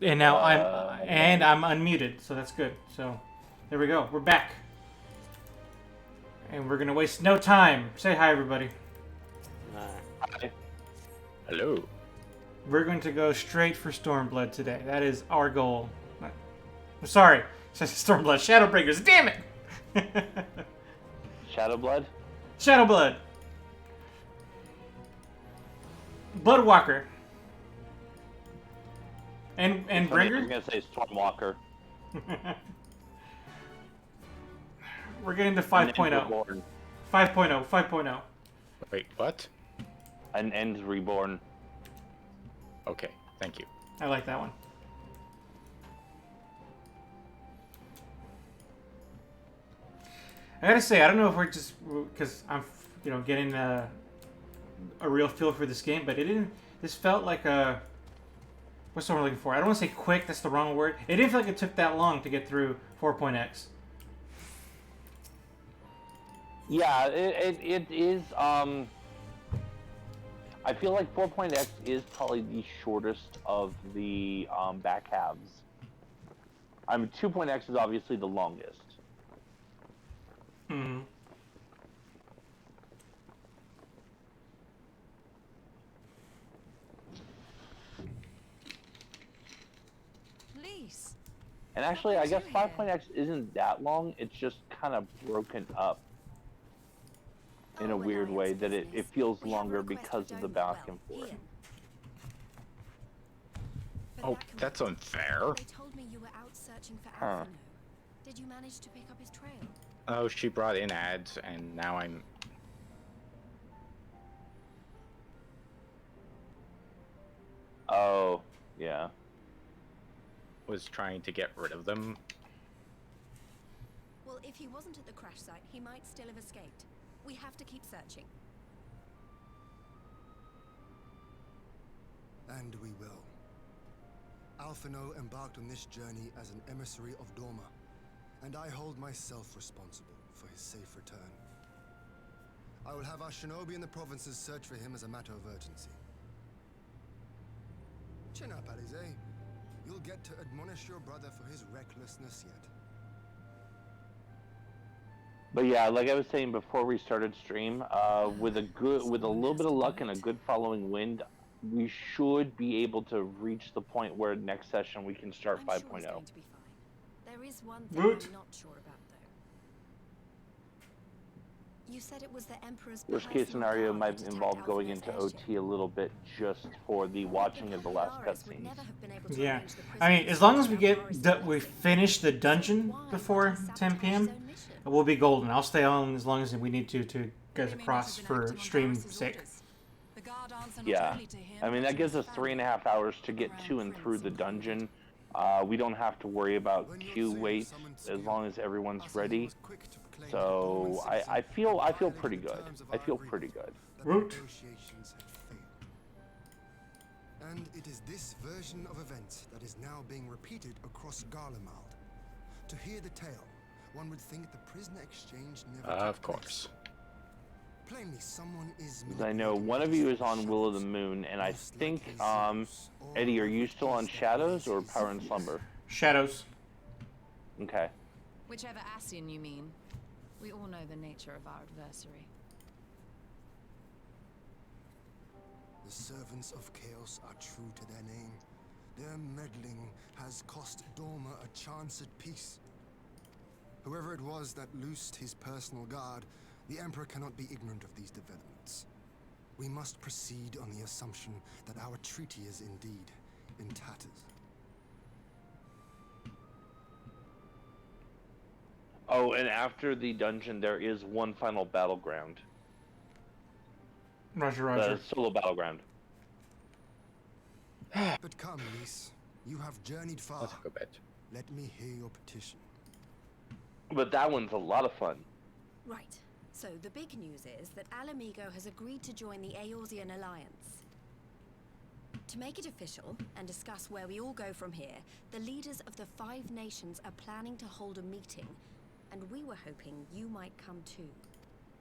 And now I'm unmuted, so that's good. So there we go. We're back. And we're gonna waste no time. Say hi, everybody. Hi. Hello. We're going to go straight for Stormblood today. That is our goal. I'm sorry, Stormblood, Shadowbreakers. Damn it! Shadowblood? Shadowblood. Bloodwalker. And I was Bringer. gonna say Stormwalker. We're getting to And 5.0. Ends Reborn. 5.0. 5.0. Wait, what? And Ends Reborn. Okay, thank you. I like that one. I gotta say, I don't know if we're just because I'm, getting a real feel for this game, but it didn't. This felt like a. What's the word I'm looking for? I don't want to say quick. That's the wrong word. It didn't feel like it took that long to get through 4.x. Yeah, it is. I feel like 4.x is probably the shortest of the back halves. 2.x is obviously the longest. Hmm. Please. And actually, I guess 5.x isn't that long. It's just kind of broken up in a weird way that it feels longer because of the back and forth. Oh, that's unfair. They told me you were out searching for Huh. Alphino. Did you manage to pick up his trail? Oh, she brought in ads, and now I'm... Oh, yeah. was trying to get rid of them. Well, if he wasn't at the crash site, he might still have escaped. We have to keep searching. And we will. Alphino embarked on this journey as an emissary of Dorma, and I hold myself responsible for his safe return. I will have our shinobi in the provinces search for him as a matter of urgency. Chin up, Alize. You'll get to admonish your brother for his recklessness yet. But yeah, like I was saying before we started stream, with a little bit of luck and a good following wind, we should be able to reach the point where next session we can start I'm 5.0. sure it's going to be fine. There is one thing Woot. I'm not sure about, though. You said it was the Emperor's Worst case personal scenario guard might that attacked involve going Alphino's into airship. OT a little bit just for the watching of the last Capillaris would cutscenes. never have been able to Yeah. arrange the I mean, prisoners as long as to we Capillaris get we selected. finish the So dungeon why before would he 10 sabotage p.m., his own mission? we'll be golden. I'll stay on as long as we need to guys They may not across have been for acting on stream Barris's sake. orders. The guard answer not Yeah, only to him, I mean but that to gives his us family. 3.5 hours to get Crown to and through Prince the included. dungeon. We don't have to worry about When your queue Zeus wait summoned as skill, long as everyone's Asahi ready. was quick to proclaim that So Dorman citizen I feel violated pretty the good. terms of I our feel pretty agreement, good. that the Woot. negotiations had failed. And it is this version of events that is now being repeated across Garlemald. To hear the tale, one would think the prisoner exchange never took Of place. course. Plainly, someone is 'Cause I know one of you is on Will of the Moon, and I think Eddie, are you still on Shadows or Power and Slumber? Shadows. Okay. Whichever Ascian you mean. We all know the nature of our adversary. The servants of chaos are true to their name. Their meddling has cost Dorma a chance at peace. Whoever it was that loosed his personal guard, the Emperor cannot be ignorant of these developments. We must proceed on the assumption that our treaty is indeed in tatters. Oh, and after the dungeon, there is one final battleground. Roger, The Roger. solo battleground. But come, Lys, you have journeyed far. Let's go bed. Let me hear your petition. But that one's a lot of fun. Right. So the big news is that Alamigo has agreed to join the Eorzean Alliance. To make it official and discuss where we all go from here, the leaders of the 5 nations are planning to hold a meeting, and we were hoping you might come too.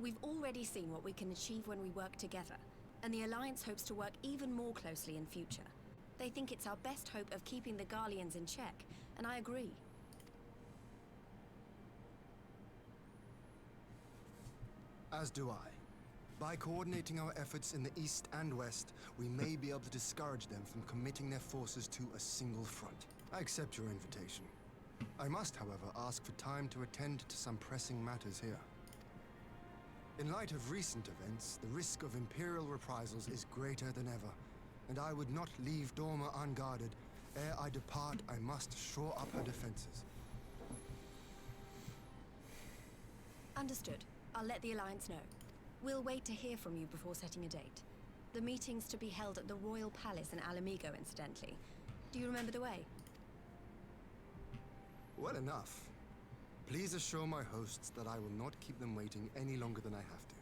We've already seen what we can achieve when we work together, and the Alliance hopes to work even more closely in future. They think it's our best hope of keeping the Garleans in check, and I agree. As do I. By coordinating our efforts in the east and west, we may be able to discourage them from committing their forces to a single front. I accept your invitation. I must, however, ask for time to attend to some pressing matters here. In light of recent events, the risk of Imperial reprisals is greater than ever, and I would not leave Dorma unguarded. Ere I depart, I must shore up her defenses. Understood. I'll let the Alliance know. We'll wait to hear from you before setting a date. The meeting's to be held at the Royal Palace in Alamigo, incidentally. Do you remember the way? Well enough. Please assure my hosts that I will not keep them waiting any longer than I have to.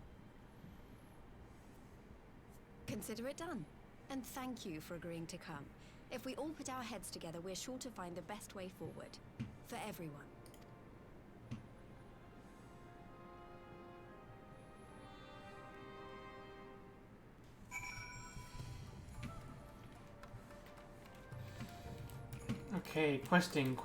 Consider it done. And thank you for agreeing to come. If we all put our heads together, we're sure to find the best way forward. For everyone. Okay, questing.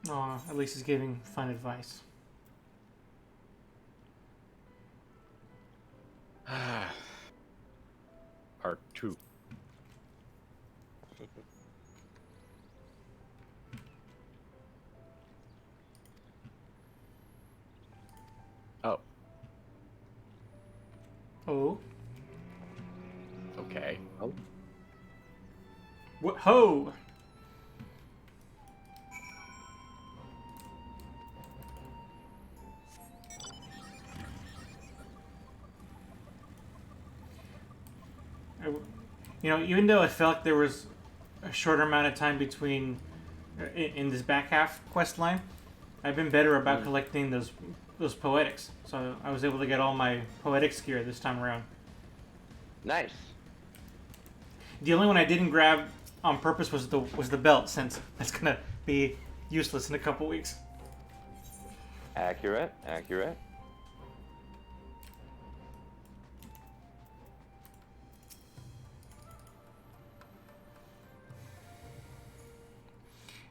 Aw, at least he's giving fun advice. Part 2. Oh, Oh. okay. Oh, What? Ho! Even though I felt there was a shorter amount of time between in this back half quest line, I've been better about collecting those poetics. So I was able to get all my poetics gear this time around. nice. The only one I didn't grab on purpose was the belt, since that's gonna be useless in a couple weeks. Accurate.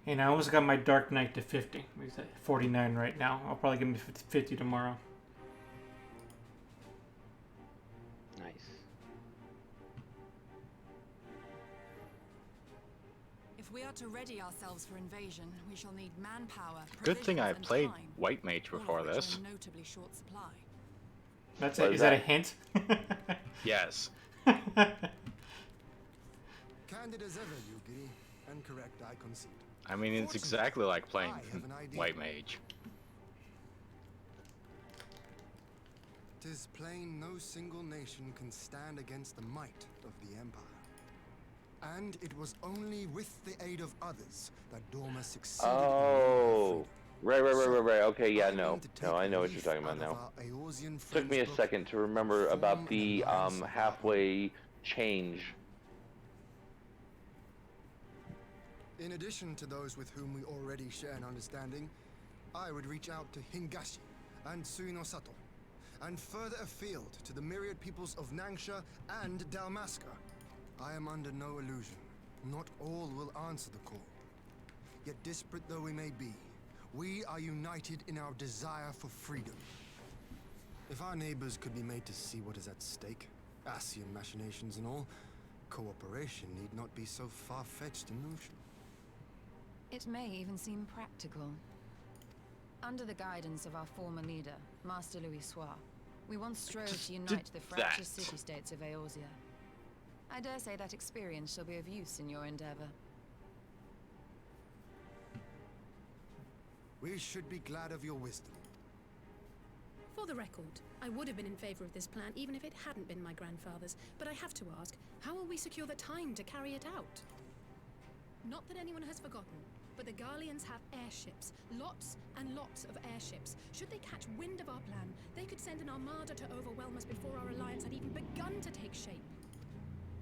And I almost got my Dark Knight to 50. He's at 49 right now. I'll probably get him to 50 tomorrow. Nice. If we are to ready ourselves for invasion, we shall need manpower. Good thing I provisions, and played time, White Mage all of before which are this. in notably short supply. That's What it. is Is that a that? hint? Yes. Candid as ever, you giddy. And correct, I concede. I mean, it's exactly like playing I have an idea. White Mage. 'Tis plain no single nation can stand against the might of the Empire. And it was only with the aid of others that Dorma succeeded in Oh, winning her freedom. right. Okay, yeah, I'm no, going to take no, I know what a you're leaf talking about out of now. our Eorzean Took me a friends' book second to remember and about form the an alliance of our own. halfway change. In addition to those with whom we already share an understanding, I would reach out to Hingashi and Suinosato, and further afield to the myriad peoples of Nangsha and Dalmasca. I am under no illusion. Not all will answer the call. Yet disparate though we may be, we are united in our desire for freedom. If our neighbors could be made to see what is at stake, Ascian machinations and all, cooperation need not be so far-fetched a notion. It may even seem practical. Under the guidance of our former leader, Master Louis Soir, we once strove to unite the fractious city-states of Eorzea. I dare say that experience shall be of use in your endeavor. We should be glad of your wisdom. For the record, I would have been in favor of this plan even if it hadn't been my grandfather's, but I have to ask, how will we secure the time to carry it out? Not that anyone has forgotten, but the Garleans have airships. Lots and lots of airships. Should they catch wind of our plan, they could send an armada to overwhelm us before our alliance had even begun to take shape.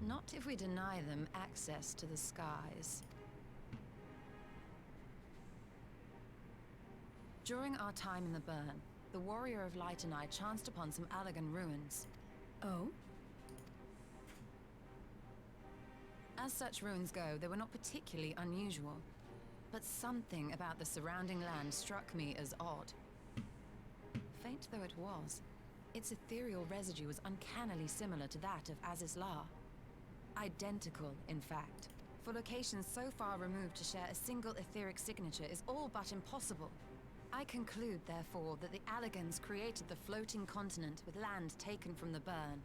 Not if we deny them access to the skies. During our time in the burn, the Warrior of Light and I chanced upon some Allagan ruins. Oh? As such ruins go, they were not particularly unusual. But something about the surrounding land struck me as odd. Faint though it was, its ethereal residue was uncannily similar to that of Azizlar. Identical, in fact. For locations so far removed to share a single etheric signature is all but impossible. I conclude, therefore, that the Allagans created the floating continent with land taken from the burn.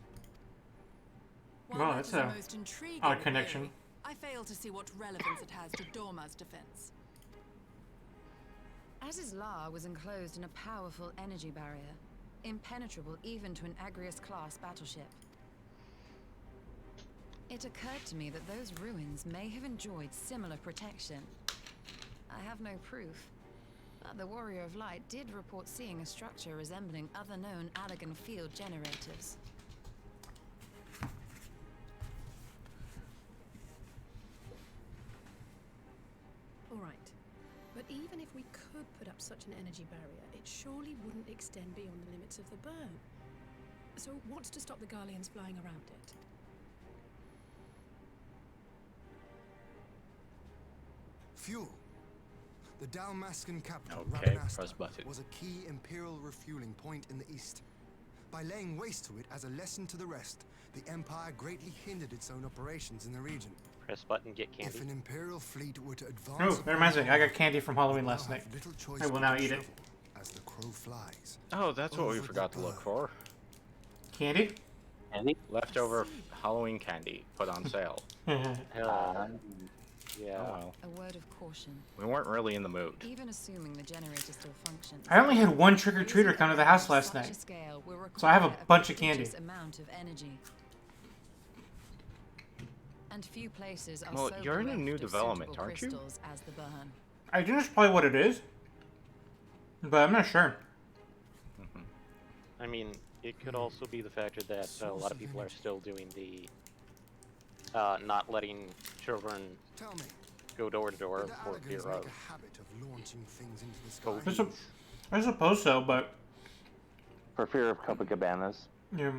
Wow, While that's that is a the most intriguing odd connection. theory, I fail to see what relevance it has to Dorma's defense. Azizlar was enclosed in a powerful energy barrier, impenetrable even to an Agrius-class battleship. It occurred to me that those ruins may have enjoyed similar protection. I have no proof, but the Warrior of Light did report seeing a structure resembling other known Allagan field generators. All right. But even if we could put up such an energy barrier, it surely wouldn't extend beyond the limits of the burn. So what's to stop the Garleans flying around it? Fuel. The Dalmascan capital, Okay, Rabanastre, press button. was a key imperial refueling point in the east. By laying waste to it as a lesson to the rest, the Empire greatly hindered its own operations in the region. Press button, get candy. If an imperial fleet were to advance, Oh, that reminds me. I got candy from Halloween last now night. have little choice I will but now to eat it. travel as the crow flies. Oh, that's what we Over the forgot to look burn. for. Candy? Andy? Leftover Halloween candy put on sale. Yeah. Oh well. A word of caution. We weren't really in the mood. Even assuming the generator still functions. I only had one trick-or-treater come to the house last night. So I have a bunch of candy. Amount of energy. And few places are Well, so you're in a bereft new of development, suitable aren't you? crystals as the burn. I think that's probably what it is. But I'm not sure. I mean, it could also be the factor that a lot of people are still doing the not letting children Tell me, go door to door did the for fear Allagans of make a habit of launching things into the sky? COVID. I suppose so, but For fear of Copacabanas. yeah.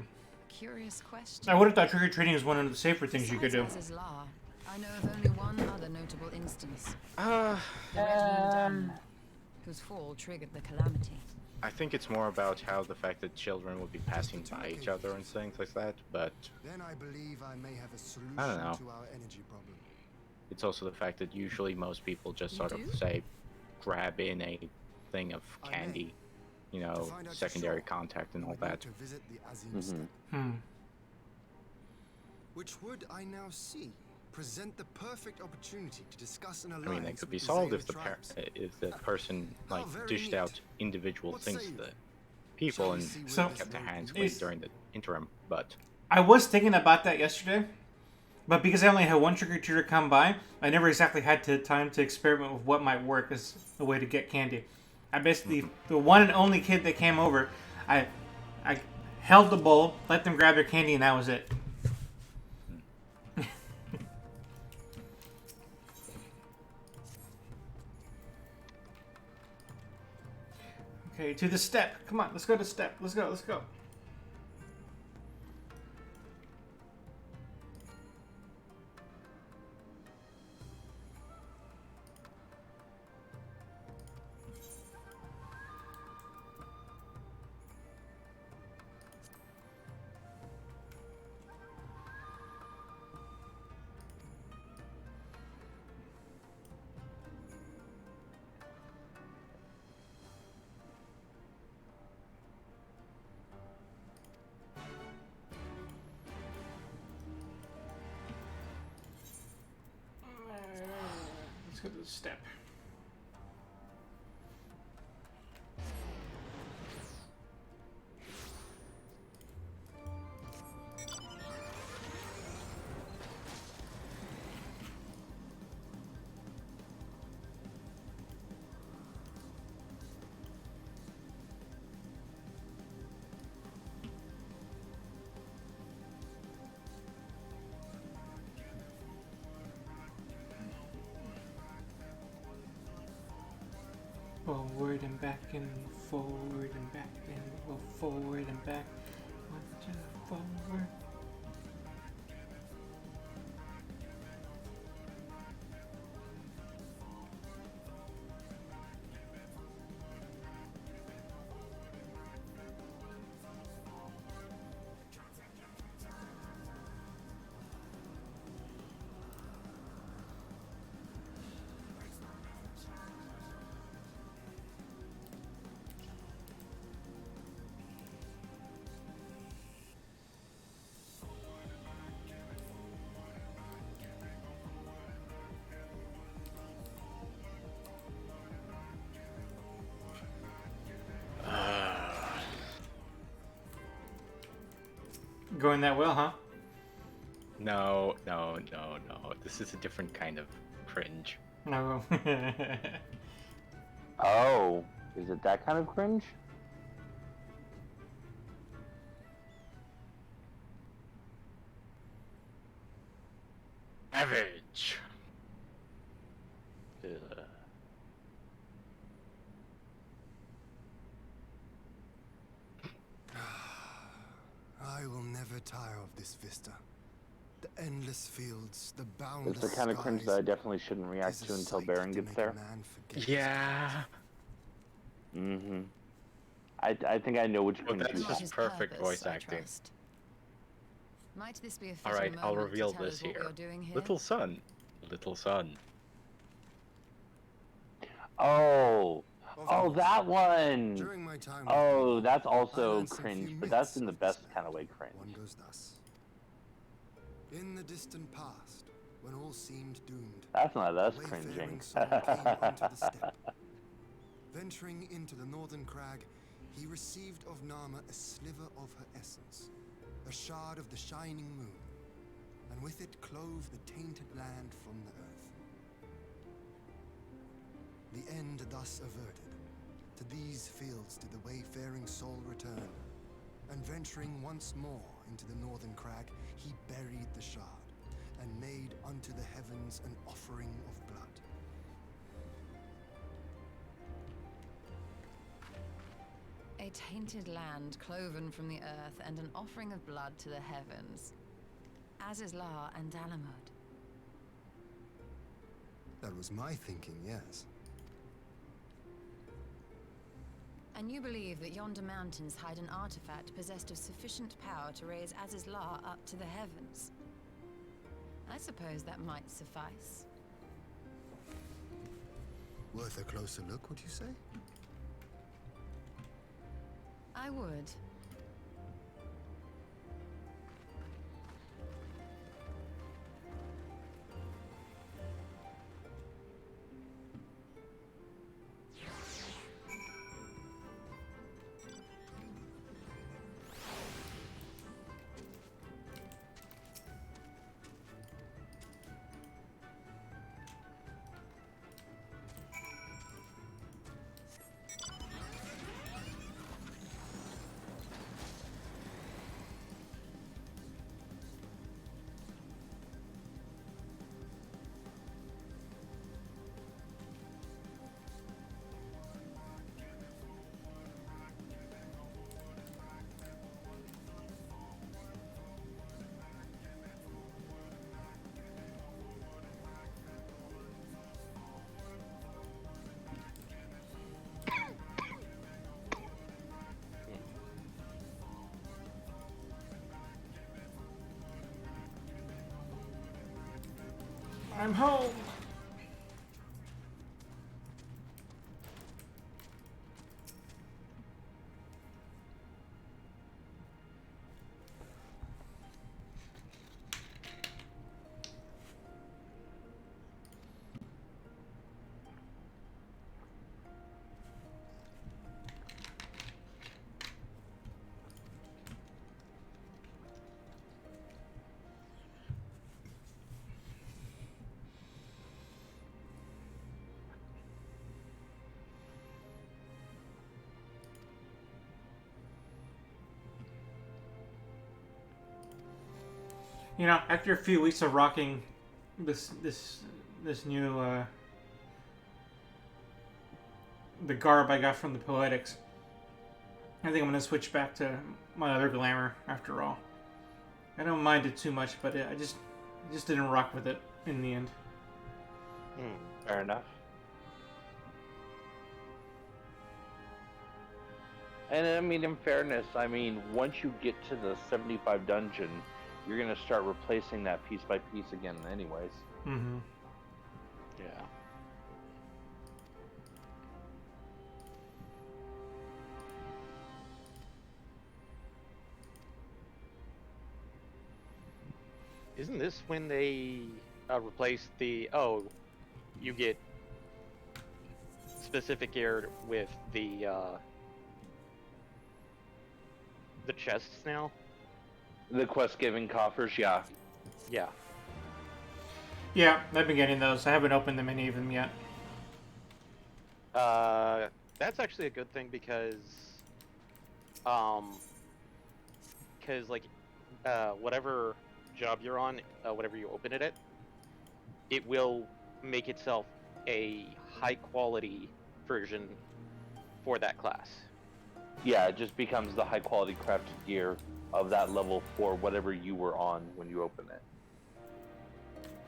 Curious question. I would have thought trick-or-treating is one of the safer things you could do. Besides Azizlar, I know of only one other notable instance. Uh, The Red-Winged whose fall triggered the calamity. I think it's more about how the fact that children would be passing by each other and things like that, but Then I believe I may have a solution I don't know. to our energy problem. it's also the fact that usually most people just You sort do? of say, grab in a thing of I may. candy, you To know, find out for secondary sure, contact and we all would need that. to visit the Azim step, which would, I now see, present the perfect opportunity to discuss an alliance. I mean, they could be with solved Xayah if the tribes. if the person like very dished neat. out individual What things say to you? the people and So- kept their hands Is- clean during the interim. But I was thinking about that yesterday, but because I only had one trick-or-treater come by, I never exactly had time to experiment with what might work as a way to get candy. I basically, the one and only kid that came over, I held the bowl, let them grab their candy, and that was it. Okay, to the step. Come on, let's go to step. Let's go, let's go. Let's go to the step. Forward and back and forward and back and go forward and back. 1, 2, forward. Going that well, huh? no. This is a different kind of cringe. No. Oh, is it that kind of cringe? Savage. I will never tire of this vista. The endless fields, the boundless It's the kind of cringe that I skies. definitely shouldn't react Tis to a until sight Baron to gets make a there. man forget. Yeah. Mm-hmm. I think I know which Well, cringe that's you Not just his perfect purpose, voice I acting. trust. Might this be a All fitting right, I'll moment reveal to tell this us what here. you're doing here? Little son. Oh, Of oh, course. that one. During my time with Oh, you, that's I also learned some cringe, few but that's myths in the of this best land. kind of way cringe. One goes thus. In the distant past, when all seemed doomed, That's not us a cringing. wayfaring soul came onto the steppe. Venturing into the northern crag, he received of Nama a sliver of her essence, a shard of the shining moon, and with it clove the tainted land from the earth. The end thus averted, to these fields did the wayfaring soul return, and venturing once more into the northern crag, he buried the shard, and made unto the heavens an offering of blood. A tainted land cloven from the earth and an offering of blood to the heavens. Azizlar and Dalamud. That was my thinking, yes. And you believe that yonder mountains hide an artifact possessed of sufficient power to raise Azizlar up to the heavens? I suppose that might suffice. Worth a closer look, would you say? I would. I'm home. You know, after a few weeks of rocking this new the garb I got from the Poetics, I think I'm gonna switch back to my other glamour after all. I don't mind it too much, but I just didn't rock with it in the end. Fair enough. And I mean, in fairness, I mean, once you get to the 75 dungeon, you're gonna start replacing that piece by piece again, anyways. Mm-hmm. Yeah. Isn't this when they replace the you get specific gear with the chests now? The quest-giving coffers, yeah. Yeah. Yeah, I've been getting those. I haven't opened them any of them yet. That's actually a good thing because like whatever job you're on, whatever you open it at, it will make itself a high quality version for that class. Yeah, it just becomes the high-quality crafted gear of that level for whatever you were on when you open it.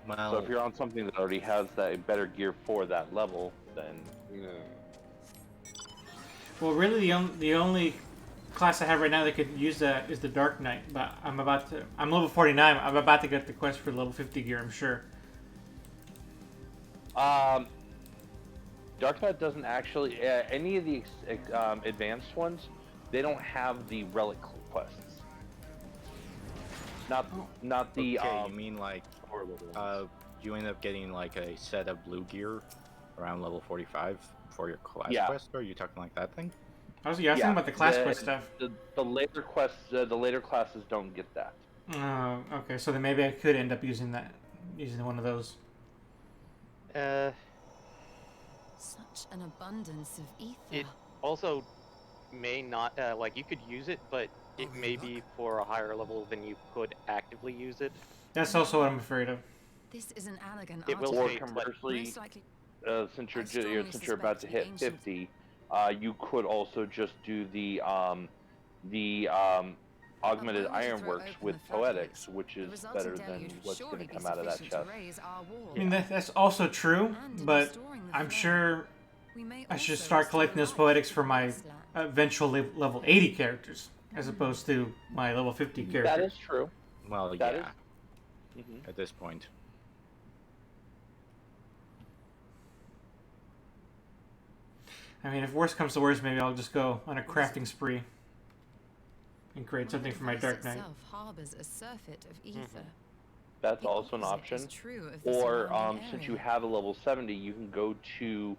Well, So if you're on something that already has that better gear for that level, then Well, really, the only class I have right now that could use that is the Dark Knight. But I'm level 49. I'm about to get the quest for level 50 gear, I'm sure. Dark Knight doesn't actually any of the advanced ones. They don't have the relic quests. Not the. okay, you mean like horrible ones. you end up getting like a set of blue gear around level 45 for your class Yeah. quest, or are you talking like that thing? I was asking about the class quest stuff. The later quests, the later classes don't get that. Okay, so then maybe I could end up using one of those. Such an abundance of ether. It also may not like you could use it, but it may be for a higher level than you could actively use it. That's also what I'm afraid of. This is an elegant It will Or take, conversely, Most likely, since I strongly you're about to hit suspect the ancient- 50, you could also just do the augmented If I were to throw ironworks open with the floodgates, Poetics, which the is resulting better than deluge would what's surely going to be come out of that sufficient chest. to raise our wall. I mean, that's also true, And in but restoring the I'm flame, sure we may I should also start restore collecting those life Poetics to for the my wasteland. eventual level 80 characters, as opposed to my level 50 characters. That is true. Well, That yeah, is- at this point. I mean, if worst comes to worst, maybe I'll just go on a crafting spree and create something for my The Dark device Knight. itself harbors a surfeit of ether. That's The also an opposite option. is true of the Or surrounding since area. you have a level 70, you can go to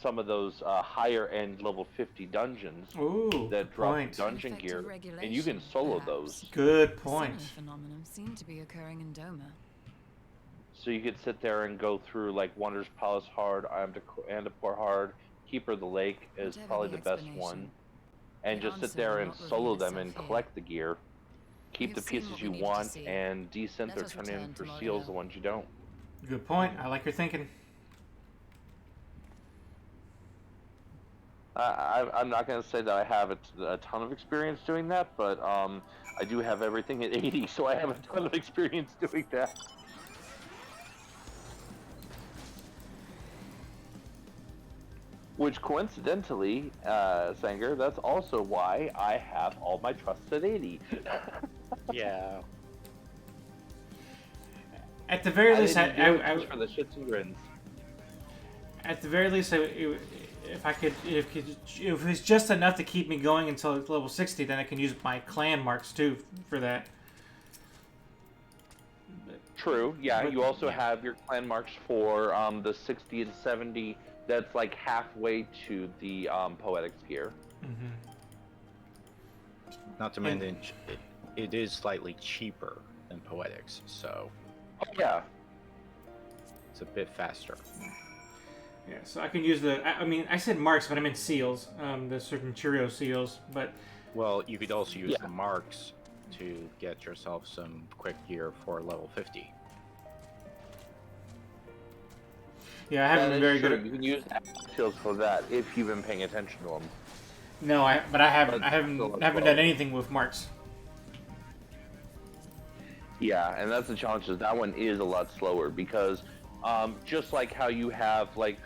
some of those higher end level 50 dungeons Ooh, that good drop point. dungeon Effective gear, and you regulation, can solo perhaps. those. Good A point. similar phenomenon seemed to be occurring in Doma. So you could sit there and go through like Wonders Palace hard, Andapor hard, Keeper of the Lake is Whatever probably the the best explanation, one, and the just sit answer there will and not reveal solo them and itself here. collect the gear. Keep have the seen pieces what you we needed to want, see. and desynth Let or us turn return in to for seals the Moriel. ones you don't. Good point. I like your thinking. I'm not going to say that I have a ton of experience doing that, but I do have everything at 80, so I have a ton of experience doing that. Which coincidentally, Sanger, that's also why I have all my trusts at 80. Yeah. At the very I least, didn't do it just for the shits and grins. at the very least, if it's just enough to keep me going until level 60, then I can use my clan marks too for that. True. Yeah. But- You also have your clan marks for the 60 to 70. That's like halfway to the poetics gear. Mm-hmm. Not to mention, it is slightly cheaper than Poetics, so Oh, yeah. it's a bit faster. Yeah, so I can use the. I mean, I said marks, but I meant seals. The certain Cheerio seals, but Well, you could also use Yeah. the marks to get yourself some quick gear for level 50. yeah, I haven't That been is very true. good. You can use seals for that if you've been paying attention to them. No, I haven't. But I haven't still as haven't well. done anything with marks. Yeah, and that's the challenge. Is that one is a lot slower because just like how you have like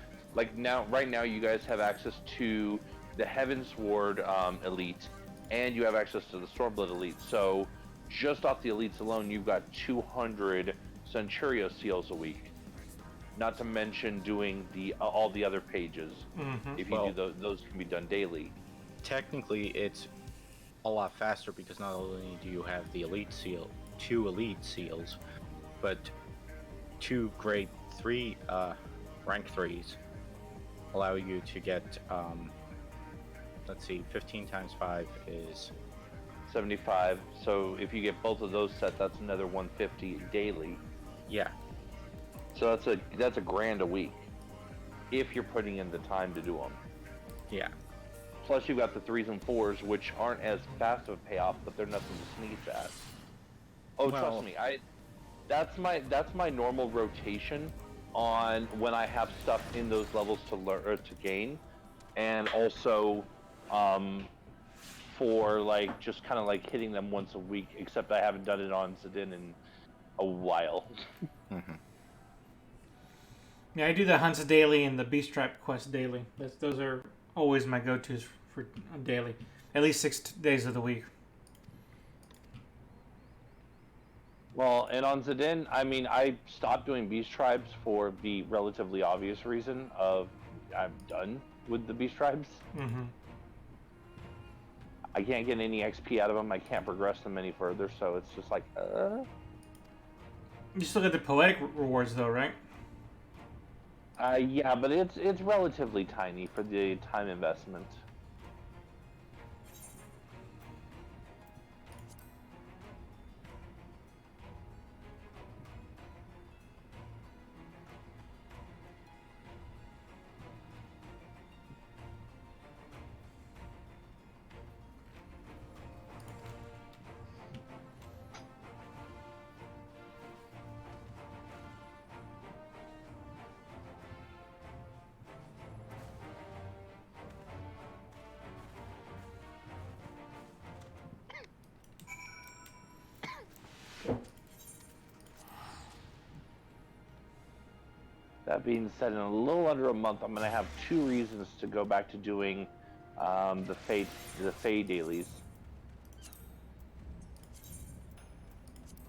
now right now you guys have access to the Heavensward elite, and you have access to the Stormblood elite. So just off the elites alone, you've got 200 Centurio seals a week. Not to mention doing the all the other pages. Mm-hmm. If you Well- do those can be done daily. Technically, it's a lot faster because not only do you have the elite seal, 2 elite seals, but 2 grade 3 rank 3s allow you to get let's see, 15 times 5 is 75. So if you get both of those set, that's another 150 daily. yeah. So that's a grand a week if you're putting in the time to do them. Yeah. Plus you've got the 3s and 4s, which aren't as fast of a payoff, but they're nothing to sneeze at. Oh, Well- trust me, that's my normal rotation on when I have stuff in those levels to learn or to gain, and also for like just kind of like hitting them once a week. Except I haven't done it on Zidane in a while. Mm-hmm. Yeah, I do the Hunts daily and the Beast Trap quest daily. Those are always my go-tos for daily, at least 6 days of the week. Well, and on Zidane, I mean, I stopped doing Beast Tribes for the relatively obvious reason of I'm done with the Beast Tribes. Mm-hmm. I can't get any XP out of them. I can't progress them any further, so it's just like, You still get the poetic rewards though, right? Yeah, but it's relatively tiny for the time investment. That being said, in a little under a month, I'm going to have 2 reasons to go back to doing the Fey dailies,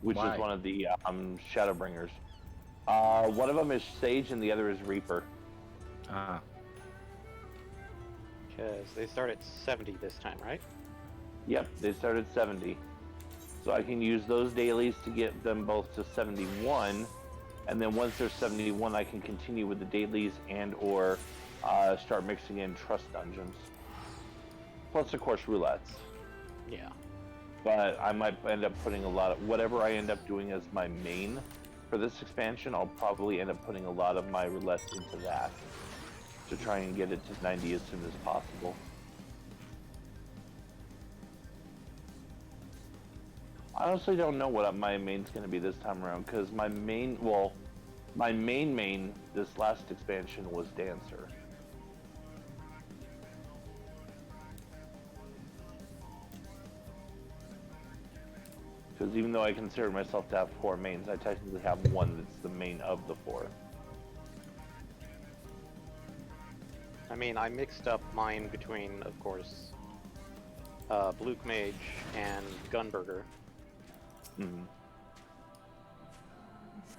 which Why? is one of the Shadowbringers. One of them is Sage, and the other is Reaper. Ah. Because they start at 70 this time, right? Yep, they start at 70, so I can use those dailies to get them both to 71. And then once they're 71, I can continue with the dailies and/or start mixing in trust dungeons. Plus, of course, roulettes. Yeah. But I might end up putting a lot of whatever I end up doing as my main for this expansion. I'll probably end up putting a lot of my roulettes into that to try and get it to 90 as soon as possible. I honestly don't know what my main's going to be this time around, because my main this last expansion was Dancer. Because even though I consider myself to have 4 mains, I technically have one that's the main of the 4. I mean, I mixed up mine between, of course, Blue Mage and Gunburger. Mm-hmm.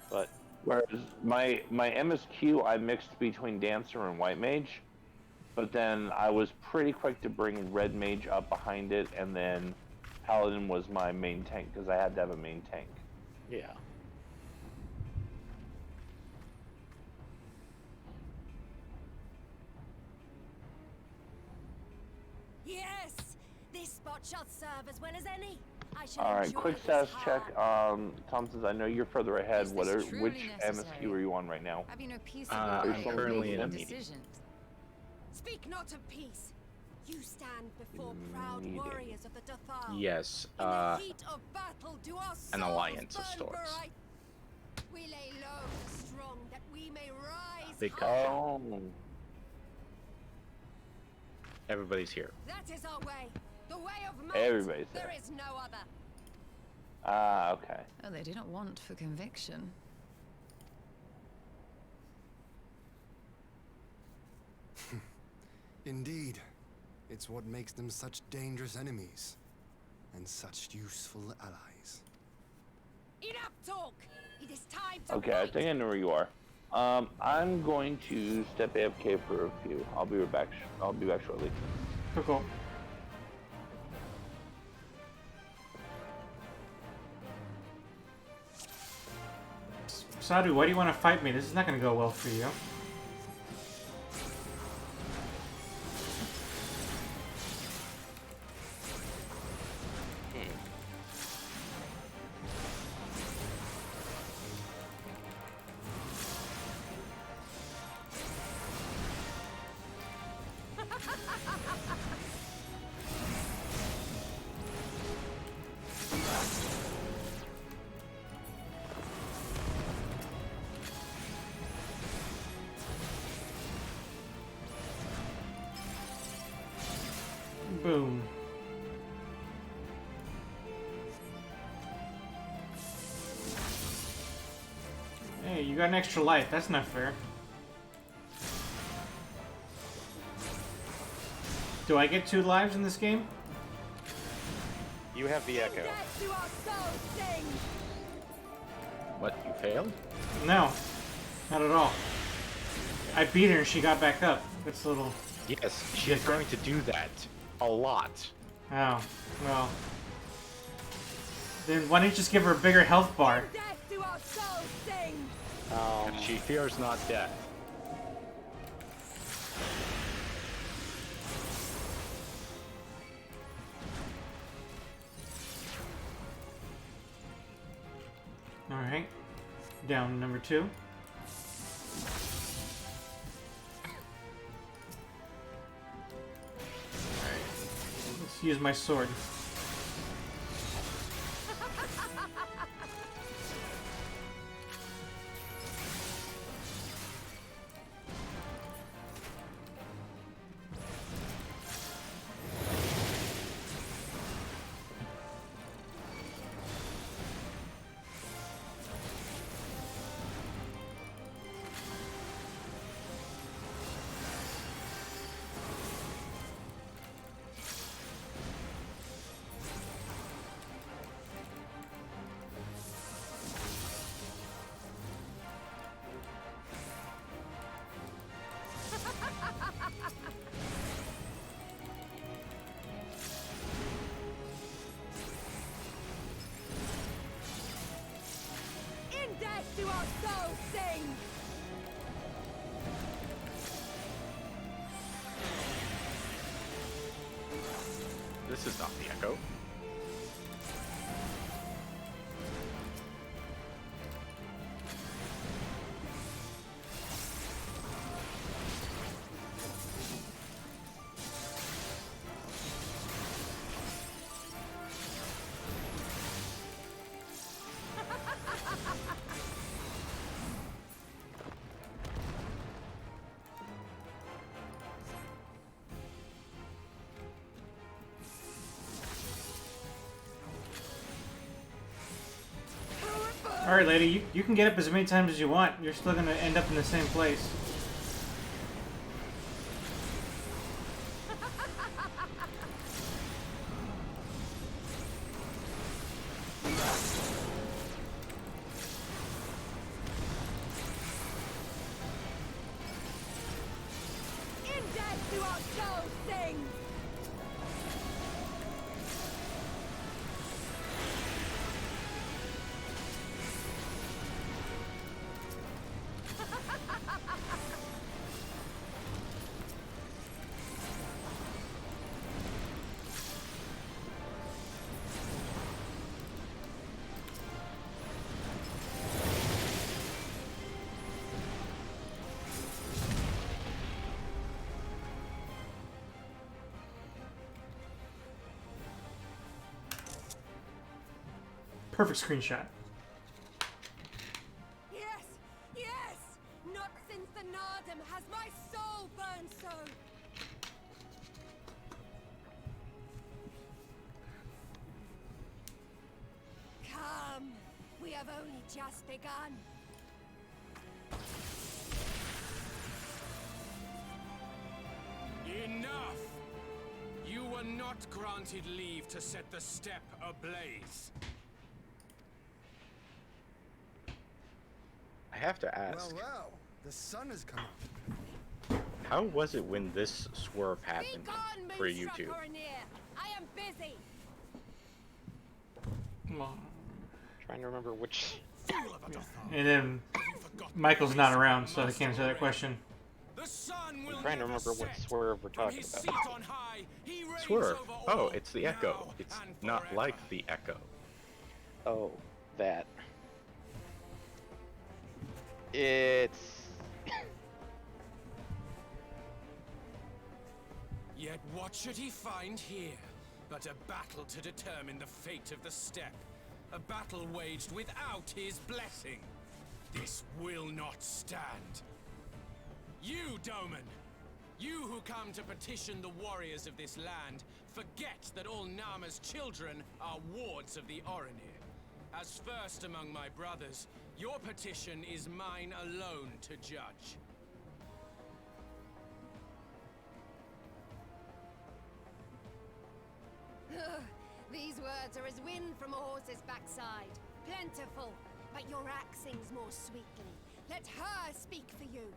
But Whereas my MSQ, I mixed between Dancer and White Mage, but then I was pretty quick to bring Red Mage up behind it, and then Paladin was my main tank because I had to have a main tank. yeah. Yes! This spot shall serve as well as any. I shall All right, enjoy quick this status hard. check. Thompson's, I know you're further ahead. Is this truly Which necessary? MSQ are you on right now? Have you no peace of I'm mind or currently in a making meeting. decisions? Speak not of peace. You stand before proud Meeting. warriors of the Dathal. Yes, In the heat of battle, do our an souls alliance of burn sorts. bright? We lay low the strong that we may rise Big higher. Oh, Everybody's here. That is our way. The way of might. Everybody's There there. is no other. okay. Oh, they didn't want for conviction. Indeed, it's what makes them such dangerous enemies and such useful allies. Enough talk. It is time to Okay, I fight. think I know where you are. I'm going to step AFK for a few. I'll be right back. I'll be back shortly. Cool. Sadu, why do you want to fight me? This is not going to go well for you. Boom. Hey, you got an extra life. That's not fair. Do I get 2 lives in this game? You have the echo. Death to our souls sing. What, you failed? No. Not at all. I beat her and she got back up. That's a little... Yes, she's going to do that. A lot. Oh. Well. Then why don't you just give her a bigger health bar? Death to our souls sing. She fears not death. Alright. Down to number 2. Let's use my sword. In death to our souls sing. This is not the echo. Alright, lady, you can get up as many times as you want. You're still gonna end up in the same place. Perfect screenshot. Yes, yes! Not since the Nardum has my soul burned so. Come, we have only just begun. Enough! You were not granted leave to set the steppe ablaze. I have to ask, Well, well, the sun has come up. how was it when this swerve happened Begone, for you Moonstruck two? Coroneer. I am busy. Come on. Trying to remember which. Fool of a Dothar. And then Have you forgotten Michael's the not reason around, the so I master can't answer that already? question. The sun will I'm trying to never remember what set. swerve we're From talking his about. seat on high, he reigns Swerve. over Oh, all, it's the Echo. now It's and not forever. like the Echo. Oh, that. It's. Yet what should he find here but a battle to determine the fate of the steppe? A battle waged without his blessing. This will not stand. You, Doman, you who come to petition the warriors of this land, forget that all Nama's children are wards of the Orinir. As first among my brothers, your petition is mine alone to judge. These words are as wind from a horse's backside. Plentiful, but your axe sings more sweetly. Let her speak for you.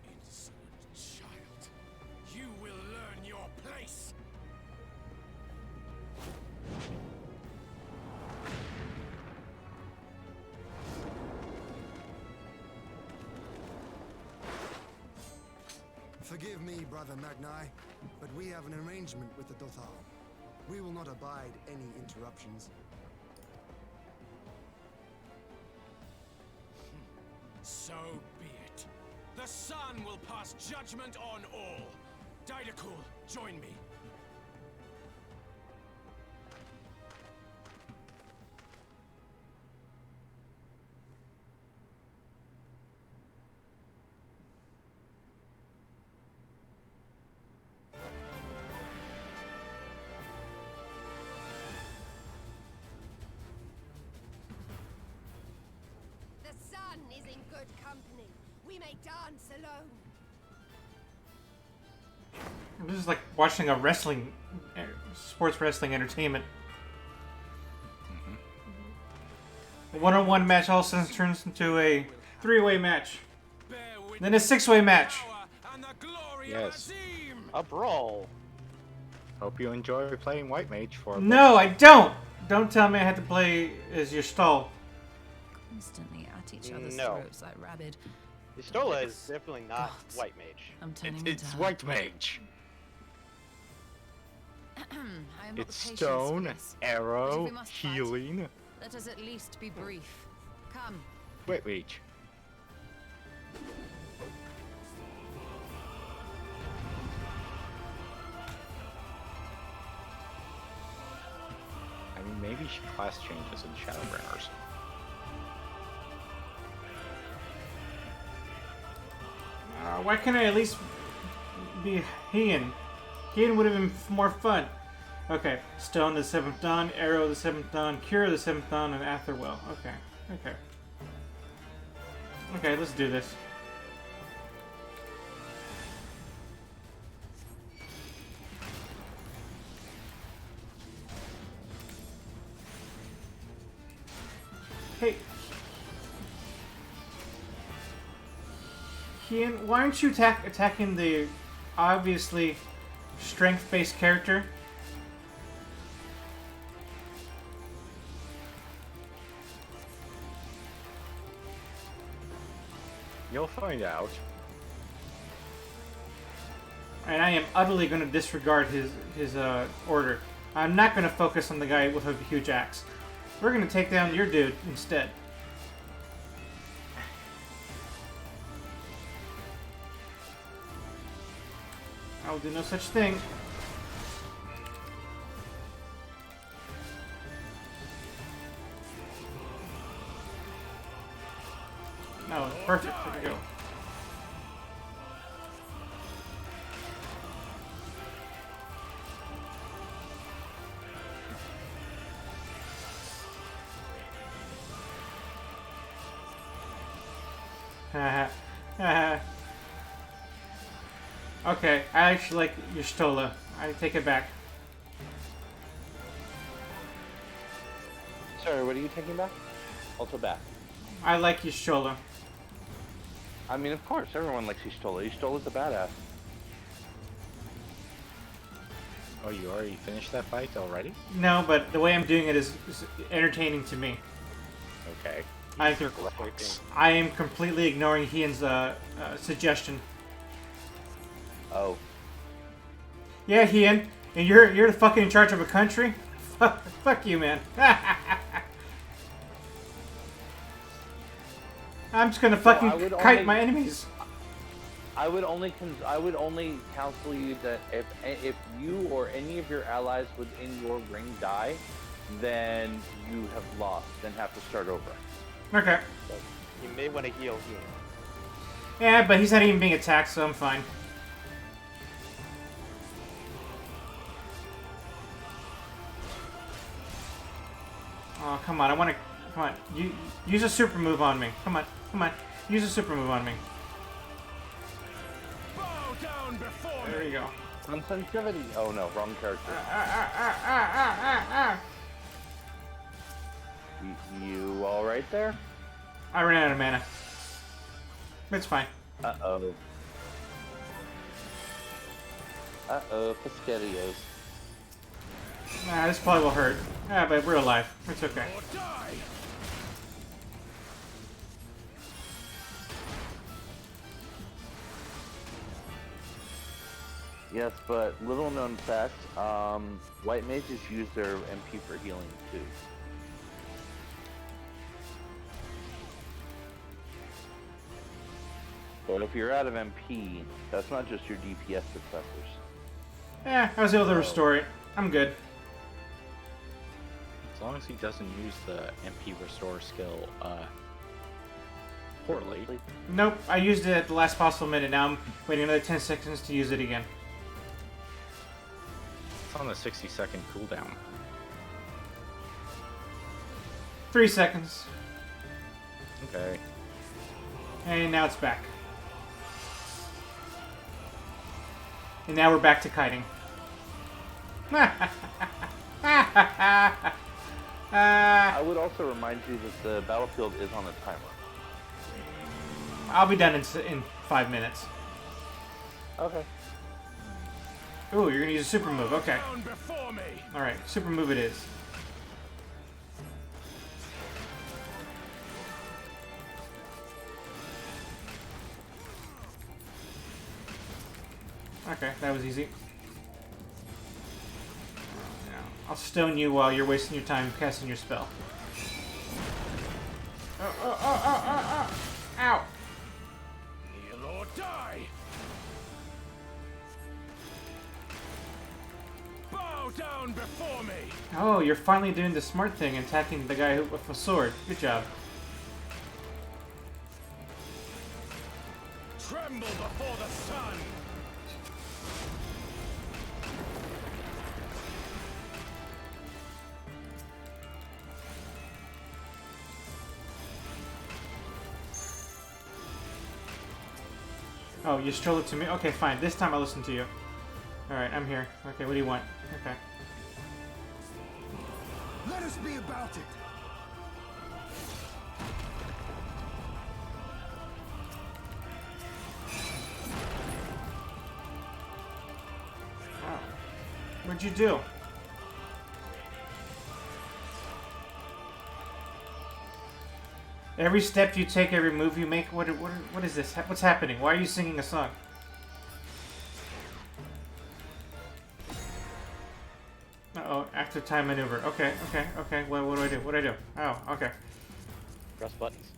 Insolent child, you will learn your place. Forgive me, Brother Magni, but we have an arrangement with the Dothar. We will not abide any interruptions. So be it. The sun will pass judgment on all. Didakul, join me. The sun is in good company. We may dance alone. This is like watching a sports wrestling entertainment. A one-on-one match all of a sudden turns into a three-way match. Bear witness Then a six-way match. power and the glory Yes. of Azim. A brawl. Hope you enjoy playing White Mage for a bit. No, I don't! Don't tell me I have to play as your stall. Constantly at each other's No. throats like rabid. Pistola is definitely not Gods. White Mage. I'm turning It's into White Mage. I am not It's the patience stone, for this. arrow, But if we must fight, healing. Let us at least be brief. Come. White Mage. I mean, maybe class changes in Shadowbringers. Why can't I at least be Heian? Heian would have been more fun. Okay, Stone the 7th Dawn, Arrow the 7th Dawn, Cure the 7th Dawn, and Atherwell. Okay, okay. Okay, let's do this. Hey. Heian, why aren't you attacking the obviously strength-based character? You'll find out. And I am utterly going to disregard his order. I'm not going to focus on the guy with a huge axe. We're going to take down your dude instead. I'll do no such thing. No, perfect. There we go. Okay, I actually like your Stola. I take it back. Sorry, what are you taking back? Also back. I like your Stola. I mean, of course, everyone likes Y'shtola. Y'shtola's a badass. Oh, you already finished that fight already? No, but the way I'm doing it is entertaining to me. Okay. I am completely ignoring Ian's suggestion. Oh. Yeah, Ian, and you're the fucking in charge of a country? Fuck you, man. I'm just gonna fucking kite my enemies. I would only counsel you that if you or any of your allies within your ring die, then you have lost and have to start over. Okay. So you may want to heal Ian. Yeah, but he's not even being attacked, so I'm fine. Oh, come on, I want to... Come on, you use a super move on me. Come on, come on. Use a super move on me. Bow down before There me. you go. Sensitivity. Oh no, wrong character. You all right there? I ran out of mana. It's fine. Uh-oh. Uh-oh, Piscarios. Nah, this probably will hurt. Yeah, but we're alive. It's okay. Or die. Yes, but little known fact, white mages use their MP for healing too. But if you're out of MP, that's not just your DPS successors. Yeah, I was able to restore it. I'm good. As long as he doesn't use the MP restore skill, poorly. Nope, I used it at the last possible minute. Now I'm waiting another 10 seconds to use it again. It's on a 60-second cooldown. 3 seconds. Okay. And now it's back. And now we're back to kiting. I would also remind you that the battlefield is on a timer. I'll be done in 5 minutes. Okay. Ooh, you're gonna use a super move. Okay. Down before me. Alright, super move it is. Okay, that was easy. Now, I'll stone you while you're wasting your time casting your spell. Ow! Kneel or die. Bow down before me. Oh, you're finally doing the smart thing and attacking the guy with a sword. Good job. Tremble before the sun. Oh, you stroll it to me? Okay, fine. This time I'll listen to you. Alright, I'm here. Okay, what do you want? Okay. Let us be about it. Wow. What'd you do? Every step you take, every move you make, what is this? What's happening? Why are you singing a song? Uh-oh, active time maneuver. Okay. What do I do? What do I do? Oh, okay. Press buttons.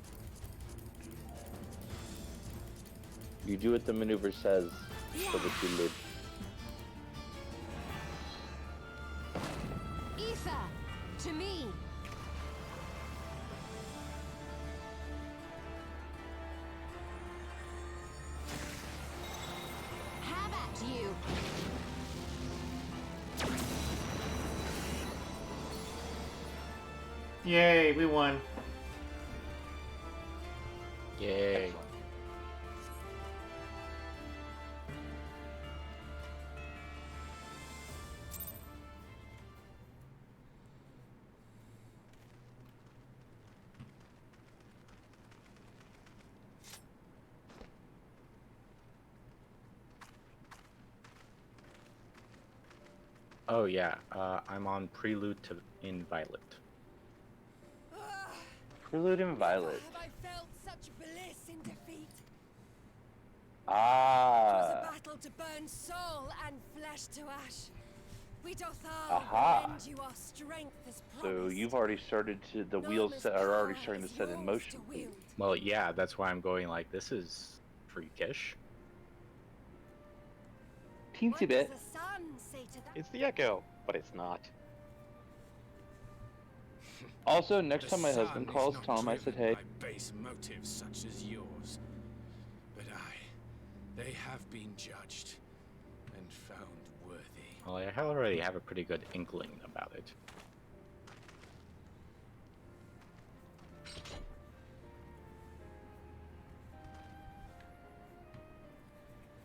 You do what the maneuver says so that you live. Answer to me. How about you? Yay, we won. Yay. Oh yeah, I'm on Prelude to in Violet. Prelude and Violet. Have I felt such bliss in defeat? Ah. 'Twas a battle to burn soul and flesh to ash. We Dothar Aha. lend you our strength as So promised. you've already started to, the wheels are already starting to set in motion. Well, yeah, that's why I'm going like, this is freakish. Teensy bit. What does the sun say to that? It's the Echo, but it's not. Also, next The time my sun husband is calls, not tell him I said driven hey. by base motives such as yours. But they have been judged and found worthy. Well, I already have a pretty good inkling about it.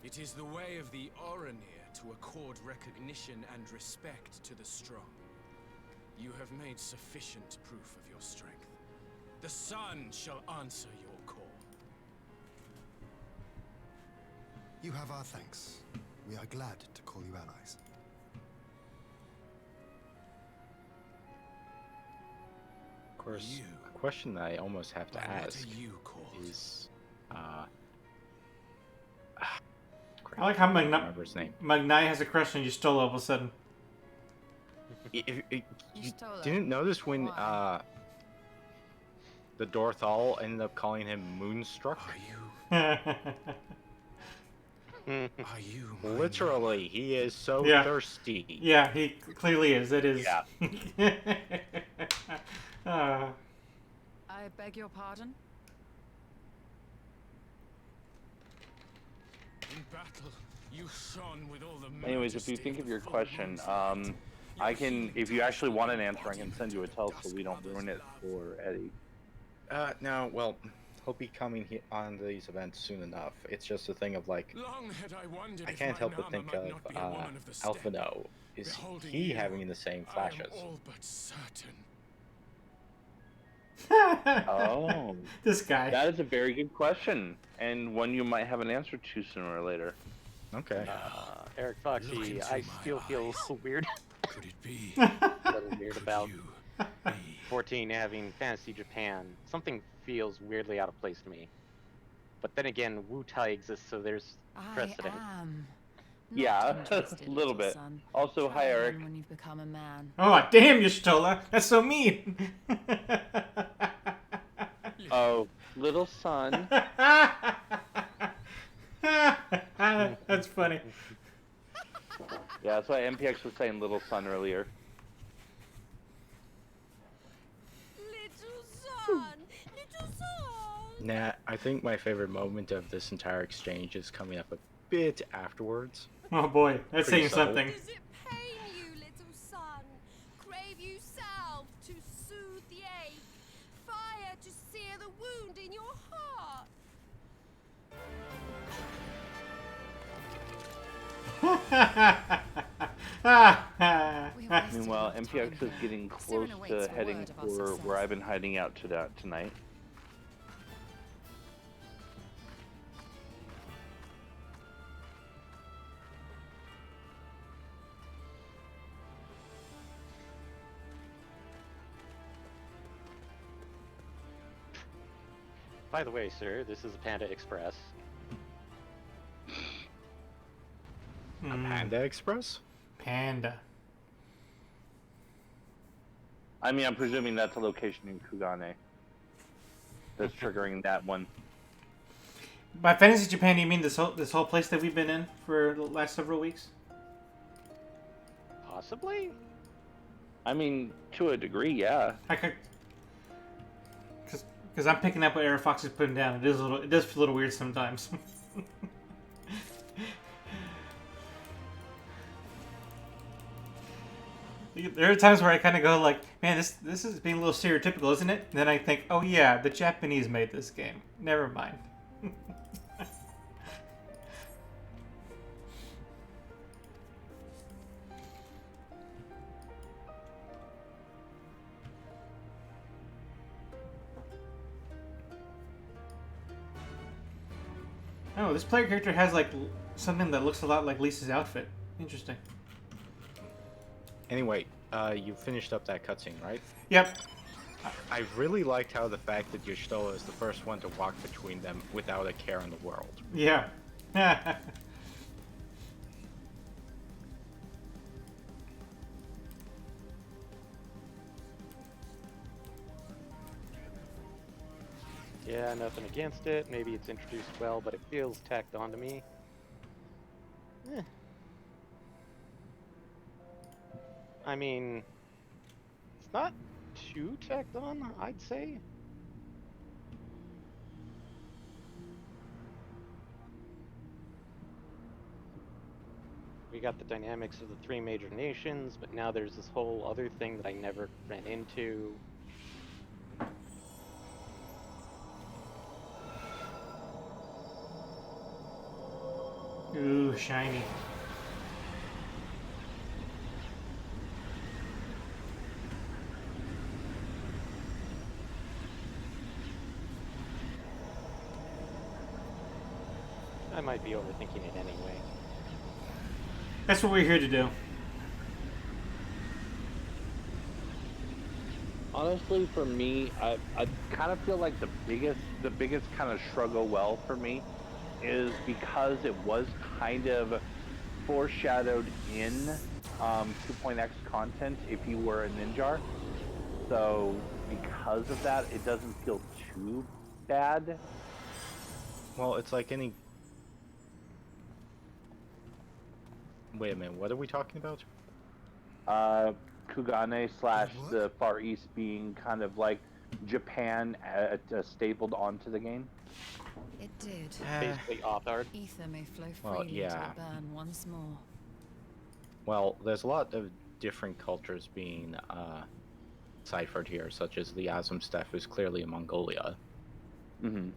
It is the way of the Oranir to accord recognition and respect to the strong. You have made sufficient proof of your strength. The sun shall answer your call. You have our thanks. We are glad to call you allies. Of course, You. a question that I almost have to By what ask are you called? is, I like how I don't remember his name. Magnai has a crush on you still all of a sudden. You Y'shtola. didn't notice when Why? the Dorthal ended up calling him Moonstruck? Are you my Literally, he is so Yeah. thirsty. Yeah, he clearly is. It is. Yeah. I beg your pardon? In battle, you shone with all the Anyways, if you majesty think of the your full question, moon's light. I can, if you actually want an answer, I can send you a tell so we don't ruin it for Eddie. No, well, he'll be coming on these events soon enough. It's just a thing of like, Long had I wondered I if can't my help but Nama think might of not be a woman of the steppe. Alphino. Is Beholding he you, having the same I am flashes? all but certain. Oh. This guy. That is a very good question, and one you might have an answer to sooner or later. Okay. Eric Look Foxy, into I my still feel eyes. weird. Could it be? A little weird Could about you be? 14 having Fantasy Japan. Something feels weirdly out of place to me. But then again, Wu Tai exists, so there's precedent. I am. Not Yeah, interested, a little bit. son. Also, Try hi, again Eric. When you've become a man. Oh, damn, Y'shtola. That's so mean. Oh, little son. That's funny. Yeah, that's why MPX was saying little son earlier. Little son, little son. Nah, I think my favorite moment of this entire exchange is coming up a bit afterwards. Oh boy, that's Pretty saying subtle. something. Does it pain you, little son? Crave you salve to soothe the ache, fire to sear the wound in your heart? We wasted Meanwhile, enough MPX time is here. getting close Cyrano to waits for heading word of our for success. where I've been hiding out tonight. By the way, sir, this is Panda Express. Panda Express? Panda. I mean, I'm presuming that's a location in Kugane that's triggering that one. By Fantasy Japan, you mean this whole place that we've been in for the last several weeks? Possibly? I mean, to a degree, yeah. I could, because I'm picking up what Air Fox is putting down. It does feel a little weird sometimes. There are times where I kind of go like, man, this is being a little stereotypical, isn't it? And then I think, oh yeah, the Japanese made this game. Never mind. Oh, this player character has like something that looks a lot like Lisa's outfit. Interesting. Anyway, you finished up that cutscene, right? Yep. I really liked how the fact that Yoshitoa is the first one to walk between them without a care in the world. Yeah. Yeah, nothing against it. Maybe it's introduced well, but it feels tacked on to me. I mean, it's not too tacked on, I'd say. We got the dynamics of the three major nations, but now there's this whole other thing that I never ran into. Ooh, shiny. I might be overthinking it anyway. That's what we're here to do. Honestly, for me, I kind of feel like the biggest kind of struggle well for me is because it was kind of foreshadowed in 2.x content if you were a ninja. So because of that, it doesn't feel too bad. Well, it's like any... Wait a minute, what are we talking about? Kugane / the Far East being kind of like Japan stapled onto the game. It did. Basically off-art. Ether may flow Well, freely yeah. to the burn once more. Well, there's a lot of different cultures being ciphered here, such as the Azam Steppe is clearly in Mongolia. Mm-hmm.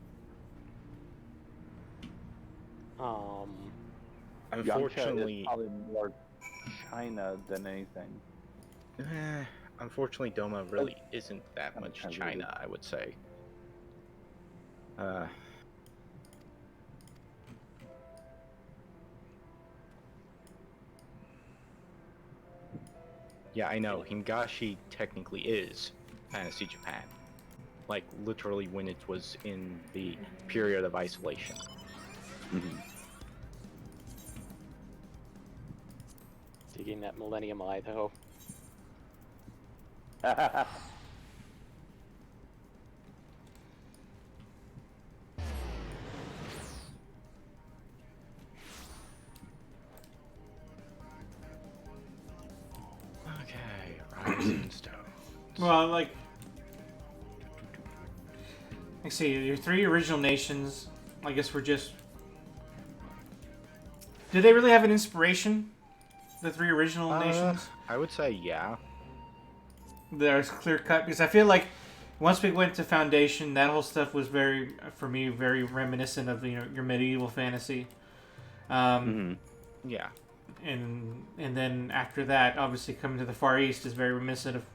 Unfortunately, is probably more China than anything. Unfortunately, Doma really isn't that much Kind of China, I would say. Yeah, I know. Hingashi technically is Fantasy Japan. Like, literally when it was in the period of isolation. Mm-hmm. Digging that Millennium Eye, though. Okay, Rising Stone. Well, like, let's see, your three original nations, I guess we're just... Do they really have an inspiration? The three original nations? I would say yeah. There's clear cut, because I feel like once we went to Foundation, that whole stuff was very, for me, very reminiscent of, you know, your medieval fantasy. Yeah. And then after that, obviously coming to the Far East is very reminiscent of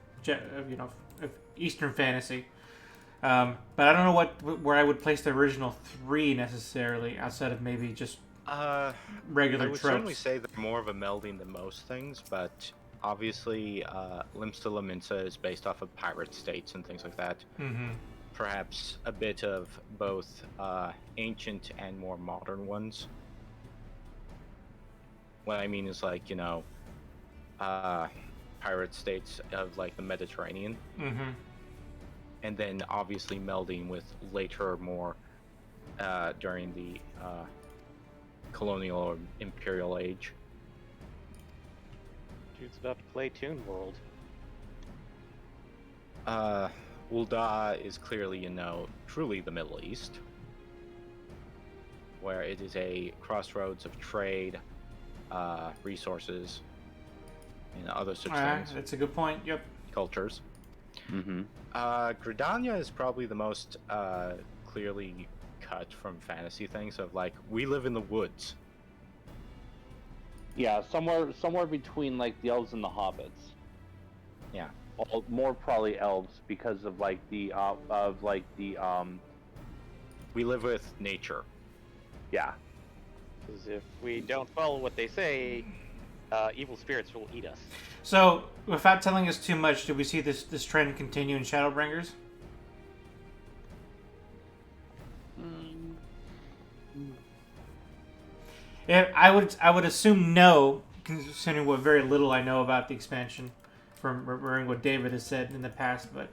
Eastern fantasy. But I don't know where I would place the original three necessarily, outside of maybe just regular I would tropes. certainly say they're more of a melding than most things, but obviously Limsta Laminsa is based off of pirate states and things like that. Mm-hmm. Perhaps a bit of both ancient and more modern ones. What I mean is, like, you know, pirate states of like the Mediterranean. Mm-hmm. And then obviously melding with later more during the colonial or imperial age. Dude's about to play Toon World. Ul'dah is clearly, truly the Middle East, where it is a crossroads of trade, resources, and other such things, That's a good point. Yep. cultures. Mm-hmm. Gridania is probably the most clearly cut from fantasy things of like, we live in the woods. Yeah, somewhere between like the elves and the hobbits. Yeah. Well, more probably elves because of like the We live with nature. yeah. Because if we don't follow what they say, evil spirits will eat us. So, without telling us too much, do we see this trend continue in Shadowbringers? Yeah, I would assume no, considering what very little I know about the expansion, from remembering what David has said in the past. But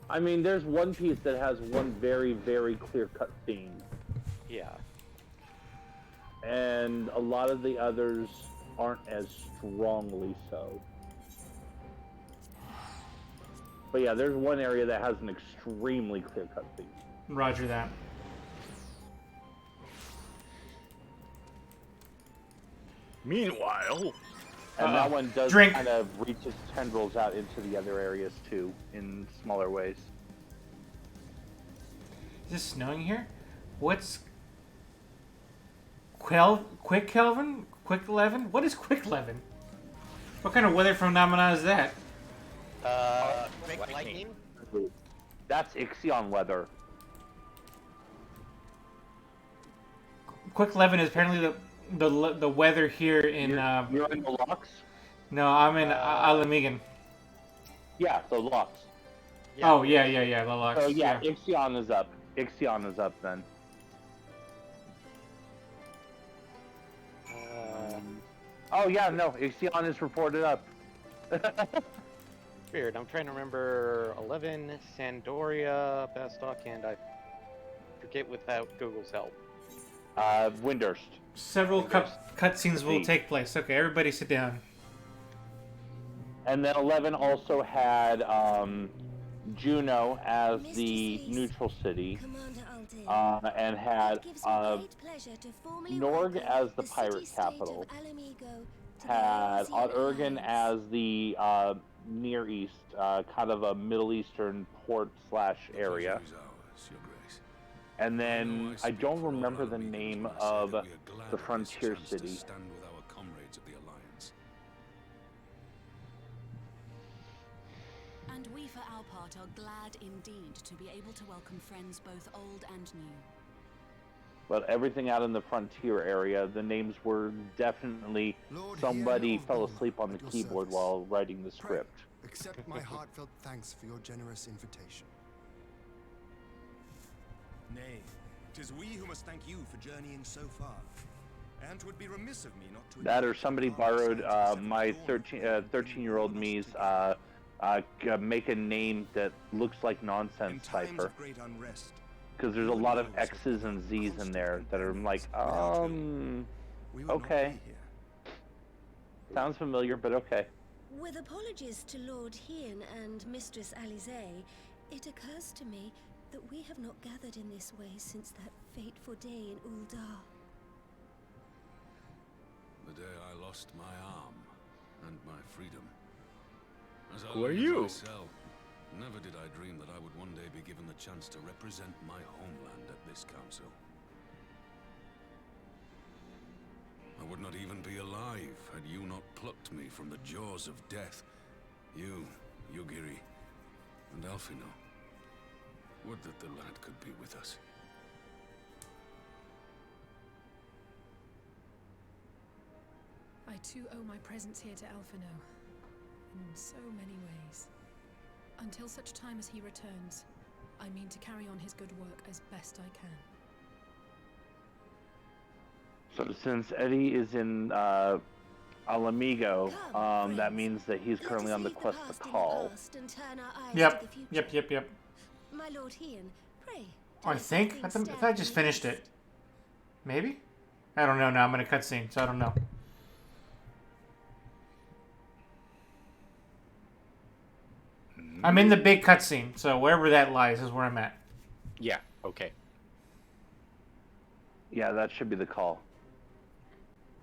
I mean, there's one piece that has one very, very clear-cut theme, Yeah. and a lot of the others aren't as strongly so. But yeah, there's one area that has an extremely clear-cut theme. Roger that. Meanwhile, And that one does Drink. kind of reach its tendrils out into the other areas too, in smaller ways. Is it snowing here? What's Quick Kelvin? Quick 11? What is Quick 11? What kind of weather phenomenon is that? Quick lightning? That's Ixion weather. Quick 11 is apparently the weather here in. You're in the Locks? No, I'm in Alamigan. Yeah, the Locks. Yeah. Oh yeah, the Lux. So yeah, Ixion is up. Ixion is up then. Oh yeah, no, Ixion is reported up. Weird. I'm trying to remember 11, Sandoria, Bastock, and I forget without Google's help. Windurst. Several cutscenes will take place. Okay, everybody sit down. And then 11 also had Juno as the neutral city, and had Norg as the pirate capital, had Oturgan as the Near East, kind of a Middle Eastern port / area. And then I don't remember the name of the frontier city. And we, for our part, are glad indeed to be able to welcome friends both old and new. But everything out in the frontier area, the names were definitely somebody fell asleep on the keyboard while writing the script. Accept my heartfelt thanks for your generous invitation. Nay, 'tis we who must thank you for journeying so far. And 'twould be remiss of me not to... That or somebody borrowed my 13-year-old me's make a name that looks like nonsense cipher. Because there's a lot of X's and Z's in there that are like, okay. Sounds familiar, but okay. With apologies to Lord Hien and Mistress Alizé, it occurs to me that we have not gathered in this way since that fateful day in Ul'dah. The day I lost my arm and my freedom. As I Who are lay in you? my cell, never did I dream that I would one day be given the chance to represent my homeland at this council. I would not even be alive had you not plucked me from the jaws of death. You, Yugiri, and Alfino. Would that the lad could be with us. I too owe my presence here to Alphino, in so many ways. Until such time as he returns, I mean to carry on his good work as best I can. So since Eddie is in Alamigo, that means that he's currently on the quest to call. Yep. My Lord Hien, pray. Oh, I think? I thought I just finished it. Maybe? I don't know now. I'm in a cutscene, so I don't know. I'm in the big cutscene, so wherever that lies is where I'm at. Yeah, okay. Yeah, that should be the call.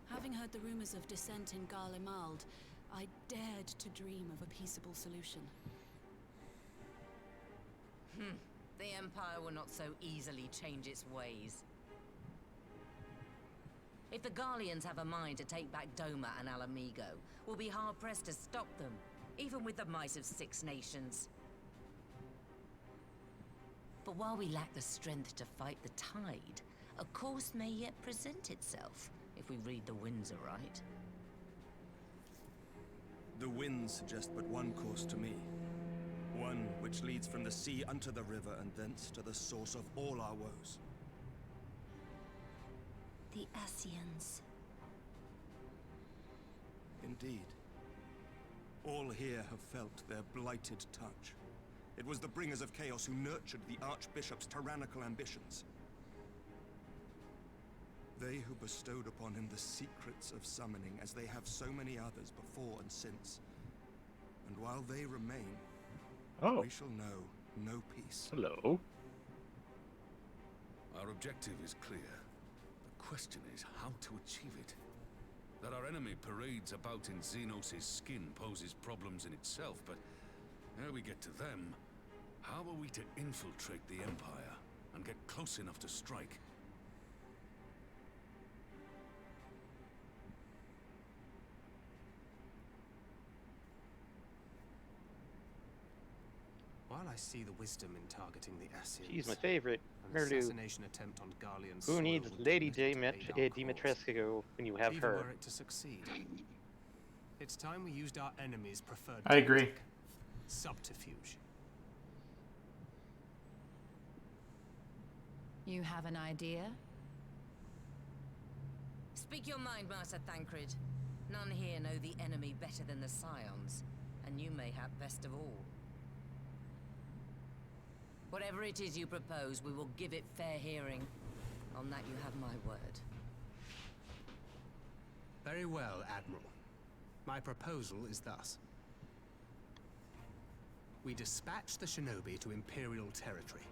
Having heard the rumors of dissent in Garlemald, I dared to dream of a peaceable solution. The Empire will not so easily change its ways. If the Garleans have a mind to take back Doma and Alamigo, we'll be hard-pressed to stop them, even with the might of 6 nations. But while we lack the strength to fight the tide, a course may yet present itself, if we read the winds aright. The winds suggest but one course to me. One which leads from the sea unto the river and thence to the source of all our woes. The Ascians. Indeed. All here have felt their blighted touch. It was the bringers of chaos who nurtured the Archbishop's tyrannical ambitions. They who bestowed upon him the secrets of summoning, as they have so many others before and since. And while they remain, we shall know no peace. Hello. Our objective is clear. The question is how to achieve it. That our enemy parades about in Xenos' skin poses problems in itself, but ere we get to them, how are we to infiltrate the Empire and get close enough to strike? While I see the wisdom in targeting the Ascians, She's my favorite. an Her do. assassination attempt on Garlean's Who soil needs would do Lady little to aid our cause, Dimitrescu when you have even her? were it to succeed. It's time we used our enemy's preferred I agree. tactic, subterfuge. You have an idea? Speak your mind, Master Thancred. None here know the enemy better than the Scions, and you mayhap best of all. Whatever it is you propose, we will give it fair hearing. On that you have my word. Very well, Admiral. My proposal is thus. We dispatch the shinobi to Imperial territory.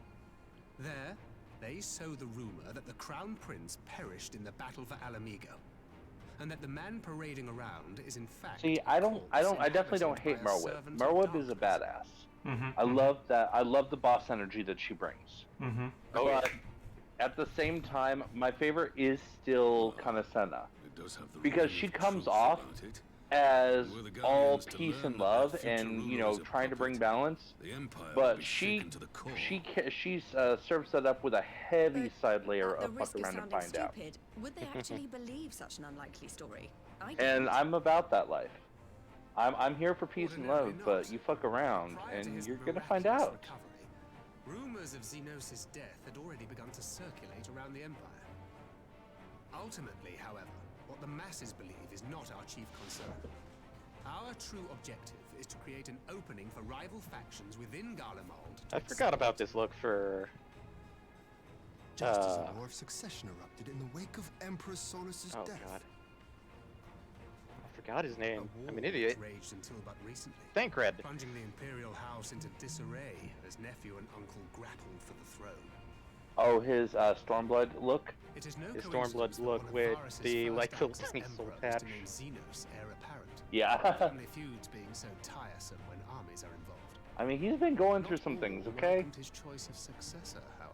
There, they sow the rumor that the Crown Prince perished in the battle for Alamigo, and that the man parading around is in fact... See, I definitely don't hate Merwith. Merwith is a badass. I love that. I love the boss energy that she brings. But at the same time, my favorite is still Kanasena, because she comes off as all peace and love, and trying to bring balance. But she serves that up with a heavy side layer of fuck around and find out. Would they actually believe such an unlikely story? And I'm about that life. I'm here for peace and love, but you fuck around, and you're gonna find out. Rumors of Xenos' death had already begun to circulate around the Empire. Ultimately, however, what the masses believe is not our chief concern. Our true objective is to create an opening for rival factions within Garlemald. I forgot about this look for... Just as a war of succession erupted in the wake of Emperor Solus's death. God. I forgot his name. I'm an idiot. Raged until but recently. Thancred. Plunging the Imperial house into disarray as nephew and uncle grappled for the throne. Oh, his Stormblood look? It is no His Stormblood look with the tiny soul patch. Xenos, heir apparent. Yeah. Family feuds being so tiresome when armies are involved. I mean, he's been going through some things, okay? His choice of successor, however.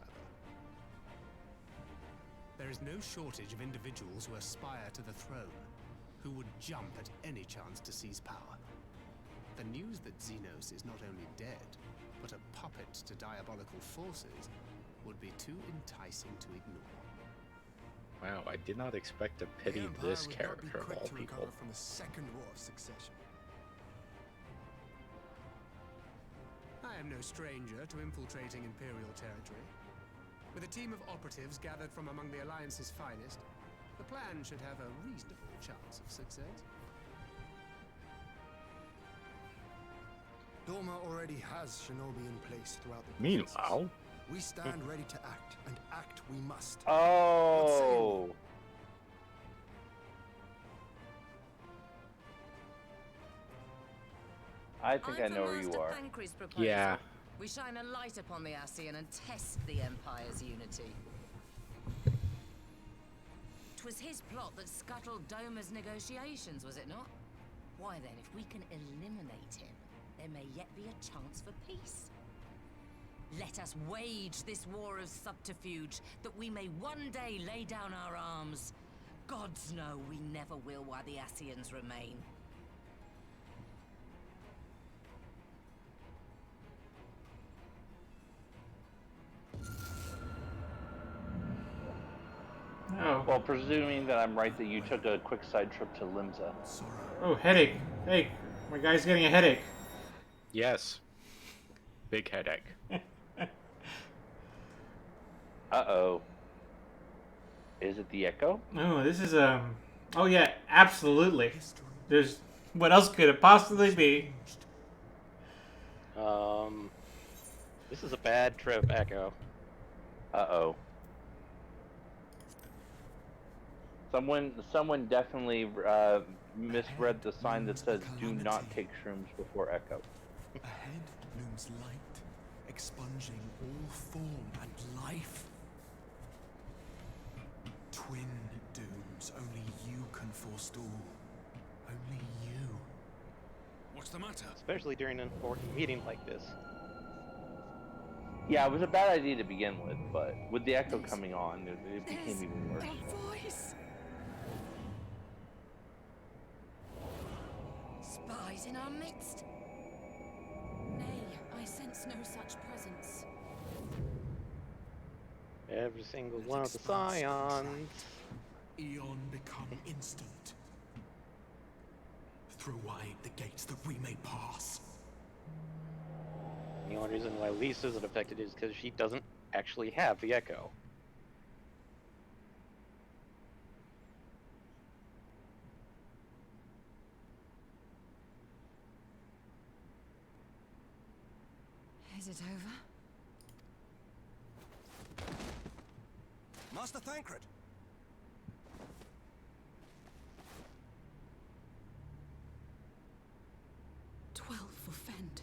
There is no shortage of individuals who aspire to the throne, who would jump at any chance to seize power. The news that Xenos is not only dead, but a puppet to diabolical forces would be too enticing to ignore. Wow, I did not expect to pity this character of all people. From the second war of succession. I am no stranger to infiltrating Imperial territory. With a team of operatives gathered from among the Alliance's finest, the plan should have a reasonable chance of success. Doma already has shinobi in place throughout the Meanwhile, we stand ready to act, and act we must. Oh. I think I know where you are. Yeah. We shine a light upon the Ascian and test the Empire's unity. 'Twas his plot that scuttled Doma's negotiations, was it not? Why then, if we can eliminate him, there may yet be a chance for peace. Let us wage this war of subterfuge, that we may one day lay down our arms. Gods know we never will while the Ascians remain. Oh. Well, presuming that I'm right that you took a quick side trip to Limsa. Oh, headache. Hey, my guy's getting a headache. Yes. Big headache. Uh-oh. Is it the Echo? Oh, this is oh yeah, absolutely. There's what else could it possibly be? This is a bad trip, Echo. Uh-oh. Someone definitely misread the sign that says "Do not take shrooms before Echo." Ahead looms light, expunging all form and life. Twin dooms only you can forestall. Only you. What's the matter? Especially during an important meeting like this. Yeah, it was a bad idea to begin with, but with the Echo coming on, it became even worse. Voice. Spies in our midst. Nay, I sense no such presence. Every single one of the scions. Eon become instant. Throw wide the gates that we may pass. The only reason why Lisa isn't affected is because she doesn't actually have the Echo. Is it over? Master Thancred! 12 for Fend.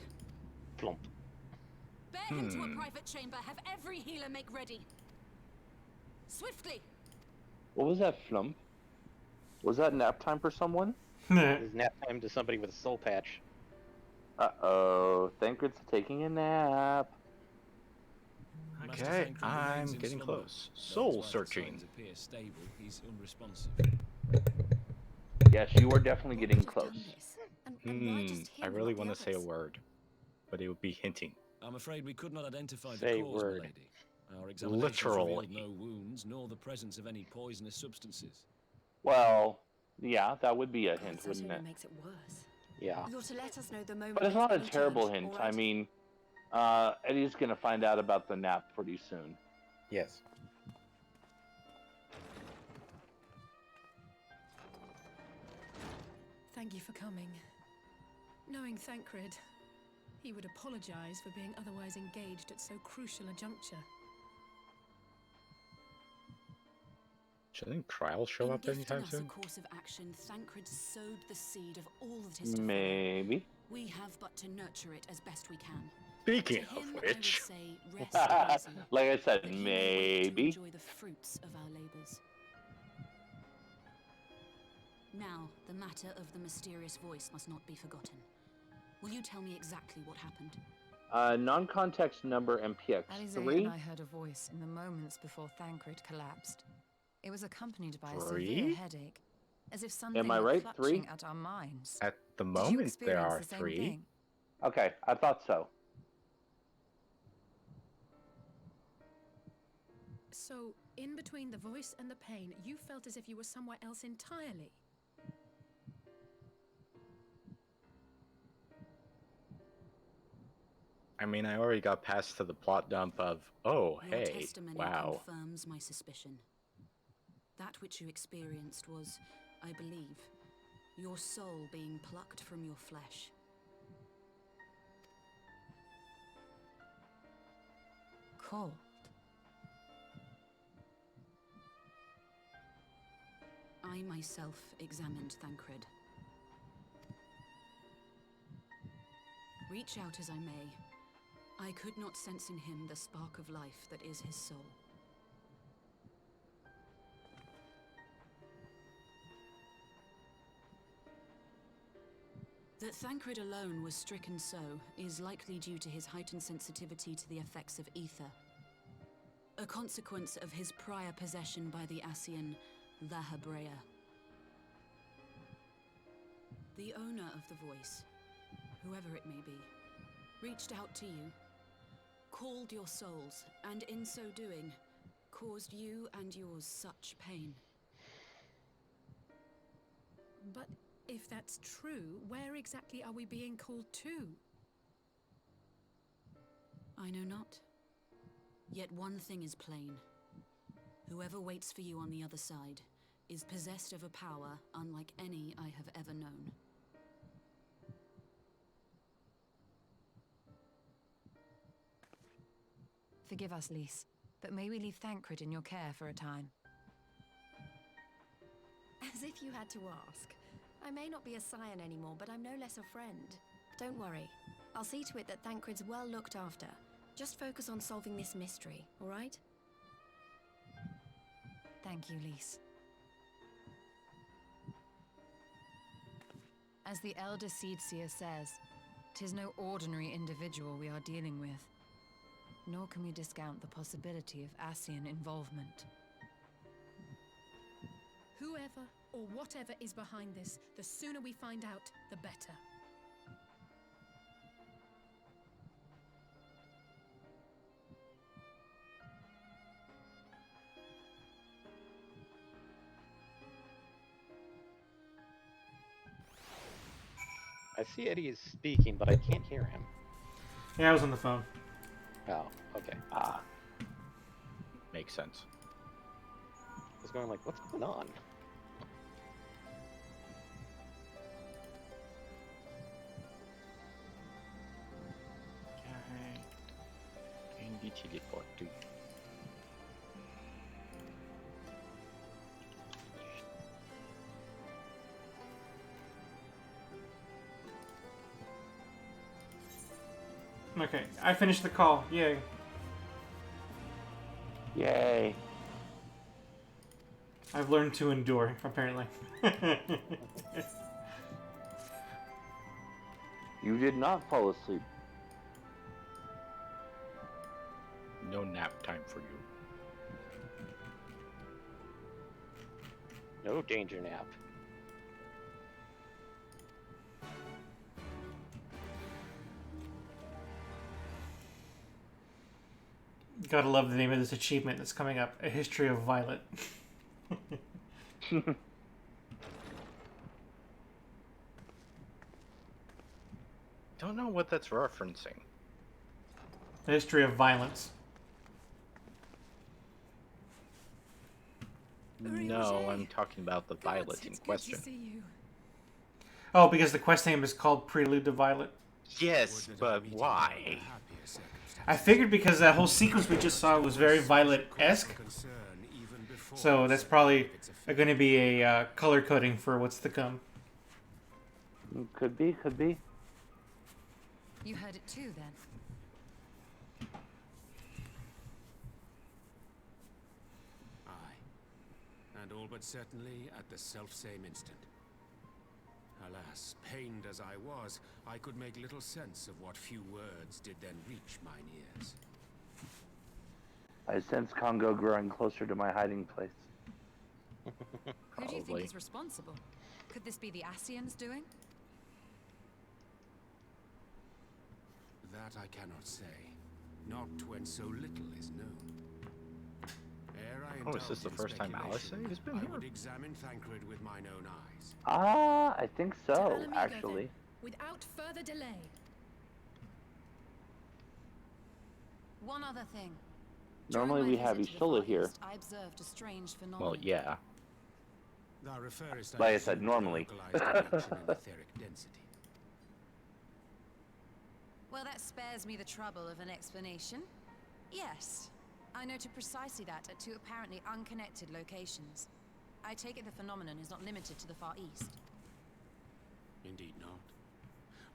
Plump. Bear him to a private chamber. Have every healer make ready. Swiftly! What was that flump? Was that nap time for someone? It's nap time to somebody with a soul patch. Uh-oh. Thancred's taking a nap. Okay, I'm getting close. Soul searching. Appear stable. He's unresponsive. Yes, you are definitely getting close. I really want to say a word, but it would be hinting. I'm afraid we could not identify Say the cause, word. milady. Our examinations Literally. revealed no wounds, nor the presence of any poisonous substances. Well, yeah, that would be a hint, That wouldn't it? only makes it worse. Yeah. You're to let us know the moment. But it's not a there's any terrible change, hint. all right? I mean, Eddie's gonna find out about the nap pretty soon. Yes. Thank you for coming. Knowing Thancred, he would apologize for being otherwise engaged at so crucial a juncture. Shouldn't Trial show In up anytime gifting us soon? a course of action, Thancred sowed the seed of all that is to follow. Maybe. We have but to nurture it as best we can. Speaking To of him, which, I would say, rest easy, Like I said, that he may wait to maybe. enjoy the fruits of our labors. Now, the matter of the mysterious voice must not be forgotten. Will you tell me exactly what happened? Non-context number Alizé MPX3. and I heard a voice in the moments before Thancred collapsed. It was accompanied by a 3? severe headache, as if something Am I were right? clutching 3? at our minds. at the Did you moment there experience are the same 3. thing? Okay, I thought so. So, in between the voice and the pain, you felt as if you were somewhere else entirely. I mean, I already got past to the plot dump of, oh, Your hey, testimony wow. confirms my suspicion. That which you experienced was, I believe, your soul being plucked from your flesh. Cold. I myself examined Thancred. Reach out as I may, I could not sense in him the spark of life that is his soul. That Thancred alone was stricken so is likely due to his heightened sensitivity to the effects of ether. A consequence of his prior possession by the Ascian, La Hebrea. The owner of the voice, whoever it may be, reached out to you, called your souls, and in so doing, caused you and yours such pain. But if that's true, where exactly are we being called to? I know not. Yet one thing is plain. Whoever waits for you on the other side is possessed of a power unlike any I have ever known. Forgive us, Lys, but may we leave Thancred in your care for a time? As if you had to ask. I may not be a scion anymore, but I'm no less a friend. Don't worry. I'll see to it that Thancred's well looked after. Just focus on solving this mystery, all right? Thank you, Lys. As the Elder Seedseer says, 'tis no ordinary individual we are dealing with. Nor can we discount the possibility of Ascian involvement. Whoever or whatever is behind this, the sooner we find out, the better. I see Eddie is speaking, but I can't hear him. Yeah, I was on the phone. Oh, okay. Makes sense. I was going like, what's going on? Quindi teleporto. Okay, I finished the call. Yay. Yay. I've learned to endure, apparently. You did not fall asleep. No nap time for you. No danger nap. Gotta love the name of this achievement that's coming up. A History of Violet. Don't know what that's referencing. The history of violence. No, I'm talking about the Violet in question. Oh, because the quest name is called Prelude to Violet. Yes, but why? I figured because that whole sequence we just saw was very Violet-esque. So that's probably going to be a color coding for what's to come. Could be, could be. You heard it too, then? Aye. And all but certainly at the selfsame instant. Alas, pained as I was, I could make little sense of what few words did then reach mine ears. I sense Congo growing closer to my hiding place. Who do you think is responsible? Could this be the Ascians doing? That I cannot say. Not when so little is known. Ere I Oh, is this the first time Alice has been I here? would examine Thancred with mine own eyes. I think so, Alamigo, actually. then, without further delay. One other thing. Normally During we my have visit to the Isola Far here. East, I observed a strange phenomenon. Well, yeah. Thou referrest, Like I presume, said, to normally. localized reduction in etheric density. Well, that spares me the trouble of an explanation. Yes, I noted precisely that at two apparently unconnected locations. I take it the phenomenon is not limited to the Far East. Indeed not.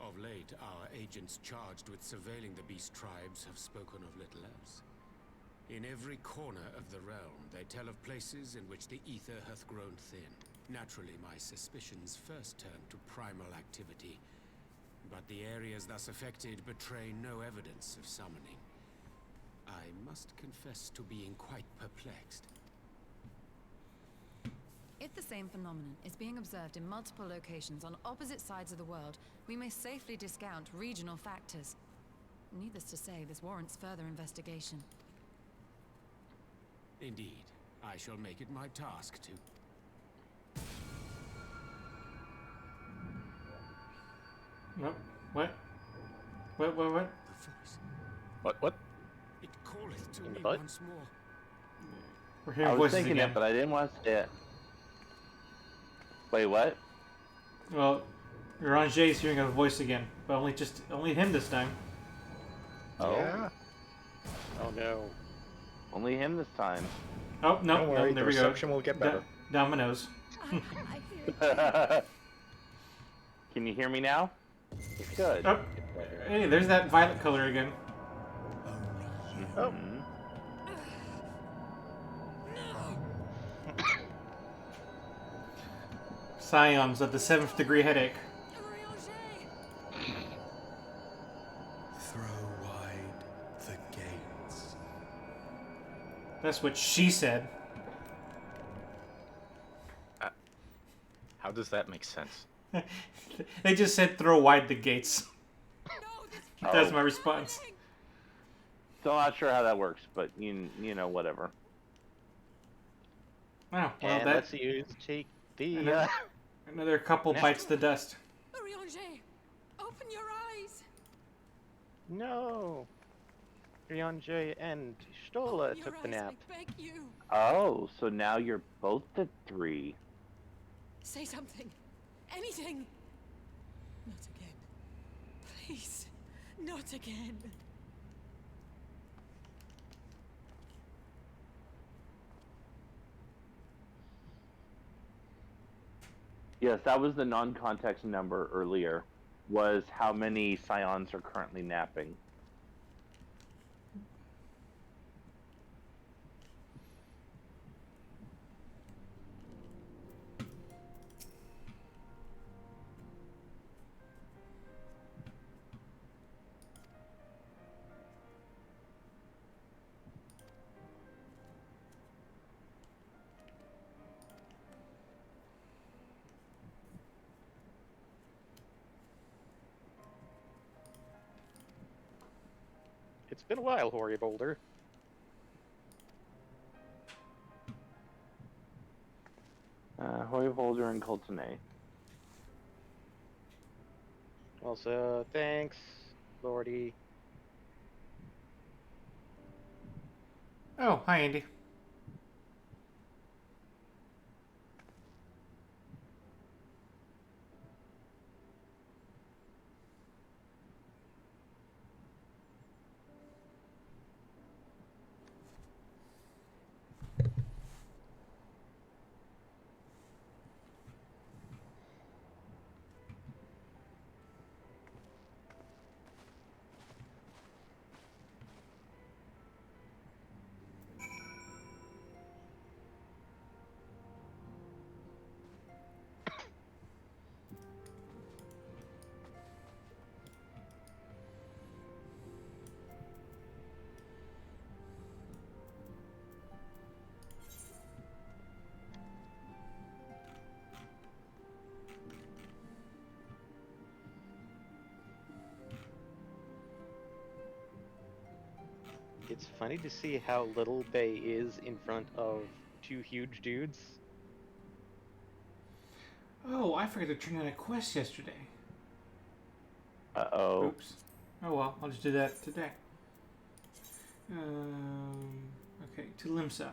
Of late, our agents charged with surveilling the beast tribes have spoken of little else. In every corner of the realm, they tell of places in which the ether hath grown thin. Naturally, my suspicions first turned to primal activity, but the areas thus affected betray no evidence of summoning. I must confess to being quite perplexed. If the same phenomenon is being observed in multiple locations on opposite sides of the world, we may safely discount regional factors. Needless to say, this warrants further investigation. Indeed, I shall make it my task to... Nope. What? What? The voice. What? It calleth to In the me butt? once more. We're I hearing was voices thinking again. it, but I didn't want to say it. Wait, what? Well, Ranger's hearing a voice again, but only him this time. Oh, Yeah. Oh no. only him this time. Oh no, Don't no, worry, there the we go. reception will get better. Down my nose. I hear it. Can you hear me now? Good. Oh, hey, there's that violet color again. Oh. Mhm. Scions of the 7th degree headache. Throw wide the gates. That's what she said. How does that make sense? They just said throw wide the gates. That's Oh. my response. Still not sure how that works, but you know, whatever. Oh, well, And let's use take the another couple Now- bites the dust. Ranger, open your eyes. no. Ryanje and Stola Open your took the eyes, nap. I beg you. Oh, so now you're both the 3. Say something. Anything. Not again. Please. Not again. Yes, that was the non-context number earlier, was how many scions are currently napping. It's been a while, Hoary Boulder. Hoyvolder and Coltonay. Also, thanks, Lordy. Oh, hi, Andy. It's funny to see how little Bay is in front of 2 huge dudes. Oh, I forgot to turn in a quest yesterday. Uh-oh. Oops. Oh well, I'll just do that today. Okay, to Limsa.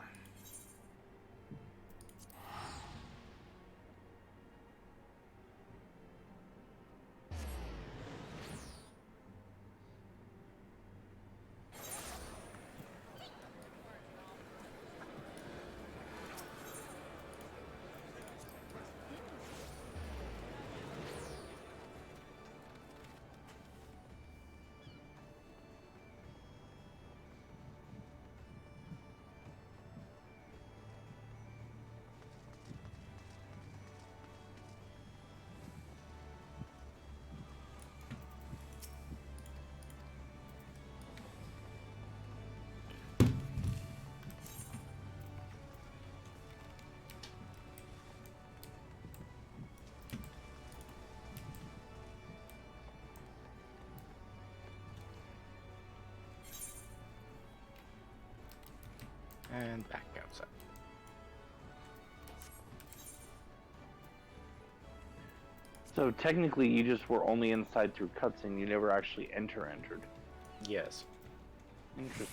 and back outside. So technically, you just were only inside through cutscene. You never actually entered. Yes. Interesting.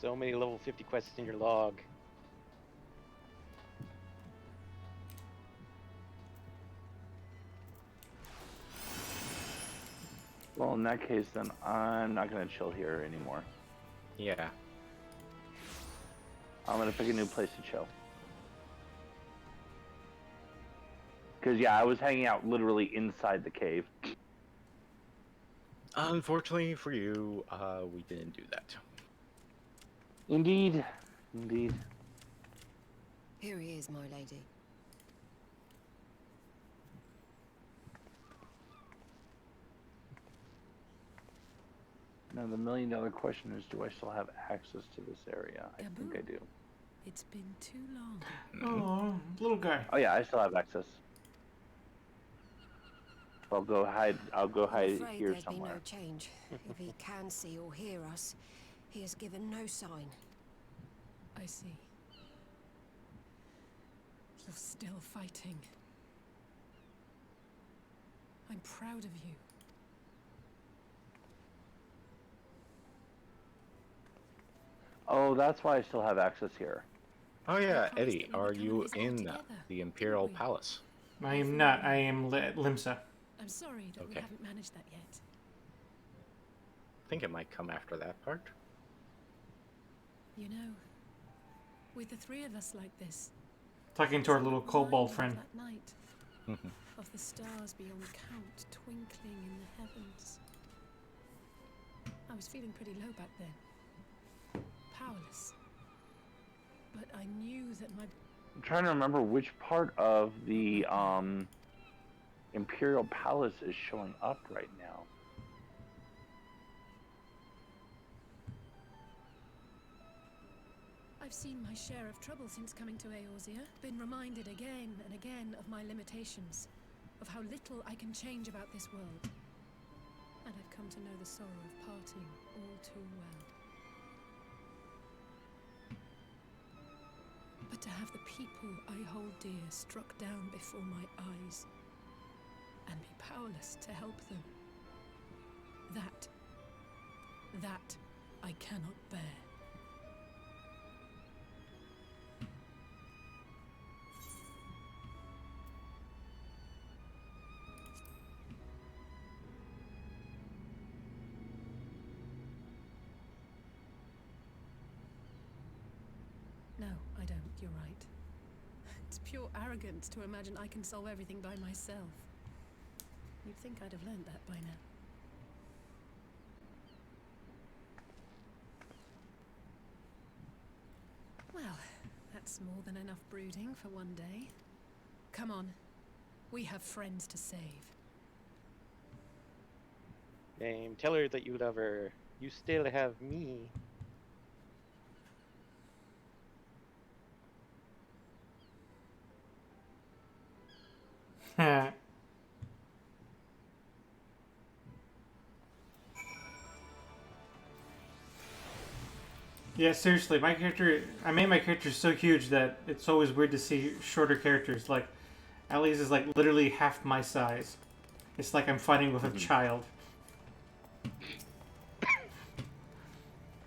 So many level 50 quests in your log. Well, in that case, then I'm not gonna chill here anymore. Yeah. I'm gonna pick a new place to chill. Because, yeah, I was hanging out literally inside the cave. Unfortunately for you, we didn't do that. Indeed. Indeed. Here he is, my lady. Now, the million-dollar question is, do I still have access to this area? I think I do. It's been too long. Oh, little guy. Oh, yeah, I still have access. I'll go hide. I'll go hide I'm afraid here there's somewhere. been no change. If he can see or hear us, he has given no sign. I see. You're still fighting. I'm proud of you. Oh, that's why I still have access here. Oh yeah, promised Eddie, that we would are come you and visit in together, the Imperial didn't we? Palace? I am not. I am Limsa. I'm sorry that we Okay. haven't managed that yet. I think it might come after that part. You know, with the three of us like this, Talking to our little it's kobold reminded friend. of that night, of the stars beyond count twinkling in the heavens. I was feeling pretty low back then, powerless. But I knew that my I'm trying to remember which part of the Imperial Palace is showing up right now. I've seen my share of trouble since coming to Eorzea, been reminded again and again of my limitations, of how little I can change about this world. And I've come to know the sorrow of parting all too well. But to have the people I hold dear struck down before my eyes, and be powerless to help them, that I cannot bear. No, I don't. You're right. It's pure arrogance to imagine I can solve everything by myself. You'd think I'd have learned that by now. Well, that's more than enough brooding for one day. Come on. We have friends to save. Name, tell her that you love her. You still have me. Yeah, seriously, my character. I made my character so huge that it's always weird to see shorter characters. Like, Ali's is like literally half my size. It's like I'm fighting with a child.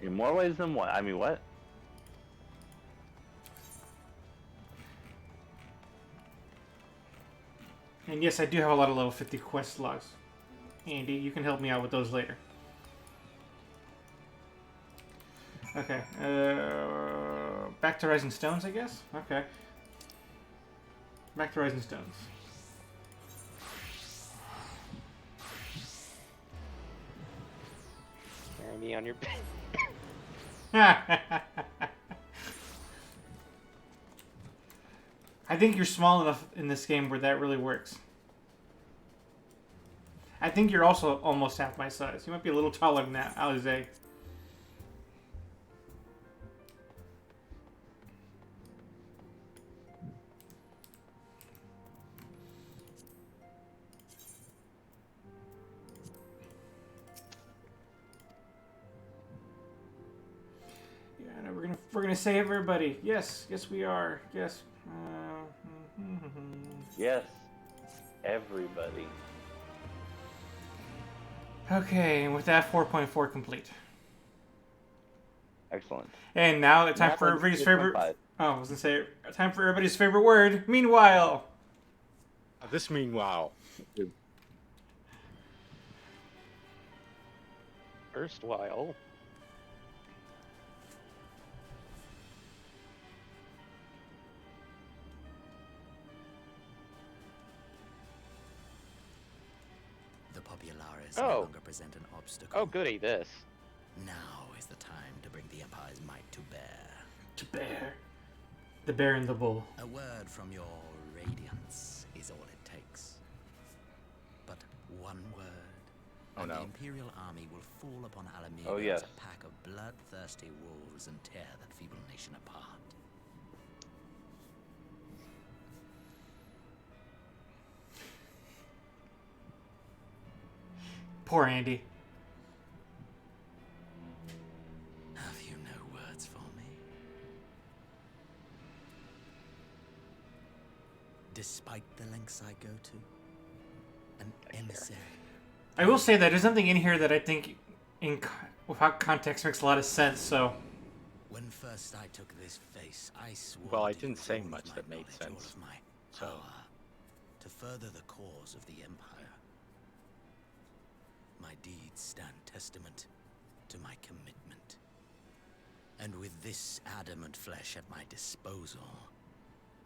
In more ways than one. I mean, what? And yes, I do have a lot of level 50 quest logs. Andy, you can help me out with those later. Okay, back to Rising Stones, I guess? Okay. Back to Rising Stones. Carry me on your back. I think you're small enough in this game where that really works. I think you're also almost half my size. You might be a little taller than that, Alize. We're gonna save everybody. Yes, yes we are. Yes. Yes, everybody. Okay, and with that, 4.4 complete. Excellent. And now it's time Now for we're everybody's at favorite. 6.5. Oh, I was gonna say time for everybody's favorite word. Meanwhile. This meanwhile. First while. The populares Oh. no longer present an obstacle. Oh, goody, this. Now is the time to bring the Empire's might to bear. To bear. The bear and the bull. A word from your radiance is all it takes. But one word, Oh, and no. the Imperial army will fall upon Alameda Oh, yes. as a pack of bloodthirsty wolves and tear that feeble nation apart. Poor Andy. Have you no words for me? Despite the lengths I go to, an emissary. I will say that there's something in here that I think, without context, makes a lot of sense. So. When first I took this face, I swore. Well, I to didn't use say all of much my that made knowledge, all sense. of my So- power, to further the cause of the Empire. My deeds stand testament to my commitment. And with this adamant flesh at my disposal,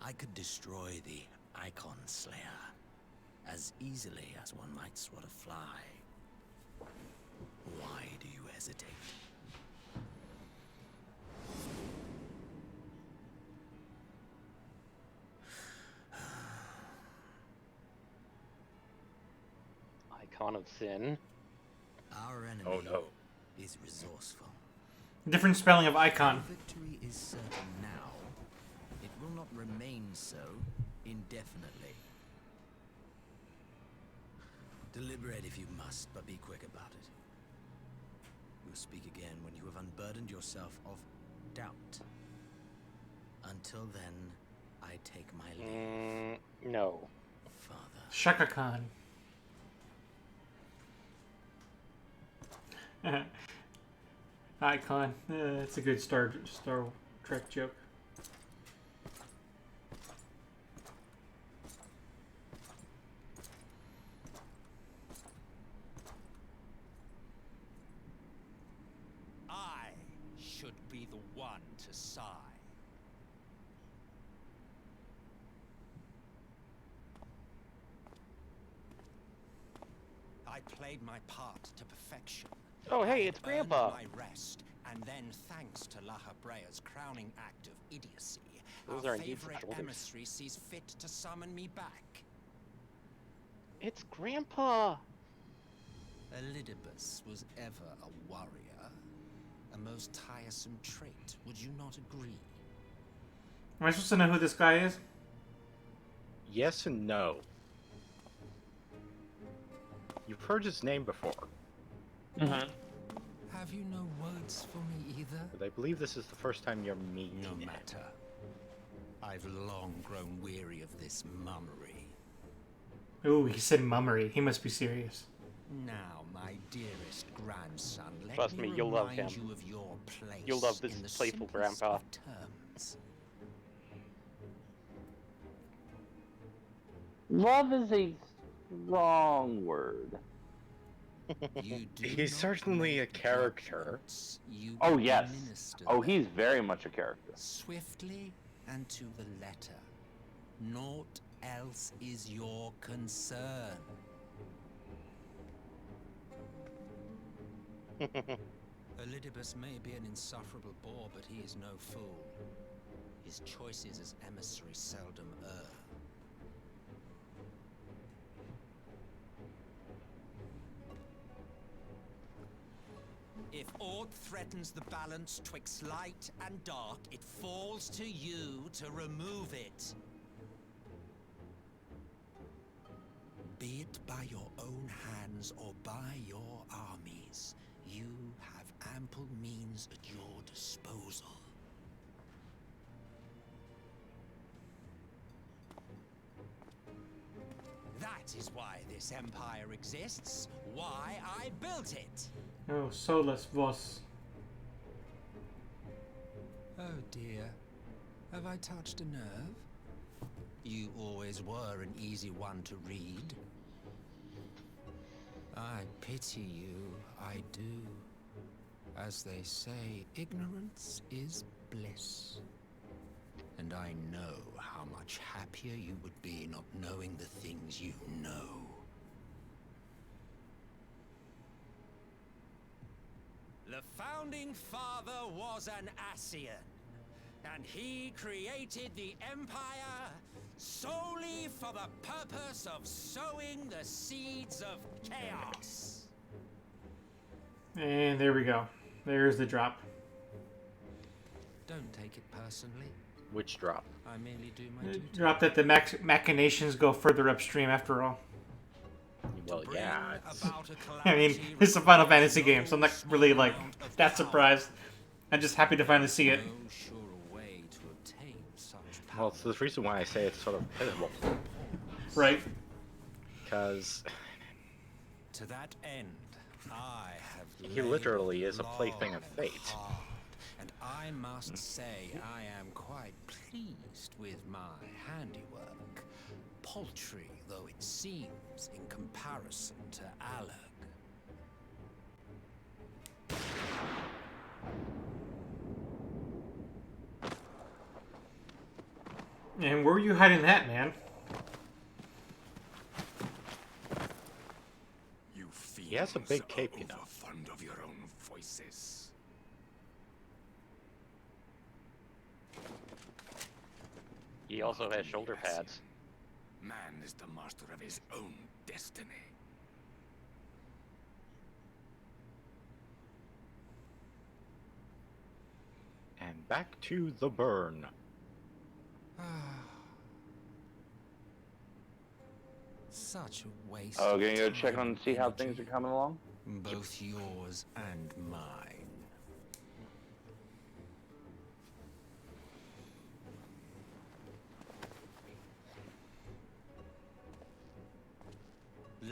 I could destroy the Icon Slayer as easily as one might swat a fly. Why do you hesitate? Icon of Sin. Our enemy Oh no. is resourceful. Different spelling of icon. Victory is certain now. It will not remain so indefinitely. Deliberate if you must, but be quick about it. We'll speak again when you have unburdened yourself of doubt. Until then, I take my leave. No. Father. Shaka Khan. Icon. It's a good Star Trek joke. I should be the one to sigh. I played my part to perfection. Oh, hey, I it's earned Grandpa. my rest, and then, thanks to La Habrea's crowning act of idiocy, Those our are indeed some favorite shoulders. emissary sees fit to summon me back. It's Grandpa. Elidibus was ever a warrior, a most tiresome trait. Would you not agree? Am I supposed to know who this guy is? Yes and no. You've heard his name before, Have you no words for me either? but I believe this is the first time you're meeting No him. matter. I've long grown weary of this mummery. Ooh, he said mummery. He must be serious. Now, my dearest grandson, let Trust me, you'll love remind him. you of your place You'll love this in the playful simplest grandpa. of terms. Love is a strong word. You do He's not certainly a make character. judgments, you Oh, but yes. administer Oh, them. he's very much a character. Swiftly and to the letter. Naught else is your concern. Elidibus may be an insufferable bore, but he is no fool. His choices as emissary seldom err. If aught threatens the balance twixt light and dark, it falls to you to remove it. Be it by your own hands or by your armies, you have ample means at your disposal. That is why this empire exists. Why I built it. Oh, Solus Vos. Oh dear. Have I touched a nerve? You always were an easy one to read. I pity you, I do. As they say, ignorance is bliss. And I know how much happier you would be not knowing the things you know. The founding father was an Ascian, and he created the Empire solely for the purpose of sowing the seeds of chaos. And there we go. There's the drop. Don't take it personally. Which drop? I merely do my duty. Drop that the machinations go further upstream after all. Well, yeah. I mean, it's a Final Fantasy game, so I'm not really, like, that surprised. I'm just happy to finally see it. Well, it's the reason why I say it's sort of pivotal. Right. Because to that end, I have he literally is a plaything of fate. And I must say I am quite pleased with my handiwork, paltry though it seems in comparison to Alag. And where were you hiding that, man? You He has a big cape, you know. Fond of your own voices. He also has shoulder pads. Man is the master of his own destiny. And back to the burn. Such a waste. Oh, gonna go of check time on and see how and things are energy, coming along? both yours and mine.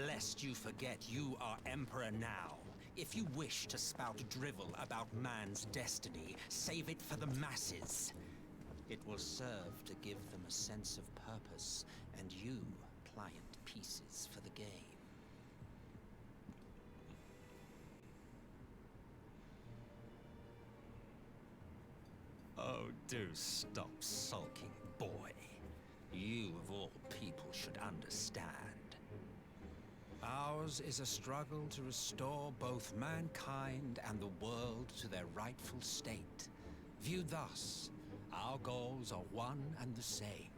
Lest you forget you are Emperor now. If you wish to spout drivel about man's destiny, save it for the masses. It will serve to give them a sense of purpose, and you, pliant pieces for the game. Oh, do stop sulking, boy. You, of all people, should understand. Ours is a struggle to restore both mankind and the world to their rightful state. Viewed thus, our goals are one and the same.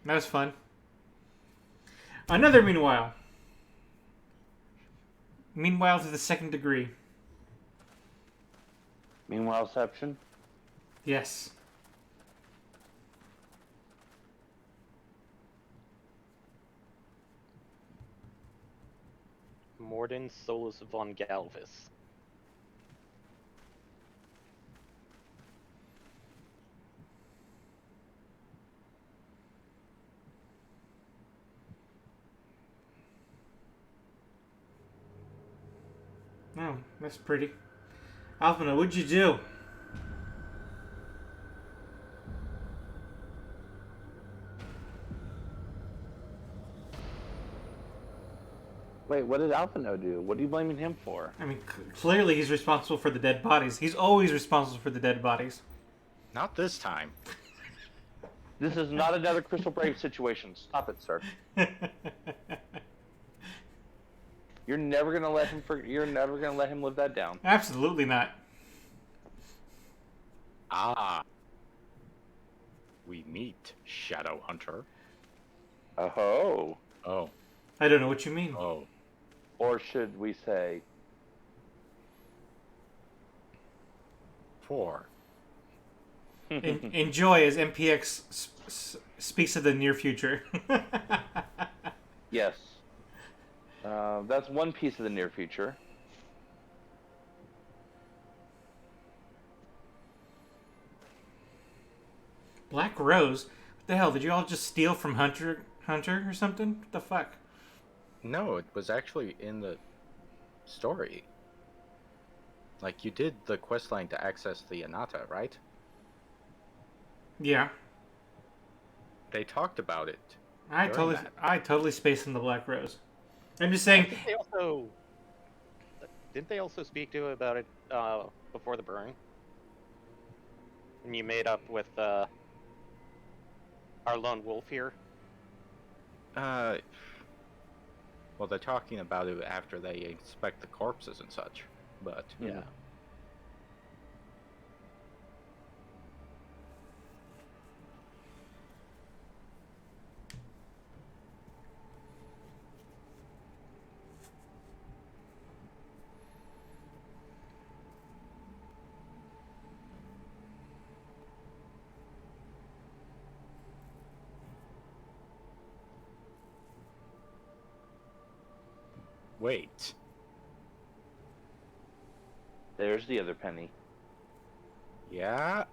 That was fun. Another meanwhile. Meanwhile to the second degree. Meanwhileception? Yes. Morden Solus von Galvis. Oh, that's pretty. Alphina, what'd you do? Wait, what did Alphino do? What are you blaming him for? I mean, clearly he's responsible for the dead bodies. He's always responsible for the dead bodies. Not this time. This is not another Crystal Brave situation. Stop it, sir. You're never gonna let him. You're never gonna let him live that down. Absolutely not. Ah. We meet, Shadow Hunter. Oh. Oh. I don't know what you mean. Oh. Or should we say, before. Enjoy as MPX speaks of the near future. Yes. That's one piece of the near future. Black Rose? What the hell? Did you all just steal from Hunter or something? What the fuck? No, it was actually in the story. Like, you did the questline to access the Anata, right? Yeah. They talked about it. I totally spaced on the Black Rose. I'm just saying. Didn't they also speak to about it before the burn? When you made up with our lone wolf here? Well, they're talking about it after they inspect the corpses and such, but... Yeah. Wait. There's the other penny. Yeah?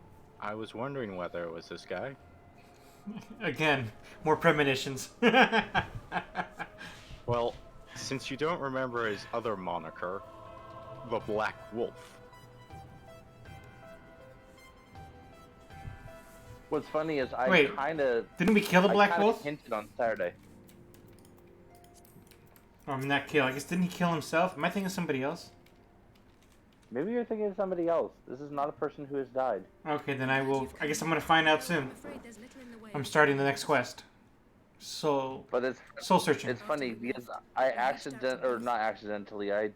I was wondering whether it was this guy. Again, more premonitions. Well, since you don't remember his other moniker, the Black Wolf. What's funny is Wait, didn't we kill the Black Wolf? Hinted on Saturday. Oh, I mean, not kill. I guess didn't he kill himself? Am I thinking of somebody else? Maybe you're thinking of somebody else. This is not a person who has died. Okay, then I guess I'm gonna find out soon. I'm starting the next quest. Soul searching. It's funny because I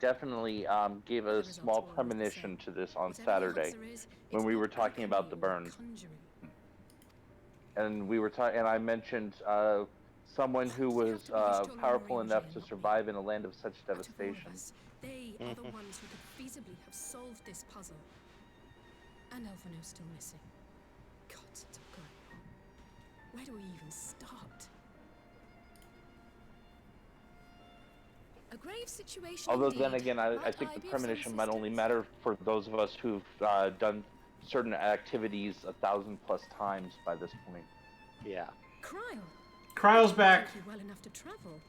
definitely gave a small premonition to this on Saturday when we were talking about the burn. And I mentioned someone who was powerful enough to survive in a land of such devastation. They are the ones who could feasibly have solved this puzzle. And Elfino's still missing. Gods, it's a great. Where do we even start? A grave situation. Although indeed, then again, I think the premonition might only matter for those of us who've done certain activities 1,000+ times by this point. Yeah. Kryle's back. Well enough to travel.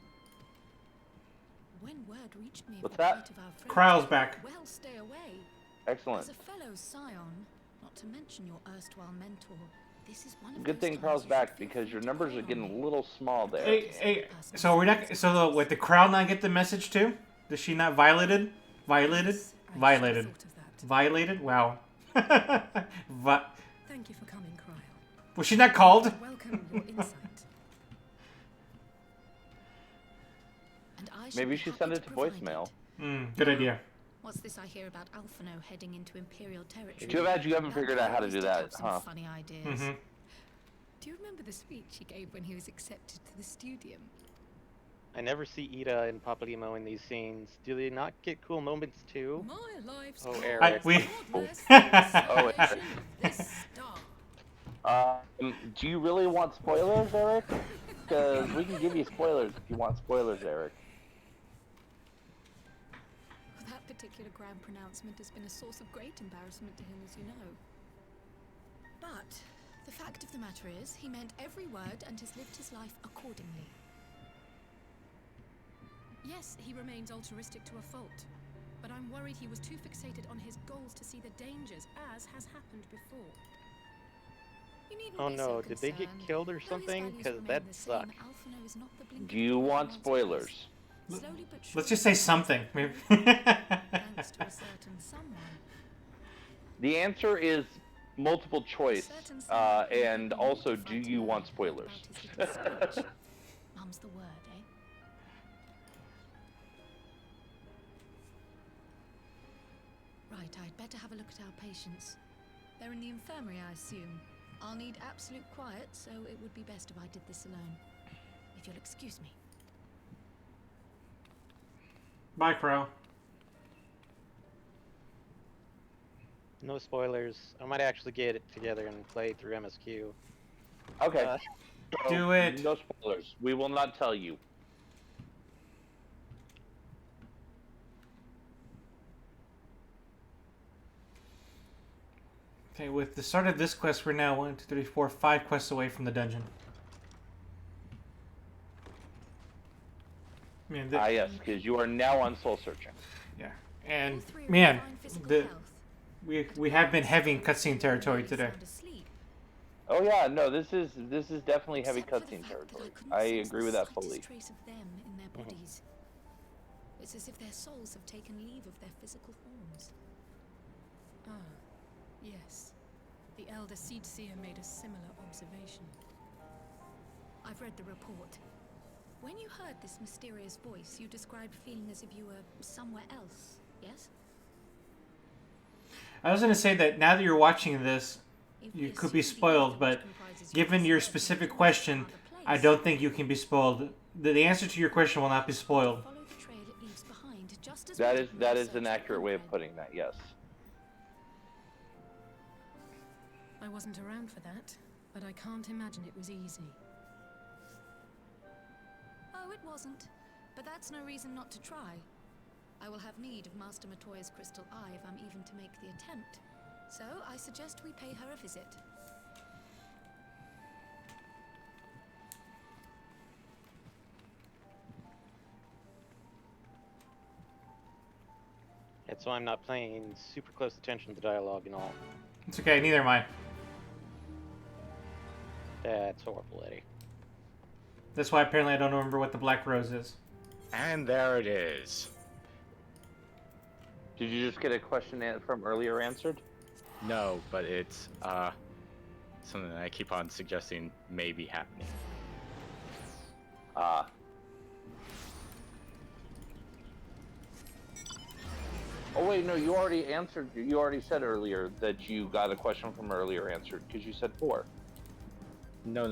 When word reached me What's that? Kryle's back. Well, stay away. Excellent. As a fellow scion, not to mention your erstwhile mentor, this is one of Good thing Kryle's back because your numbers are getting a little small there. Hey, so we're not. So what? Did Kryle not get the message too? Does she not violated? Violated? Wow. Thank you for coming, Kryle. Was she not called? Welcome your insight. Maybe she sent it to voicemail. Good idea. What's this I hear about Alphino heading into Imperial territory? Too bad you haven't figured out how to do that, huh? Funny ideas. Do you remember the speech he gave when he was accepted to the studium? I never see Ida and Papalymo in these scenes. Do they not get cool moments too? My life's oh, Eric. Do you really want spoilers, Eric? Because we can give you spoilers if you want spoilers, Eric. That particular grand pronouncement has been a source of great embarrassment to him, as you know. But the fact of the matter is, he meant every word and has lived his life accordingly. Yes, he remains altruistic to a fault, but I'm worried he was too fixated on his goals to see the dangers, as has happened before. Oh no, did they get killed or something? Because that sucks. Do you want spoilers? Let's just say something. Maybe. The answer is multiple choice, and also, do you want spoilers? Mum's the word, eh? Right, I'd better have a look at our patients. They're in the infirmary, I assume. I'll need absolute quiet, so it would be best if I did this alone. If you'll excuse me. Bye, Kryle. No spoilers. I might actually get it together and play through MSQ. Okay. So, Do it. No spoilers. We will not tell you. Okay, with the start of this quest, we're now 1, 2, 3, 4, 5 quests away from the dungeon. Man, Yes, because you are now on soul searching. yeah, and All three of man, you find physical the health. we have been heavy in cutscene territory today. Sound asleep. Oh yeah, no, this is definitely heavy Except for the cutscene fact that territory. couldn't I sense agree the with that slightest fully. trace of them in their bodies. It's as if their souls have taken leave of their physical forms. Ah, yes. The Elder Seed Seer made a similar observation. I've read the report. When you heard this mysterious voice, you described feeling as if you were somewhere else, yes? I was gonna say that now that you're watching this, If you we could be assume the spoiled, ether but which comprises given yours your led you specific to question, another place, I don't think you can be spoiled. The answer to your question will not be spoiled. follow the trail it leaves behind, just as That we is did when we an searched accurate for way of Unthread. putting that. Yes. I wasn't around for that, but I can't imagine it was easy. Oh, it wasn't. But that's no reason not to try. I will have need of Master Matoya's crystal eye if I'm even to make the attempt. So I suggest we pay her a visit. That's why I'm not paying super close attention to the dialogue and all. It's okay, neither am I. That's horrible, Eddie. That's why apparently I don't remember what the Black Rose is. And there it is. Did you just get a question from earlier answered? No, but it's something that I keep on suggesting may be happening. Ah. Oh wait, no, you already answered. You already said earlier that you got a question from earlier answered because you said 4. No.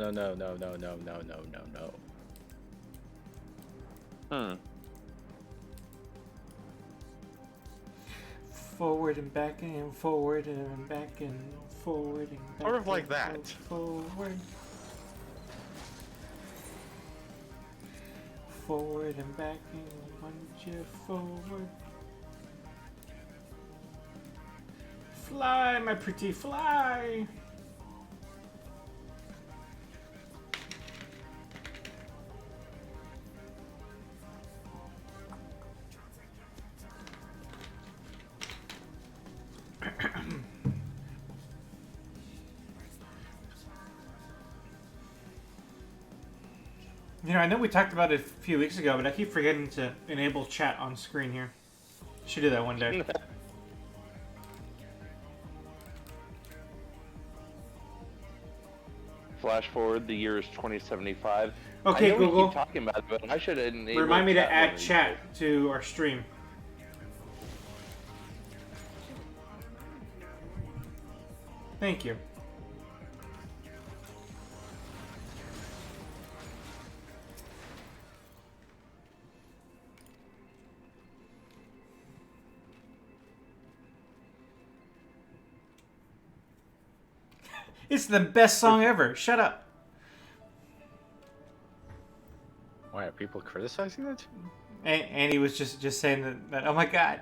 Forward and back and forward and back and forward and back. Sort of like and that. Forward. Forward and back and 1 year forward. Fly, my pretty, fly! You know, I know we talked about it a few weeks ago, but I keep forgetting to enable chat on screen here. Should do that one day. Flash forward, the year is 2075. Okay, I know Google. We keep talking about it, but I should enable Remind me to one add of these chat to our stream. Thank you. It's the best song ever. Shut up. Why are people criticizing that? And he was just saying that oh my god.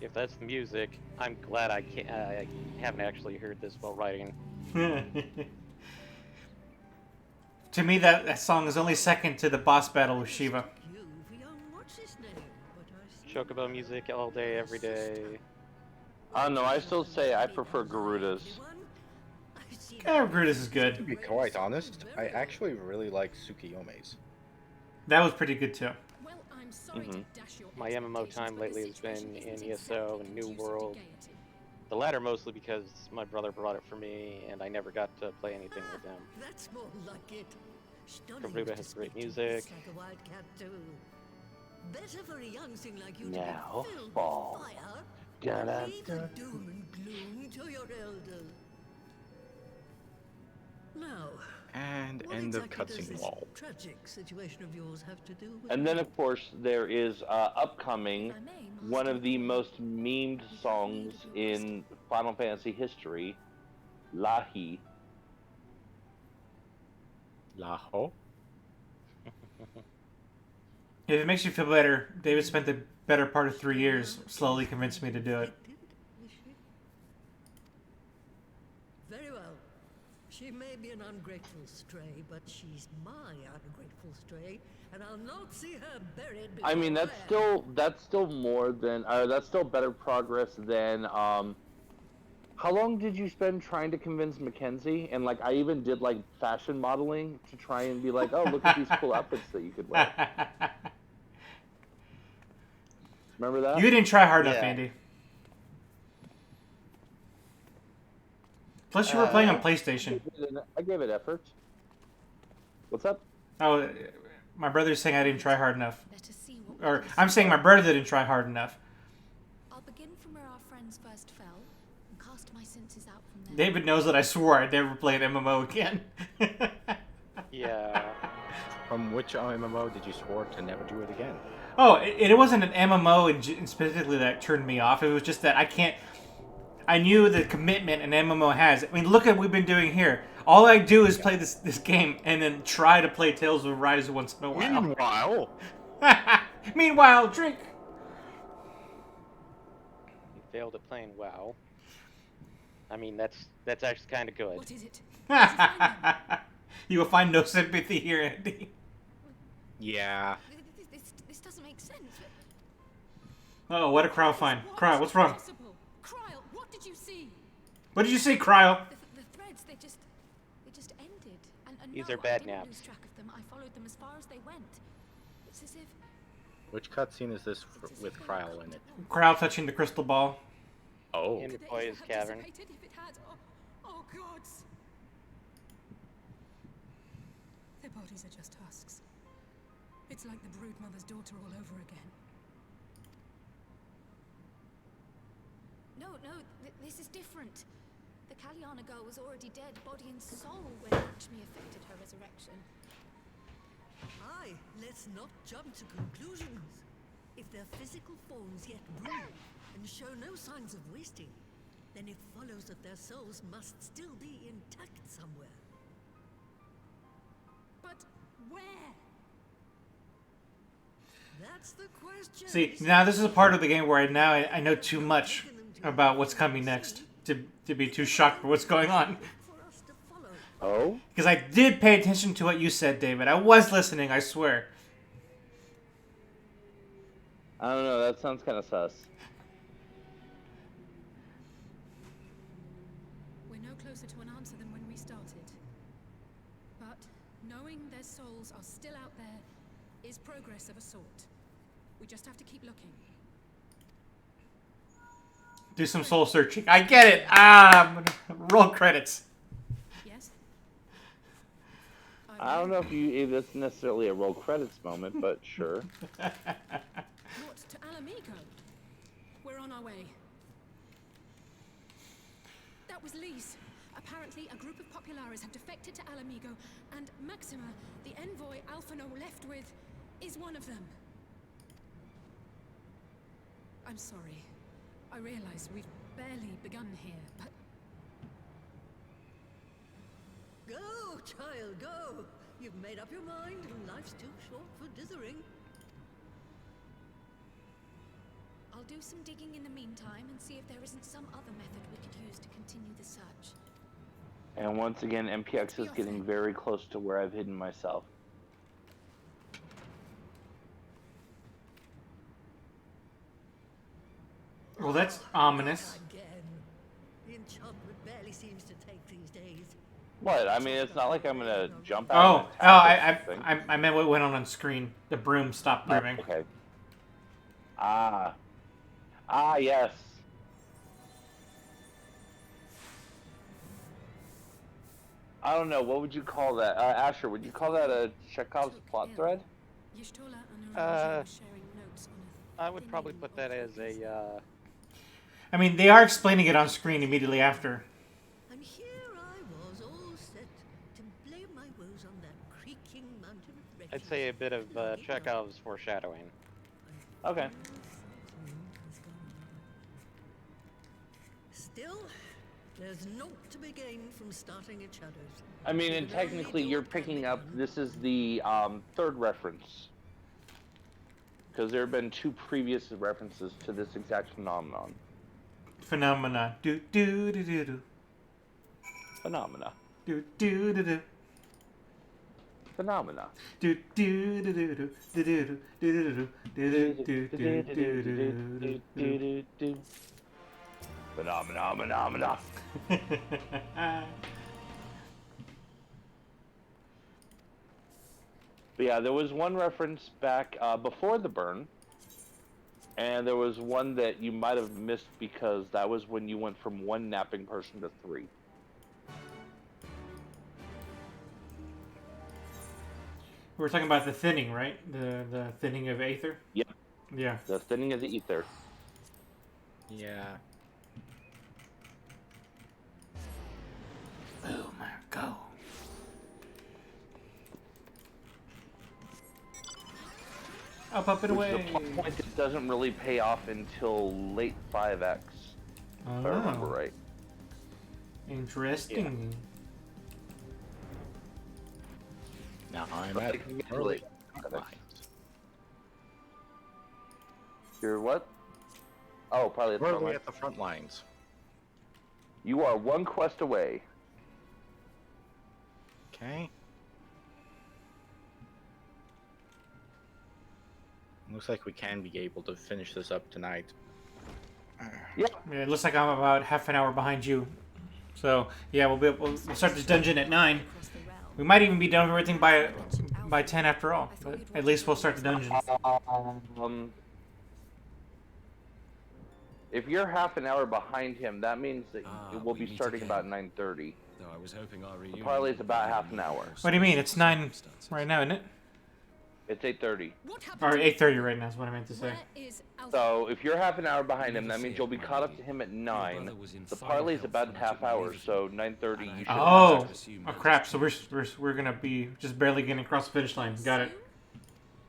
If that's the music, I'm glad I haven't actually heard this while writing. To me, that song is only second to the boss battle with Shiva. Chocobo music all day, every day. No, I still say I prefer Garuda's. Garuda's is To good. be quite honest, I actually really like Tsukiyome's. That was pretty good too. Well, I'm sorry to dash your My MMO expectations, time but lately this has situation been in isn't ESO exactly and New conducive to World. gaiety. The latter mostly because my brother brought it for me, and I never got to play anything with him. That's more like it. Garuda has great music. Like a wildcat too. Better for a young thing like you Now to be filled fall. with fire. Da-da-da. Leave the doom and gloom to your elders. Now, And what end of exactly does cutscene this wall. tragic situation of yours have to do with And then, of course, there is upcoming one of the most memed songs in Final Fantasy history, Lahi. Laho? If it makes you feel better, David spent the better part of 3 years slowly convincing me to do it. Very well. She may be an ungrateful stray, but she's my ungrateful stray, and I'll not see her buried. I mean, that's still more than that's still better progress than How long did you spend trying to convince Mackenzie? And like, I even did like fashion modeling to try and be like, oh, look at these cool outfits that you could wear. Remember that? You didn't try hard enough, Andy. Plus, you were playing on PlayStation. I gave it effort. What's up? Oh, my brother's saying I didn't try hard enough. Or, I'm saying my brother didn't try hard enough. I'll begin from where our friends first fell and cast my senses out from there. David knows that I swore I'd never play an MMO again. Yeah. From which MMO did you swear to never do it again? Oh, it wasn't an MMO in specifically that turned me off. It was just that I can't... I knew the commitment an MMO has. I mean, look at what we've been doing here. All I do is play this game and then try to play Tales of Rise once in a while. Meanwhile, drink. You failed at playing WoW. I mean, that's actually kind of good. What is it? You will find no sympathy here, Andy. Yeah. This doesn't make sense. Oh, what a Cryo find. Cryo, what's wrong? Cryo, what did you see? What did you see, Cryo? The threads, they just ended. And These no, are bad I didn't naps. lose track of them. I followed them as far as they went. It's as if... Which cutscene is this with Cryo in it? Cryo touching the crystal ball. Oh. In McCoy's cavern. If it had, oh gods! Their bodies are just husks. It's like the broodmother's daughter all over again. No, this is different. The Kalyana girl was already dead, body and soul, when Lakshmi affected her resurrection. Aye, let's not jump to conclusions. If their physical forms yet breathe and show no signs of wasting, then it follows that their souls must still be intact somewhere. But where? That's the question. See, now this is a part of the game where I know too much about what's coming next to be too shocked for what's going on. Oh? Because I did pay attention to what you said, David. I was listening, I swear. I don't know, that sounds kind of sus. We're no closer to an answer than when we started. But knowing their souls are still out there is progress of a sort. We just have to keep looking. Do some soul searching. I get it. I'm gonna roll credits. Yes? I don't know if it's necessarily a roll credits moment, but sure. What, to Alamigo? We're on our way. That was Lise. Apparently, a group of Populares have defected to Alamigo, and Maxima, the envoy Alphino left with, is one of them. I'm sorry. I realize we've barely begun here, but... Go, child, go! You've made up your mind, and life's too short for dithering. I'll do some digging in the meantime and see if there isn't some other method we could use to continue the search. And once again, MPX is getting very close to where I've hidden myself. Well, that's ominous. Again. The enchantment barely seems to take these days. What? I mean, it's not like I'm gonna jump out. I meant what went on screen. The broom stopped brooming. Okay. Ah, yes. I don't know. What would you call that, Asher? Would you call that a Chekhov's plot thread? I would probably put that as a. I mean, they are explaining it on screen immediately after. And here I was, all set to blame my woes on that creaking mountain of wreckage. I'd say a bit of Chekhov's foreshadowing. Okay. Still, there's naught to be gained from starting at Shadows. I mean, and Even only technically, do you're what can be picking up. done. This is the third reference, because there have been 2 previous references to this exact phenomenon. Phenomena. Do do do do do. Phenomena. Do do do do. Phenomena. Do do do do do do do do do do do do do do. Phenomena. But yeah, there was one reference back before the burn, and there was one that you might have missed because that was when you went from 1 napping person to 3. We're talking about the thinning, right? The thinning of aether? Yep. Yeah. The thinning of the ether. Yeah. Boom. Go. Up and Which away. is a plot point that doesn't really pay off until late 5X, if I remember right. Interesting. Now I'm But at like, early. You're what? Oh, probably at the front Early line. at the front lines. You are 1 quest away. Okay. Looks like we can be able to finish this up tonight. Yeah. It looks like I'm about half an hour behind you. So yeah, we'll start this dungeon at 9. We might even be done with everything by 10 after all. But at least we'll start the dungeon. If you're half an hour behind him, that means that we'll be starting about 9:30. Though I was hoping our The parlay's about half an hour. What do you mean? It's 9 right now, isn't it? It's 8:30. Or 8:30 right now is what I meant to say. So if you're half an hour behind him, that means you'll be caught up to him at 9. The parlay's about a half hour, so 9:30 you should. Oh crap! So we're gonna be just barely getting across the finish line. Got it.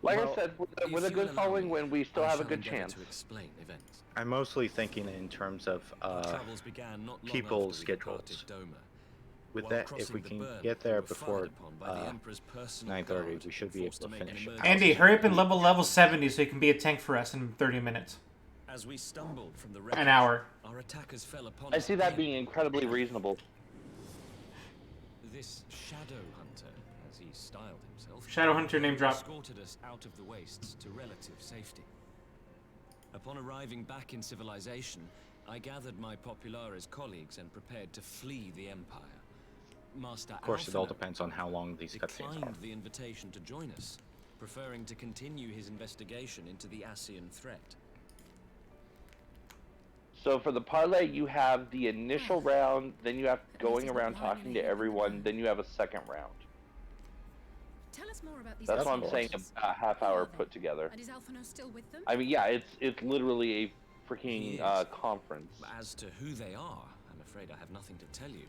Like I said, with a good following win, we still have a good chance. I'm mostly thinking in terms of people's schedules. With that, if we can get there before 9:30, we should be able to finish it. Andy, hurry up and level 70 so you can be a tank for us in 30 minutes. As we stumbled from the An hour. Our attackers fell upon I see that being incredibly reasonable. This shadow hunter, as he styled himself, Shadow Hunter name drop. escorted us out of the wastes to relative safety. Upon arriving back in civilization, I gathered my Populares colleagues and prepared to flee the Empire. Master Of course, it all Alphinaud depends on how long these cutscenes are. declined the invitation to join us, preferring to continue his investigation into the Ascian threat. So for the parlay, you have the initial round, then you have going around talking to everyone, then you have a second round. Tell us more about these. That's what I'm Ascians. saying, a half hour put together. And is Alphinaud still with them? I mean, yeah, it's literally a freaking conference. As to who they are, I'm afraid I have nothing to tell you.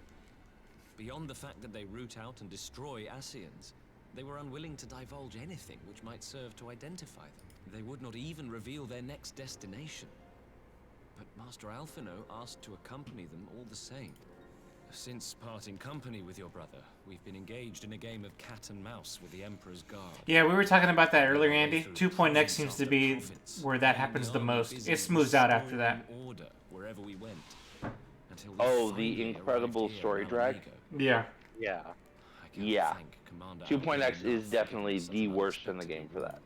Beyond the fact that they root out and destroy Ascians, they were unwilling to divulge anything which might serve to identify them. They would not even reveal their next destination. But Master Alphinaud asked to accompany them all the same. Since parting company with your brother, we've been engaged in a game of cat and mouse with the Emperor's Guard. Yeah, we were talking about that earlier, Andy. 2.x seems to be where that happens the most. It smooths out after that. Order wherever we went. Until we Oh, the finally incredible arrived here story in drag? Alamigo. Yeah. Yeah. Yeah. Commander 2.x Alphinaud is definitely the worst in the game for that.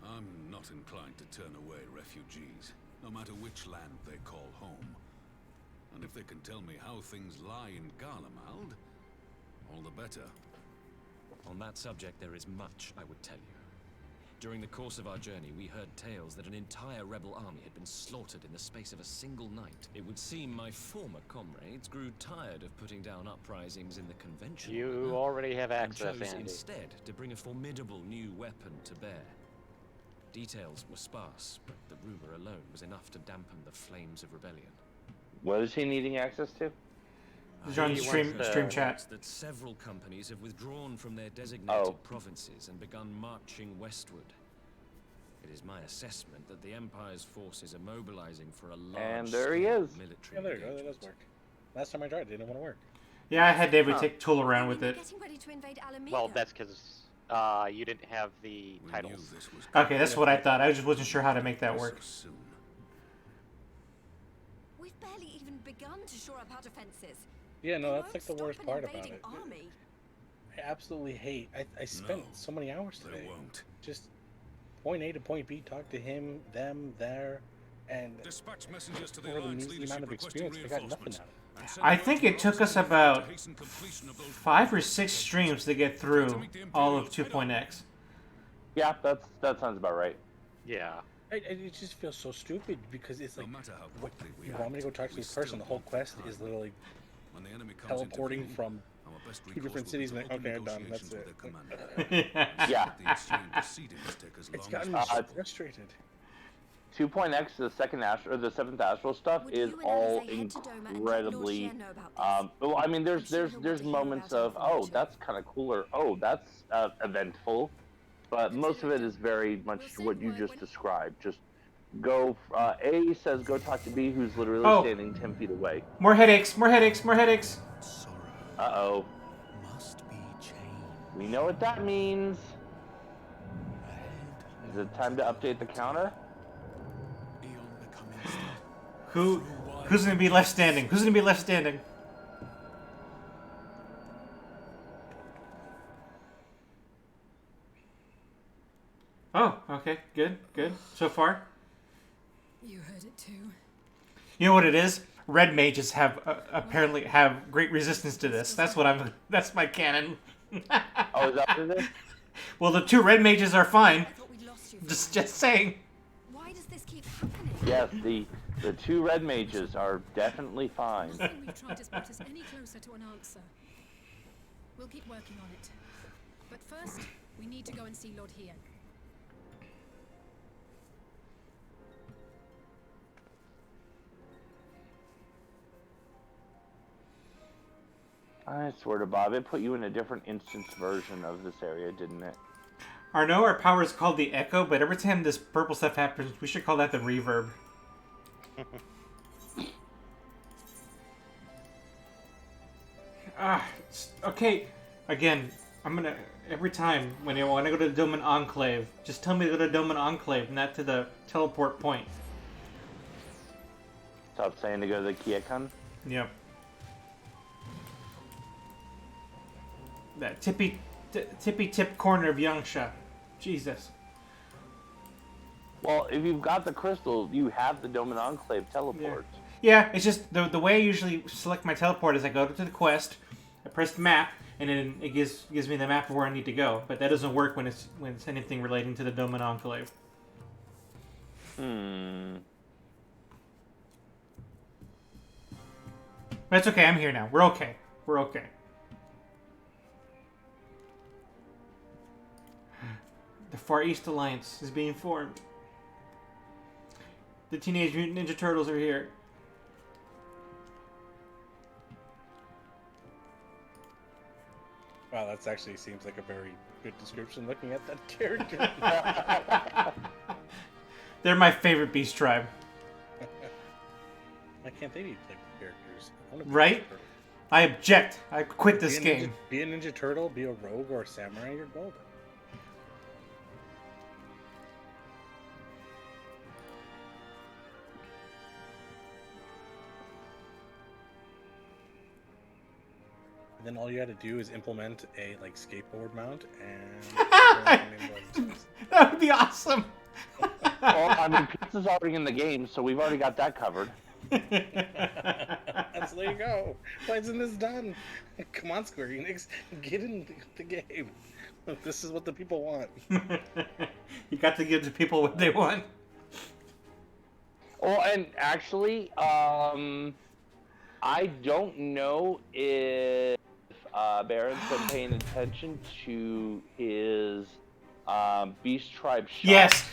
I'm not inclined to turn away refugees, no matter which land they call home. And if they can tell me how things lie in Garlemald, all the better. On that subject, there is much I would tell you. During the course of our journey, we heard tales that an entire rebel army had been slaughtered in the space of a single night. It would seem my former comrades grew tired of putting down uprisings in the conventional You manner, already have and access, chose Andy. instead to bring a formidable new weapon to bear. Details were sparse, but the rumor alone was enough to dampen the flames of rebellion. What is he needing access to? Join stream chat. That several companies have withdrawn from their designated Oh. provinces and begun marching westward. It is my assessment that the Empire's forces are mobilizing for a large And there he is. military Yeah, there you go. That engagement. does work. Last time I tried, it didn't want to work. Yeah, I had David tool around with it. Getting ready to invade Alameda. Well, that's because you didn't have the titles. Okay, that's what I thought. I just wasn't sure how to make that work. We've barely even begun to shore up our defenses. Yeah, no, They that's won't like the stop worst an part about invading it. Army. I absolutely hate. I spent so many hours today. Just point A to point B, talk to him, them, there, and Dispatch messengers to the for the Alliance measly leadership amount of requesting experience, I got nothing out of it. I think it took us about 5 or 6 streams to get through all of 2.x. Yeah, that sounds about right. Yeah. It just feels so stupid because it's like, what, you want me to go talk to this person? The whole quest is literally teleporting from 2 different cities. And okay, I'm done. That's it. Yeah. It's gotten me so frustrated. 2.x, the seventh astral stuff is all incredibly. Well, I mean, there's moments of, oh, that's kind of cool, or oh, that's eventful, but most of it is very much what you just described. Just go. A says go talk to B, who's literally standing 10 feet away. More headaches. More headaches. More headaches. Uh-oh. We know what that means. Is it time to update the counter? Who's gonna be left standing? Who's gonna be left standing? Oh, okay, good. So far. You heard it too. You know what it is? Red mages have apparently have great resistance to this. That's what I'm. That's my canon. Oh, is that what it is? Well, the 2 red mages are fine. Just saying. Why does this keep happening? Yes, the 2 red mages are definitely fine. Nothing we've tried has brought us any closer to an answer. We'll keep working on it. But first, we need to go and see Lord Hien. I swear to Bob, it put you in a different instance version of this area, didn't it? I know our power is called the Echo, but every time this purple stuff happens, we should call that the Reverb. Okay. Again, I'm gonna every time when I go to the Doman Enclave, just tell me to go to Doman Enclave, not to the teleport point. Stop saying to go to the Kiekon? Yep. That tippy tip corner of Yangsha. Jesus. Well, if you've got the crystal, you have the Doman Enclave teleport. Yeah, it's just the way I usually select my teleport is I go to the quest, I press the map, and then it gives me the map of where I need to go. But that doesn't work when it's anything relating to the Doman Enclave. But it's okay, I'm here now. We're okay. We're okay. The Far East Alliance is being formed. The Teenage Mutant Ninja Turtles are here. Wow, that actually seems like a very good description looking at that character. They're my favorite Beast Tribe. Why can't they be played characters? I wanna be Right? a turtle. I object. I quit this Be a game. Be a Ninja Turtle, be a rogue or a samurai, you're golden. And then all you had to do is implement a skateboard mount and That would be awesome. Well, I mean, pizza's already in the game, so we've already got that covered. so there you go. Why isn't this done? Come on, Square Enix, get in the game. This is what the people want. You got to give the people what they want. Well, and actually, I don't know if Baron's been paying attention to his Beast Tribe shop. Yes,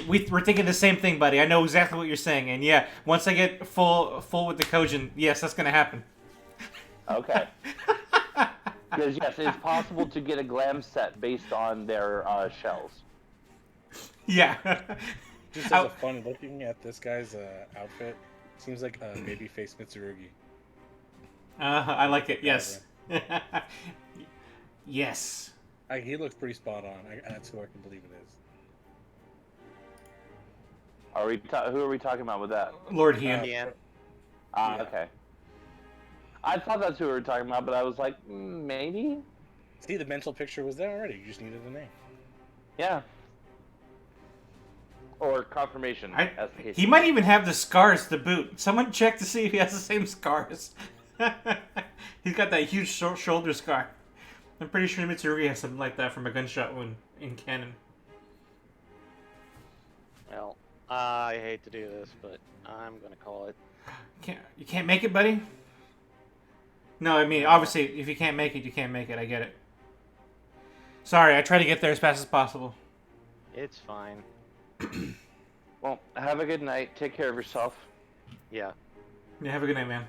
we're thinking the same thing, buddy. I know exactly what you're saying, and yeah, once I get full with the Kojin, yes, that's gonna happen. Okay. Because yes, it's possible to get a glam set based on their shells. Yeah. Just as a fun looking at this guy's outfit, seems like a babyface Mitsurugi. I like it. Yes. Yes. He looks pretty spot on. That's who I can believe it is. Who are we talking about with that? Lord Hien. Yeah. Yeah. Okay. I thought that's who we were talking about, but I was like, maybe. See, the mental picture was there already. You just needed a name. Yeah. Or confirmation. He might even have the scars to boot. Someone check to see if he has the same scars. He's got that huge shoulder scar. I'm pretty sure Mitsurugi has something like that from a gunshot wound in canon. Well, I hate to do this, but I'm gonna call it. You can't make it, buddy? No, I mean, obviously, if you can't make it, you can't make it. I get it. Sorry, I try to get there as fast as possible. It's fine. Well, have a good night. Take care of yourself. Yeah. Yeah, have a good night, man.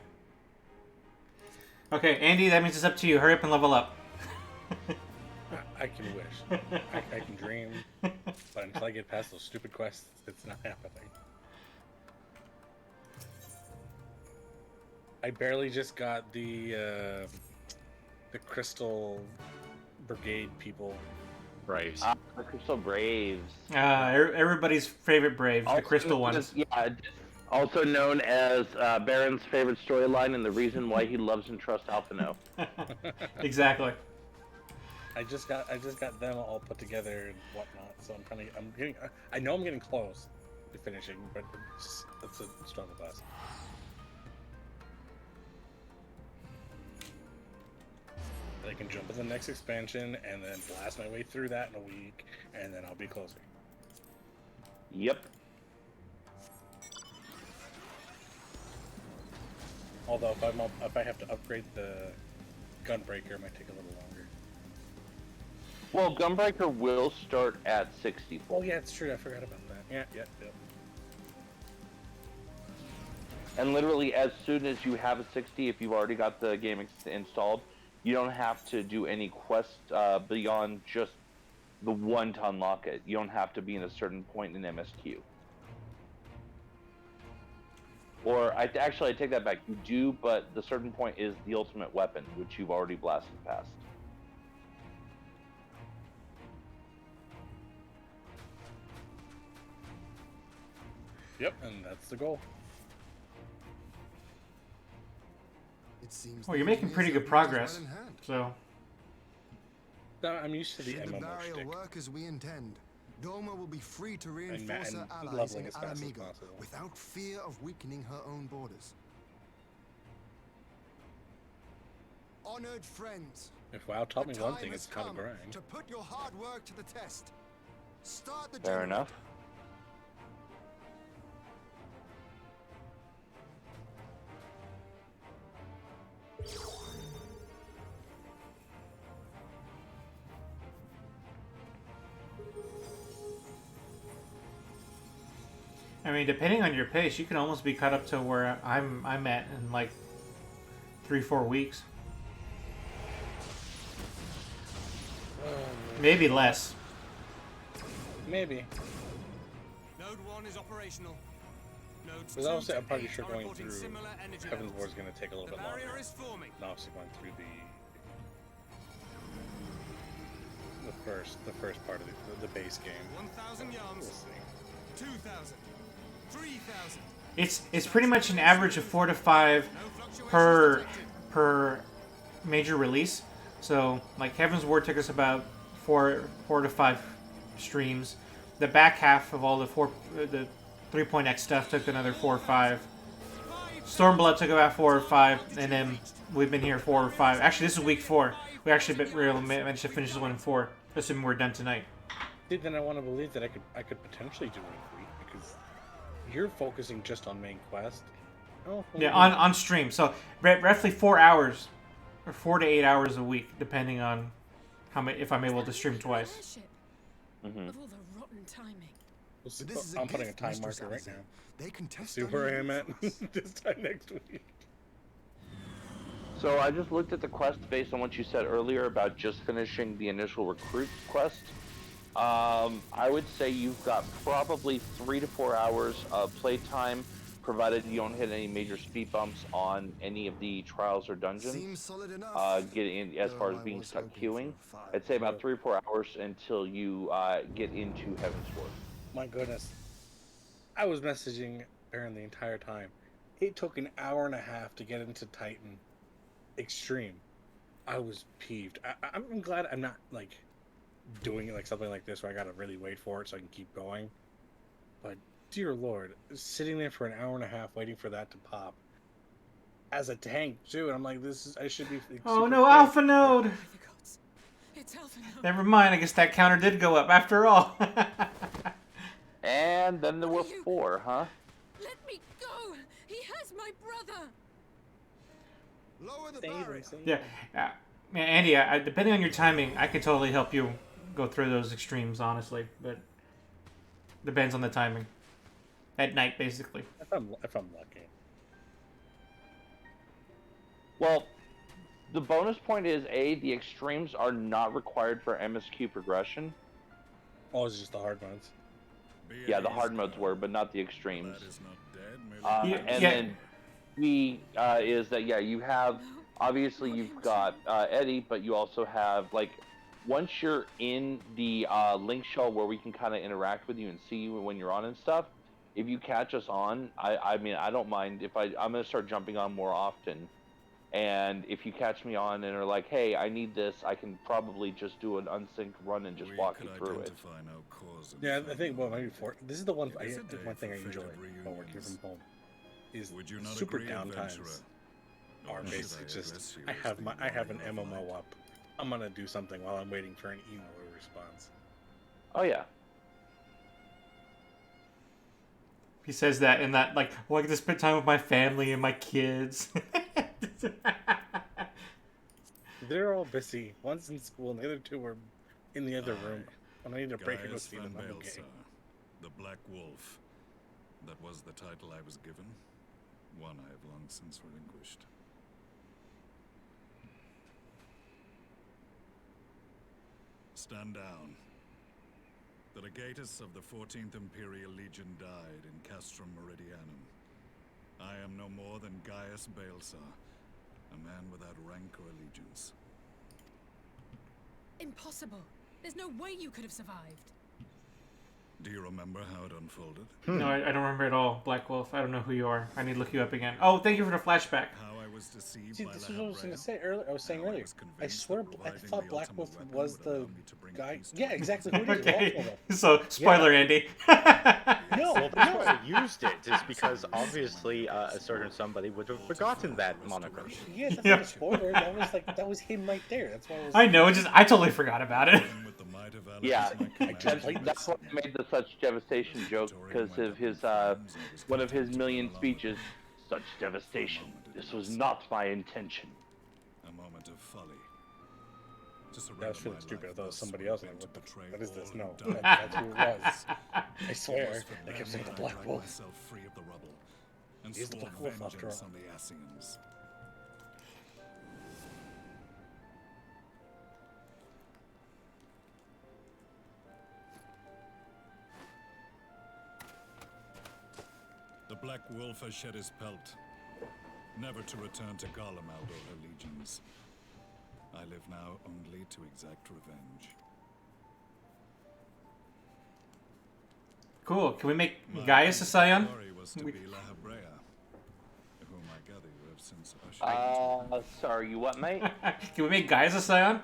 Okay, Andy, that means it's up to you. Hurry up and level up. I can wish. I can dream. But until I get past those stupid quests, it's not happening. I barely just got the Crystal Brigade people. Braves. The Crystal Braves. Everybody's favorite Braves, the Crystal ones. Yeah, also known as Baron's favorite storyline and the reason why he loves and trusts Alphino. Exactly. I just got them all put together and whatnot, so I know I'm getting close to finishing, but it's a struggle class. I can jump in the next expansion and then blast my way through that in a week, and then I'll be closer. Yep. Although if I have to upgrade the Gunbreaker, it might take a little longer. Well, Gunbreaker will start at 60. Oh yeah, it's true. I forgot about that. Yeah. And literally, as soon as you have a 60, if you've already got the game installed, you don't have to do any quests beyond just the one to unlock it. You don't have to be in a certain point in MSQ. Or, I take that back. You do, but the certain point is the ultimate weapon, which you've already blasted past. Yep, and that's the goal. It seems Well, you're making pretty good progress, so... I'm used to the Should MMO the barrier shtick. work as we intend, Doma will be free to reinforce and her allies leveling in as fast as Alamigo possible. without fear of weakening her own borders. Honored friends, If WoW taught me the one time thing, has it's how to come grind. to put your hard work to the test. Start the Fair generator. enough. I mean, depending on your pace, you can almost be caught up to where I'm at in like 3-4 weeks. Maybe less. Maybe. Node 1 is operational. Nodes Because obviously, 2 I'm to pretty 8 sure are going reporting through similar energy Heaven's levels. War is going to take a little The bit longer. barrier is forming. And obviously going through the first part of the base game. 1,000 We'll yards. see. 2,000. 3,000. It's pretty much an average of 4 to 5 per major release. So like Heaven's Ward took us about 4 to 5 streams. The back half of all the 3.x stuff took another 4 or 5. Stormblood took about 4 or 5, and then we've been here 4 or 5. Actually, this is week 4. We actually managed to finish this one in 4, assuming we're done tonight. See, then I want to believe that I could potentially do it in a week because you're focusing just on main quest. Oh, Yeah, on stream. So roughly 4 hours, or 4 to 8 hours a week, depending on if I'm able to stream twice. Of all the rotten timing. I'm putting a time marker right now. They can test See where I am at this time next week. So I just looked at the quest based on what you said earlier about just finishing the initial recruit quest. I would say you've got probably 3 to 4 hours of playtime, provided you don't hit any major speed bumps on any of the trials or dungeons. Seems solid enough. Get in as far as being stuck queuing. I'd say about 3 or 4 hours until you get into Heaven's Sword. My goodness. I was messaging Baron the entire time. It took an hour and a half to get into Titan Extreme. I was peeved. I'm glad I'm not like doing like something like this where I gotta really wait for it so I can keep going. But dear Lord, sitting there for an hour and a half waiting for that to pop as a tank too, and I'm like, I should be. Oh no, Alpha Node! It's Alpha Node. Never mind. I guess that counter did go up after all. And then there were 4, huh? Let me go! He has my brother! Lower the barrier. Yeah, Andy. Depending on your timing, I could totally help you go through those extremes. Honestly, but depends on the timing. At night, basically. If I'm lucky. Well, the bonus point is the extremes are not required for MSQ progression. Oh, it's just the hard modes. Yeah, the hard modes were, but not the extremes. Yeah. Then B is that you have obviously you've got Eddie, but you also have like once you're in the link shell where we can kind of interact with you and see you when you're on and stuff. If you catch us on, I mean I don't mind if I'm gonna start jumping on more often. And if you catch me on and are like, hey, I need this, I can probably just do an unsynced run and just walk you through it. Yeah, I think, well, maybe this is the one thing I enjoy while working from home is super downtimes are basically just, I have an MMO up. I'm going to do something while I'm waiting for an email or response. Oh, yeah. He says that in that, like, well, I get to spend time with my family and my kids. They're all busy. One's in school and the other two are in the other room. When I need a break, I go see them. I'm okay. The Black Wolf. That was the title I was given. One I have long since relinquished. Stand down. The legatus of the 14th Imperial Legion died in Castrum Meridianum. I am no more than Gaius Baelsar, a man without rank or allegiance. Impossible. There's no way you could have survived. Do you remember how it unfolded? No, I don't remember at all. Black Wolf. I don't know who you are. I need to look you up again. Oh, thank you for the flashback. How I was deceived See, by this is what I was going to say earlier. I was saying earlier. I convinced swear, that I reviving thought the Black ultimate Wolf weapon was would the allow me to bring guy. peace to Yeah, the exactly. Who it is. Okay. Walkmobile. So, spoiler, Andy. No, Well, that's why I used it, is because obviously a certain somebody would have forgotten that moniker. Yes, that's not a spoiler. That was him right there. That's why I was. I know. I totally forgot about it. Yeah, that's why I made the such devastation joke, because of his one of his million speeches. Such devastation. This was not my intention. A moment of folly. That was feeling stupid. I thought it was somebody else. And what is this? No, that's who it was. I swear. I kept saying the Black Wolf. Free of the rubble, and He's the swore Black Wolf after vengeance all. on the Ascians. The Black Wolf has shed his pelt, never to return to Garlemald or her legions. I live now only to exact revenge. Cool. Can we make Gaius a scion? Glory was to be La Hebrea, whom I gather you have since ushered. Sorry, you what, mate? Can we make Gaius a scion?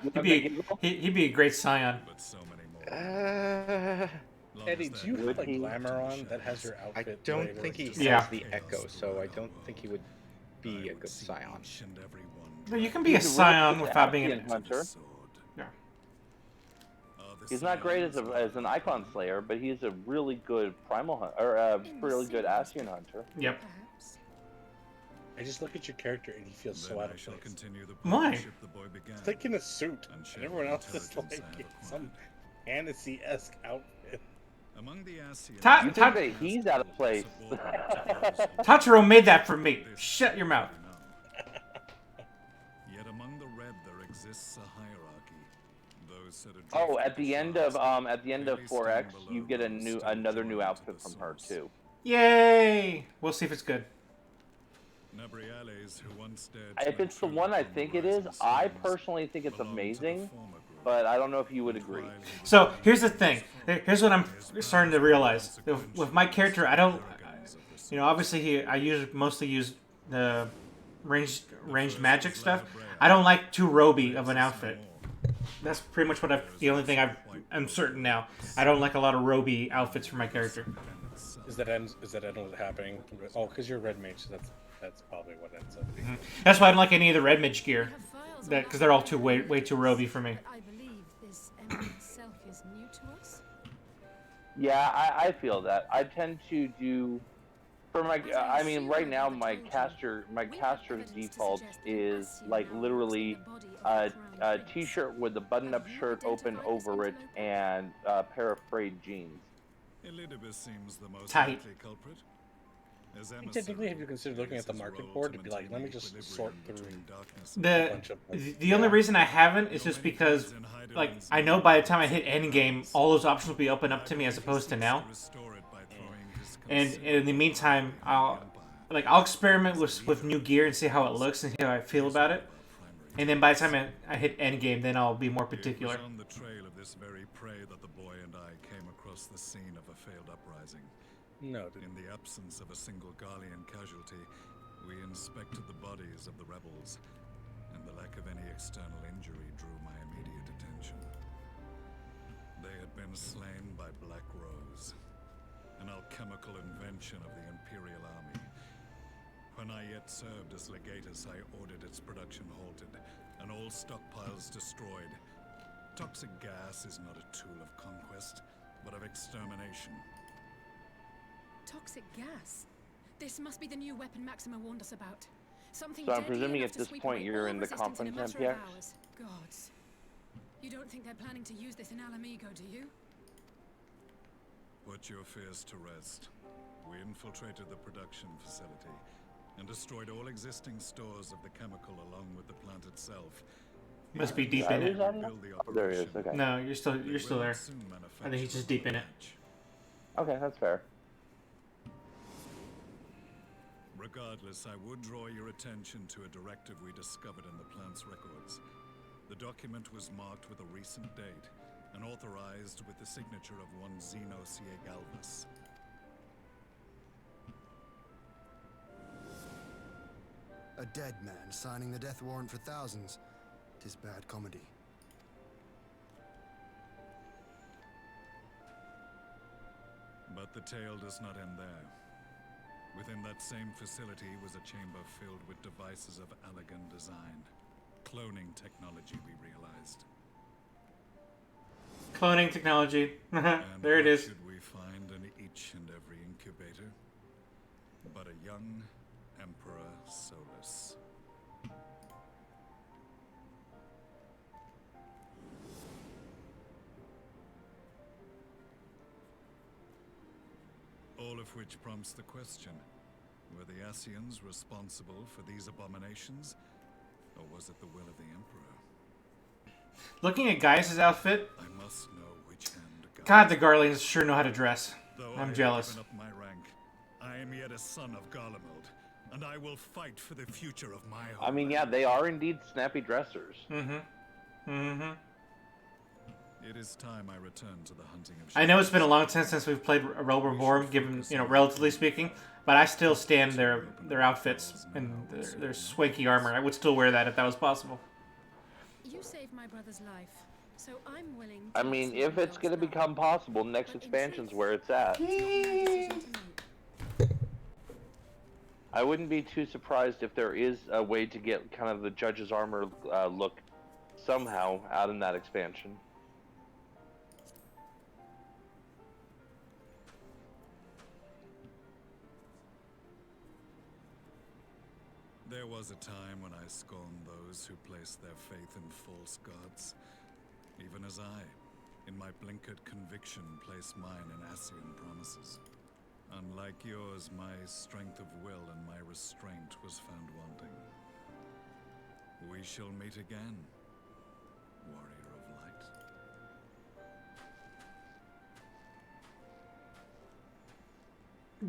He'd be a great scion. But so many more. Eddie, do you have like glamour on that has your I outfit? don't later? think he has Yeah. the echo, so I don't think he would be a good scion. No, you can be a scion without being a hunter. Yeah. He's not great as an icon slayer, but he's a really good primal hunter, or a really good Ascian hunter. Yep. I just look at your character and he feels so out of place. Why? He's like in a suit, and everyone else is like in some fantasy-esque outfit. Among the Ascians, You think that he's out of place? Totoro made that for me. Shut your mouth. Yet among the red there exists a hierarchy. foes set adrift Oh, with at the end of 4X, you get another new outfit from her too. Yay! We'll see if it's good. Nabriales, who once dared If it's the one I think it is, I personally think it's amazing, but I don't know if you would agree. So here's the thing. Here's what I'm starting to realize. With my character, I don't, you know, obviously I mostly use the ranged magic stuff. I don't like too roby of an outfit. That's pretty much the only thing I'm certain now. I don't like a lot of roby outfits for my character. Is that ends up happening? Oh, because you're red mage, so that's probably what ends up being. That's why I don't like any of the red mage gear. Because they're all way too roby for me. I believe this MMO itself is new to us. Yeah, I feel that. I tend to do for my. I mean, right now my caster's default is like literally a t-shirt with a button-up shirt open over it and a pair of frayed jeans. Elidibus seems the most Tight. likely culprit. As Technically, have you considered looking at the market board to be like, let me just sort through The a bunch of... the only reason I haven't is just because, like, I know by the time I hit endgame, all those options will be open up to me as opposed to now. And in the meantime, I'll experiment with new gear and see how it looks and see how I feel about it. And then by the time I hit endgame, then I'll be more particular. It was on the trail of this very prey that the boy and I came across the scene of a failed uprising. No. In the absence of a single Garlean casualty, we inspected the bodies of the rebels, and the lack of any external injury drew my immediate attention. They had been slain by Black Rose, an alchemical invention of the Imperial Army. When I yet served as legatus, I ordered its production halted, and all stockpiles destroyed. Toxic gas is not a tool of conquest, but of extermination. Toxic gas. This must be the new weapon Maxima warned us about. Something So I'm deadly presuming enough at to this sweep point away you're all in the resistance in a competent matter of MPX? hours. Gods. You don't think they're planning to use this in Alamigo, do you? Put your fears to rest. We infiltrated the production facility and destroyed all existing stores of the chemical along with the plant itself. Must be deep in it. Oh, there he is. Okay. No, you're still there. I think he's just deep in it. Okay, that's fair. Regardless, I would draw your attention to a directive we discovered in the plant's records. The document was marked with a recent date and authorized with the signature of one Zeno Galvas. A dead man signing the death warrant for thousands. 'Tis bad comedy. But the tale does not end there. Within that same facility was a chamber filled with devices of elegant design. Cloning technology, we realized. Cloning technology. There it is. Should we find in each and every incubator? But a young Emperor Solus. All of which prompts the question, were the Ascians responsible for these abominations? Or was it the will of the Emperor? Looking at Gaius' outfit, I must know which hand to guide. God, the Garleans sure know how to dress. I'm jealous. Given up my rank, I am yet a son of Garlemald, and I will fight for the future of my home. I mean, yeah, they are indeed snappy dressers. Mm-hmm. Mm-hmm. It is time I return to the hunting of. I know it's been a long time since we've played Realm Reborn, given, you know, relatively speaking, but I still stand their outfits and their swanky armor. I would still wear that if that was possible. You saved my brother's life, so I'm willing to I mean, if it's going to become possible, next expansion's where it's at. I wouldn't be too surprised if there is a way to get kind of the judge's armor look somehow out in that expansion. There was a time when I scorned those who placed their faith in false gods, even as I, in my blinkered conviction, placed mine in Ascian promises. Unlike yours, my strength of will and my restraint was found wanting. We shall meet again, warrior of light.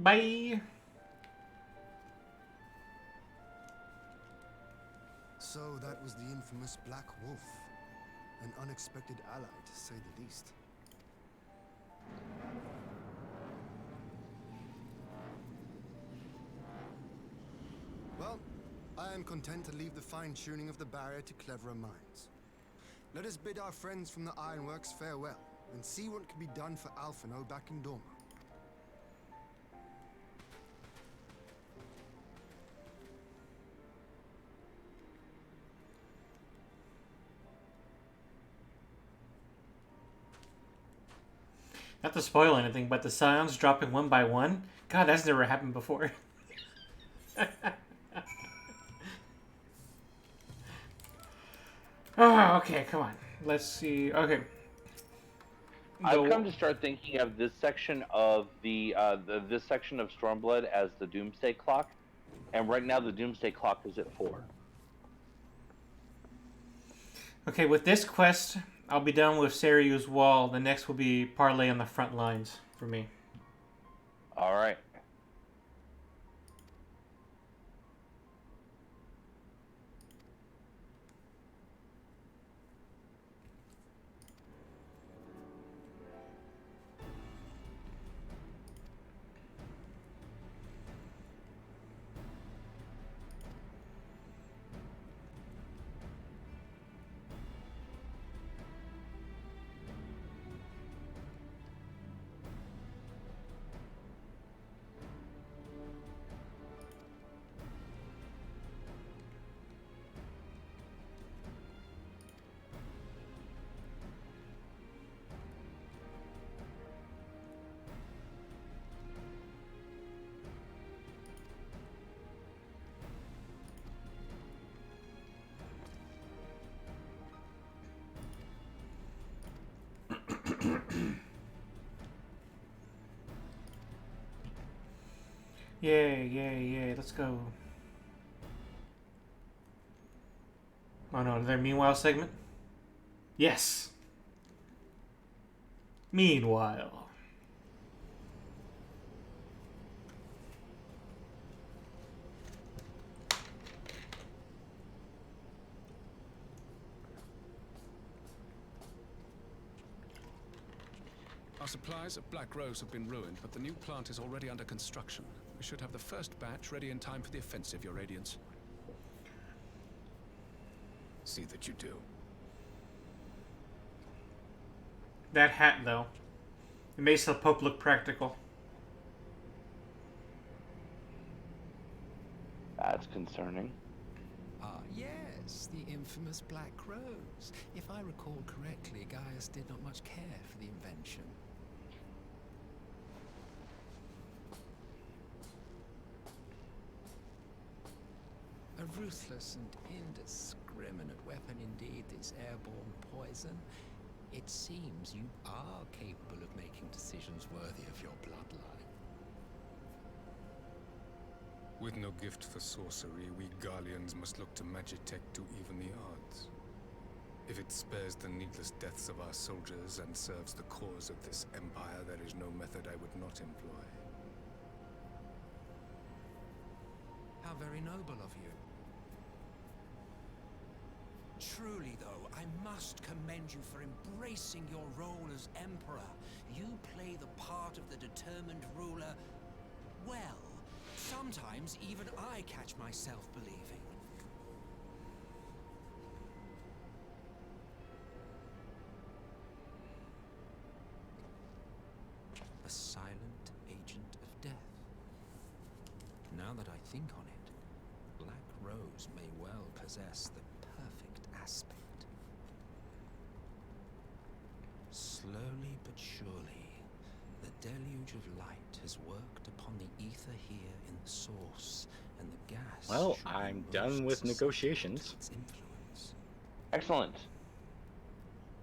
Bye. So that was the infamous Black Wolf. An unexpected ally, to say the least. Well, I am content to leave the fine-tuning of the barrier to cleverer minds. Let us bid our friends from the Ironworks farewell, and see what can be done for Alphino back in Dorma. Not to spoil anything, but the scions dropping one by one. God, that's never happened before. Oh, okay, come on. Let's see. Okay. I've come to start thinking of this section of this section of Stormblood as the Doomsday Clock, and right now the Doomsday Clock is at 4. Okay, with this quest, I'll be done with Saryu's Wall. The next will be Parlay on the front lines for me. All right. Yay, yay, yay. Let's go. Oh no, another Meanwhile segment? Yes! Meanwhile. Our supplies at Black Rose have been ruined, but the new plant is already under construction. We should have the first batch ready in time for the offensive, Your Radiance. See that you do. That hat, though. It makes the Pope look practical. That's concerning. Ah, yes, the infamous Black Rose. If I recall correctly, Gaius did not much care for the invention. A ruthless and indiscriminate weapon indeed, this airborne poison. It seems you are capable of making decisions worthy of your bloodline. With no gift for sorcery, we Garleans must look to Magitech to even the odds. If it spares the needless deaths of our soldiers and serves the cause of this empire, there is no method I would not employ. How very noble of you. Truly, though, I must commend you for embracing your role as Emperor. You play the part of the determined ruler well. Sometimes even I catch myself believing. A silent agent of death. Now that I think on it, Black Rose may well possess the perfect aspect. Slowly but surely, the deluge of light has worked upon the ether here in the source, and the gas. Well, I'm done with negotiations. Excellent.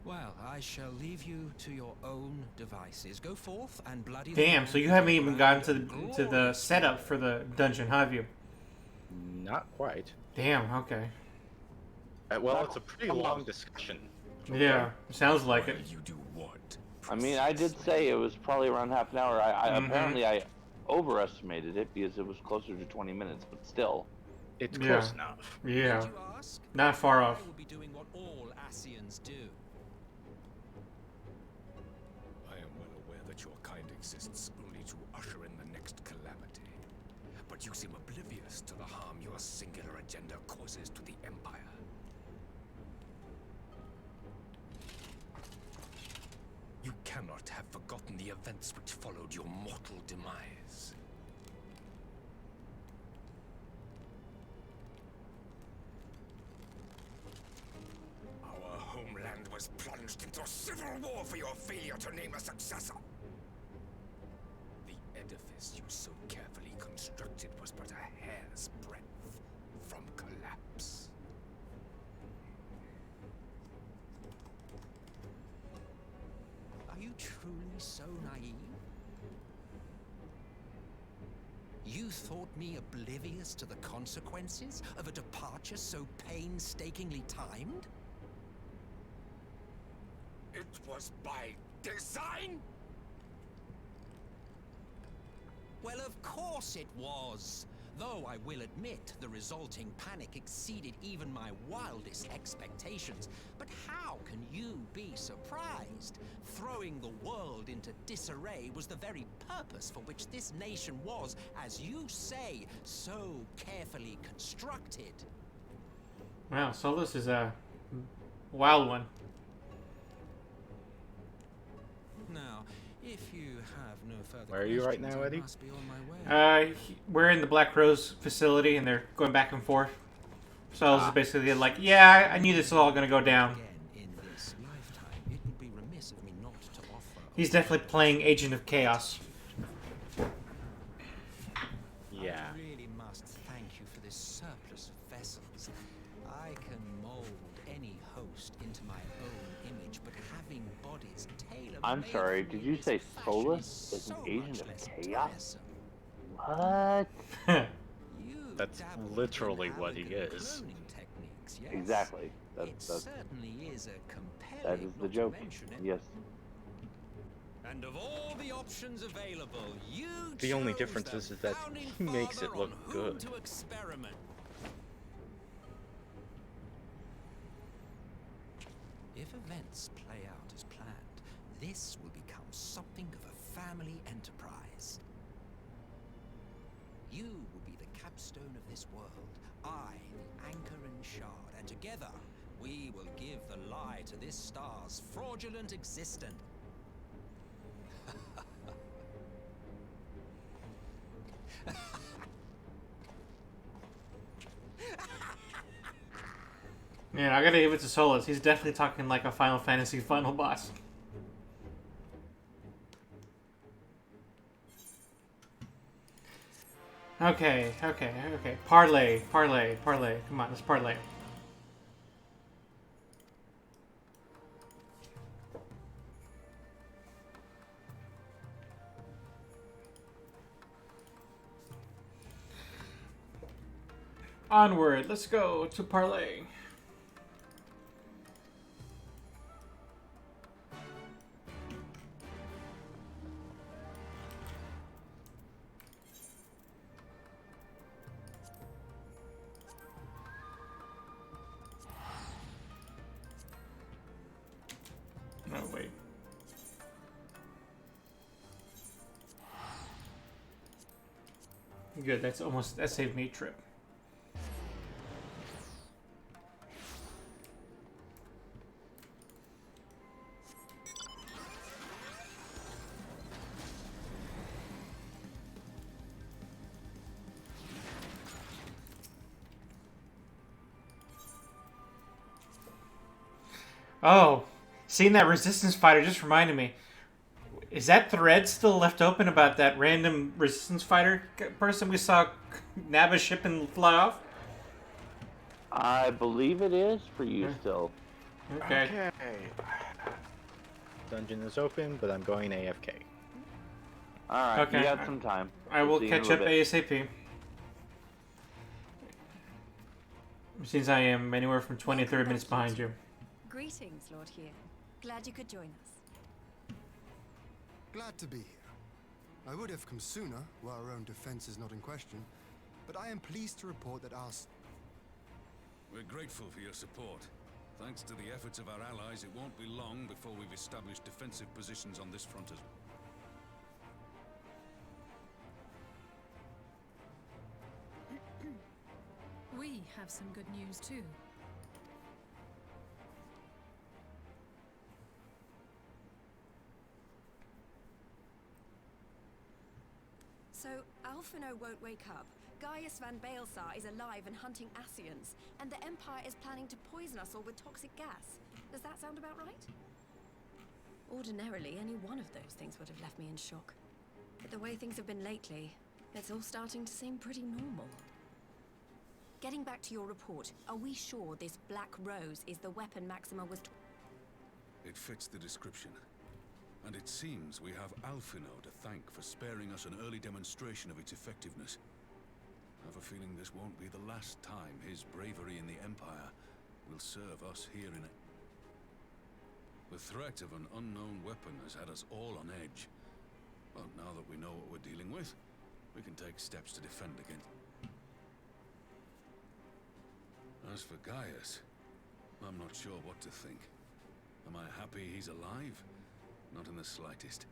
Well, I shall leave you to your own devices. Go forth and bloody. Damn, so you haven't even gotten to the setup for the dungeon, have you? Not quite. Damn, okay. Well, it's a pretty long discussion. Yeah, sounds like it. You do what? I mean, I did say it was probably around half an hour. Apparently overestimated it because it was closer to 20 minutes, but still. It's Yeah. close enough. Yeah. Did you ask? Not far off. I will be doing what all Asians do. I am well aware that your kind exists only to usher in the next calamity. But you seem oblivious to the harm your singular agenda causes to the Empire. You cannot have forgotten the events which followed your mortal demise. Our homeland was plunged into civil war for your failure to name a successor. The edifice you so carefully constructed was but a hair's breadth from collapse. Are you truly so naive? You thought me oblivious to the consequences of a departure so painstakingly timed? It was by design? Well, of course it was. Though I will admit the resulting panic exceeded even my wildest expectations. But how can you be surprised? Throwing the world into disarray was the very purpose for which this nation was, as you say, so carefully constructed. Wow, Solus is a wild one. Now, if you have no further Where are you right questions, now, I Eddie? must be on my way. We're in the Black Rose facility, and they're going back and forth. Solus is Ah. basically like, yeah, I knew this was all going to go down. In this lifetime, it would be remiss of me not to offer. He's definitely playing Agent of Chaos. Yeah. I really must thank you for this surplus of vessels. I can mold any host into my own image, but having bodies tailor-made I'm sorry, for did me you in say this fashion Solus is so an agent much of less chaos? tiresome. What? That's literally what he is. Techniques, yes? Exactly. It That's certainly is a compelling, that is the not to joke. mention it. Yes. And of all the options available, you The only chose difference the is that founding he makes father it look on whom good. to experiment. If events play out as planned, this will become something of a family enterprise. You will be the capstone of this world, I the anchor and shard, and together we will give the lie to this star's fraudulent existence. Man, I gotta give it to Solus. He's definitely talking like a Final Fantasy final boss. Okay. Parlay. Come on, let's parlay. Onward, let's go to parlay. No, wait. Good, that saved me a trip. Oh, seeing that resistance fighter just reminded me. Is that thread still left open about that random resistance fighter person we saw nab a ship and fly off? I believe it is for you still. Okay. Dungeon is open, but I'm going AFK. Alright, Okay. you have some time. I We'll will see you in a catch up little bit. ASAP. Since I am anywhere from 20 to 30 minutes behind you. Greetings, Lord Hugh. Glad you could join us. Glad to be here. I would have come sooner, where our own defense is not in question, but I am pleased to report that We're grateful for your support. Thanks to the efforts of our allies, it won't be long before we've established defensive positions on this front as well. We have some good news too. So, Alphino won't wake up. Gaius van Baelsar is alive and hunting Ascians, and the Empire is planning to poison us all with toxic gas. Does that sound about right? Ordinarily, any one of those things would have left me in shock. But the way things have been lately, it's all starting to seem pretty normal. Getting back to your report, are we sure this Black Rose is the weapon Maxima was It fits the description. And it seems we have Alphino to thank for sparing us an early demonstration of its effectiveness. I have a feeling this won't be the last time his bravery in the Empire will serve us here in it. The threat of an unknown weapon has had us all on edge. But now that we know what we're dealing with, we can take steps to defend against. As for Gaius, I'm not sure what to think. Am I happy he's alive? Not in the slightest.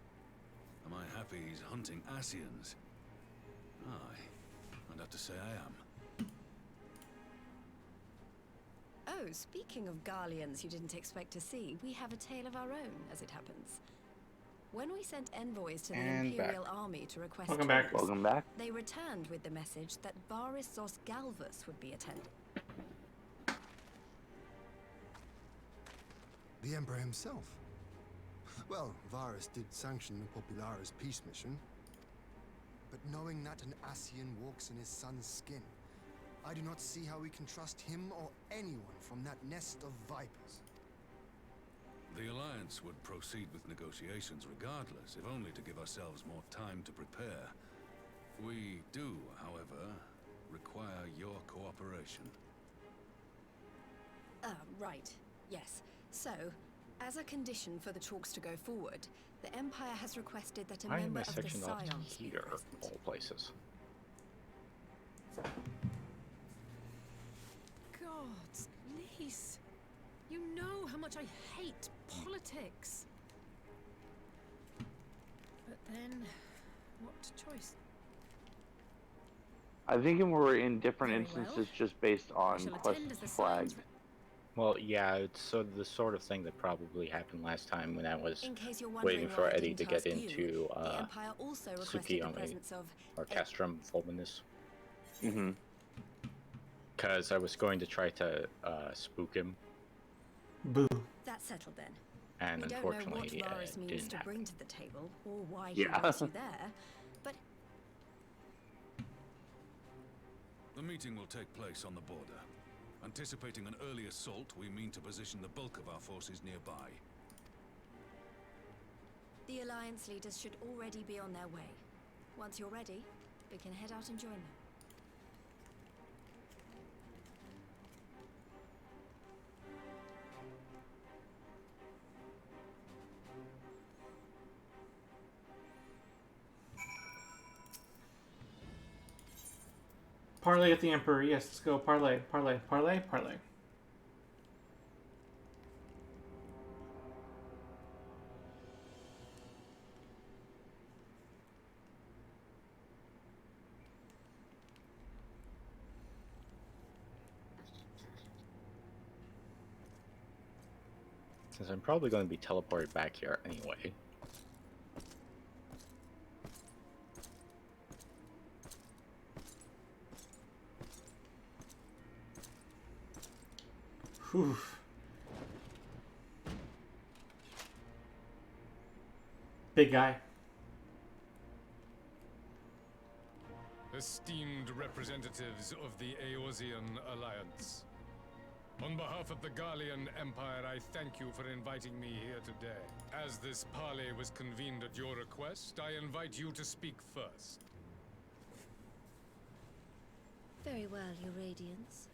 Am I happy he's hunting Ascians? Aye, I'd have to say I am. Oh, speaking of Garleans you didn't expect to see, we have a tale of our own, as it happens. When we sent envoys to the Imperial Army to request Welcome back. they returned with the message that Varys Zos Galvus would be attending. the Emperor himself. Well, Varys did sanction the Popularis peace mission. But knowing that an Ascian walks in his son's skin, I do not see how we can trust him or anyone from that nest of vipers. The Alliance would proceed with negotiations regardless, if only to give ourselves more time to prepare. We do, however, require your cooperation. Right. Yes. So, as a condition for the talks to go forward, the Empire has requested that a Why am member I of the section off Scions be here present. of all places? God, Lise, you know how much I hate politics. But then, what choice? I think we're in different Very instances well. just based on shall quests attend as the flagged. Scions Well, yeah, it's the sort of thing that probably happened last time when I was In case you're wondering waiting why for I Eddie didn't to get ask you, into the Empire also requested the Tsukiyomi, presence of or Castrum Fulminus. Mm-hmm. Because I was going to try to spook him, Boo. That's settled then. and We don't know what unfortunately Varys means didn't to happen. bring to the table, or why Yeah. he wants you there, but The meeting will take place on the border. Anticipating an early assault, we mean to position the bulk of our forces nearby. the Alliance leaders should already be on their way. Once you're ready, we can head out and join them. Parlay at the Emperor. Yes, let's go. Parlay, parlay, parlay, parlay. Since I'm probably going to be teleported back here anyway. Whew. Big guy. Esteemed representatives of the Eorzean Alliance. On behalf of the Garlean Empire, I thank you for inviting me here today. As this parley was convened at your request, I invite you to speak first. Very well, Your Radiance.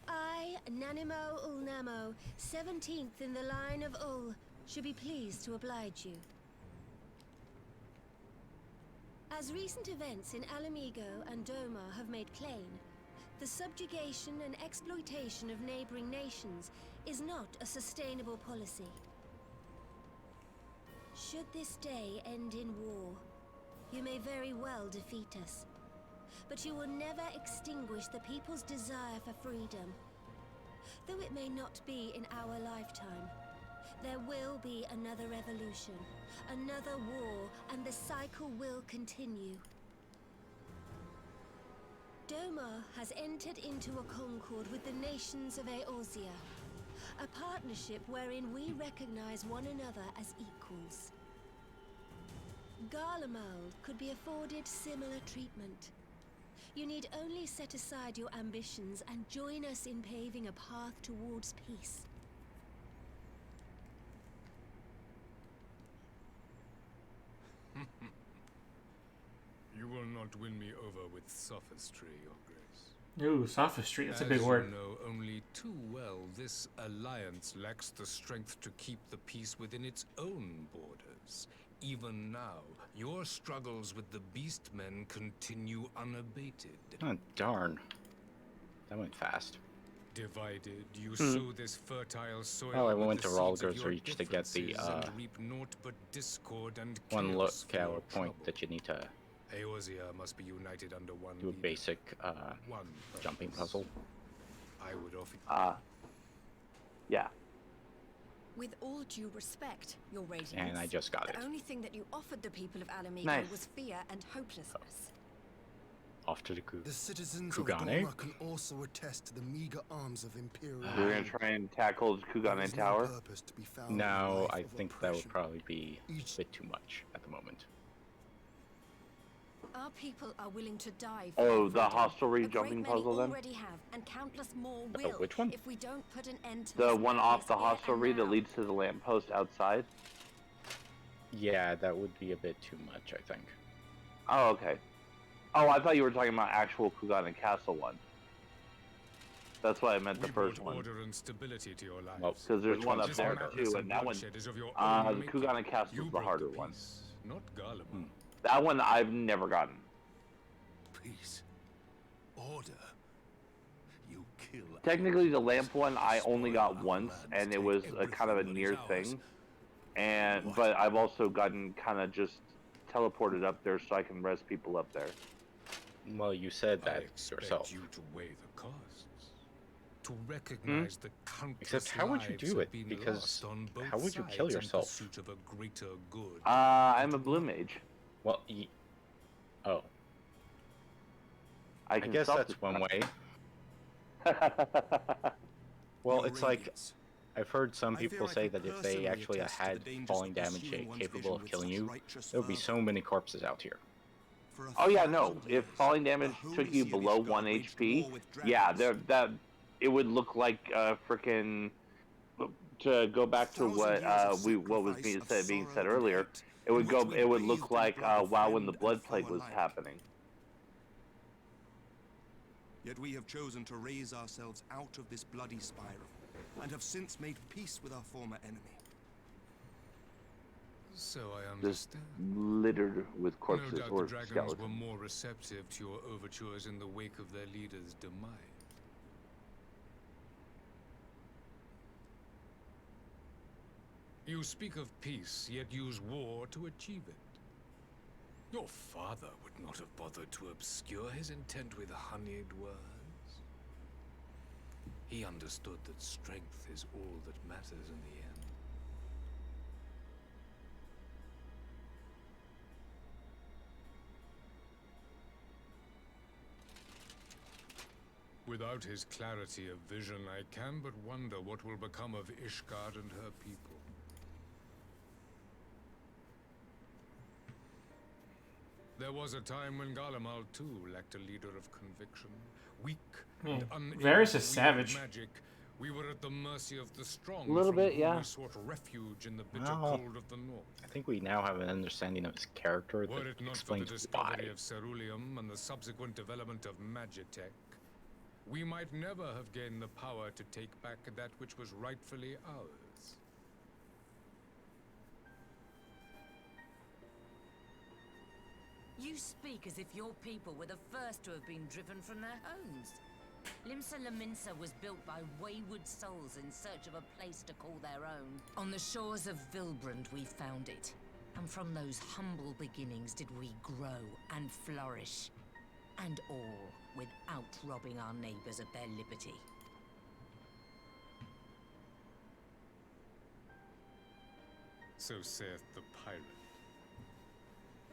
I, Nanimo Ulnamo, 17th in the line of Ul, should be pleased to oblige you. As recent events in Alamigo and Doma have made plain, the subjugation and exploitation of neighboring nations is not a sustainable policy. Should this day end in war, you may very well defeat us. But you will never extinguish the people's desire for freedom. Though it may not be in our lifetime, there will be another revolution, another war, and the cycle will continue. Doma has entered into a concord with the nations of Eorzea, a partnership wherein we recognize one another as equals. Garlemald could be afforded similar treatment. You need only set aside your ambitions and join us in paving a path towards peace. You will not win me over with sophistry, Your Grace. Ooh, sophistry, that's a big As word. you know only too well, this alliance lacks the strength to keep the peace within its own borders. Even now, your struggles with the Beastmen continue unabated. Oh, darn. That went fast. Divided, you sow this fertile soil. Oh, I with went the to seeds of Ralger's your Reach to get the differences and reap naught but discord and one chaos for your look point that you need to Eorzea must be united under one do a leader. basic One jumping purpose. puzzle. I would offer. Yeah. With all due respect, Your Radiance, And I just got the it. only thing that you offered the people of Alamigo Nice. was fear and hopelessness. Off to the The citizens Kugane. of Doma can also attest to the meager arms of Imperial. We're gonna try and tackle Kugane Tower. Purpose to be found in No, life I of think that would oppression. probably be a bit too much at the moment. Our people are willing to die for Oh, their the freedom. hostelry A jumping great many puzzle then? already have, and countless more Oh, will. which one? If we don't put an end to The this one off madness the here and hostelry that now. leads to the lamppost outside? Yeah, that would be a bit too much, I think. Oh, okay. Oh, I thought you were talking about actual Kugane Castle one. That's why I meant the We first brought one. order and stability to your lives. Well, Because there's which one one's up there harder? too, and that one, bloodshed is of your the own making. Kugane Castle You is the broke harder the one. peace, not Garlemald. That one I've never gotten. Peace. Order. You kill. Technically, the lamp one I only got once, and it was a kind of a near thing. But I've also gotten kind of just teleported up there so I can res people up there. Well, you said I that expect yourself. you to weigh the costs. To recognize the countless Except how would you lives do have it? been Because lost on both how would you kill sides in yourself? pursuit of a greater good. I'm a blue mage. Well, oh. I I can guess that's one way. Well, it's like I've heard some people say that if they actually had falling damage capable of killing you, there would be so many corpses out here. Oh yeah, no. If falling damage took you below 1 HP, yeah, it would look like frickin'. To go back to what was being said earlier, it would look like WoW when the Blood Plague was happening. Yet we have chosen to raise ourselves out of this bloody spiral, and have since made peace with our former enemy. So I Just understand. littered with corpses No doubt or the dragons skeletons. were more receptive to your overtures in the wake of their leader's demise. You speak of peace, yet use war to achieve it. Your father would not have bothered to obscure his intent with honeyed words. He understood that strength is all that matters in the end. Without his clarity of vision, I can but wonder what will become of Ishgard and her people. There was a time when Garlemald too lacked a leader of conviction. Weak and unable Varys to is wield savage. magic, we were at the mercy of the strong. A little from bit, whom yeah. We sought refuge in the bitter Well, cold of the north. I think we now have an understanding of his character Were that it not for the explains discovery why. of Ceruleum and the subsequent development of Magitech, we might never have gained the power to take back that which was rightfully ours. You speak as if your people were the first to have been driven from their homes. Limsa Lominsa was built by wayward souls in search of a place to call their own. On the shores of Vilbrand we found it. And from those humble beginnings did we grow and flourish. And all without robbing our neighbors of their liberty. So saith the pirate.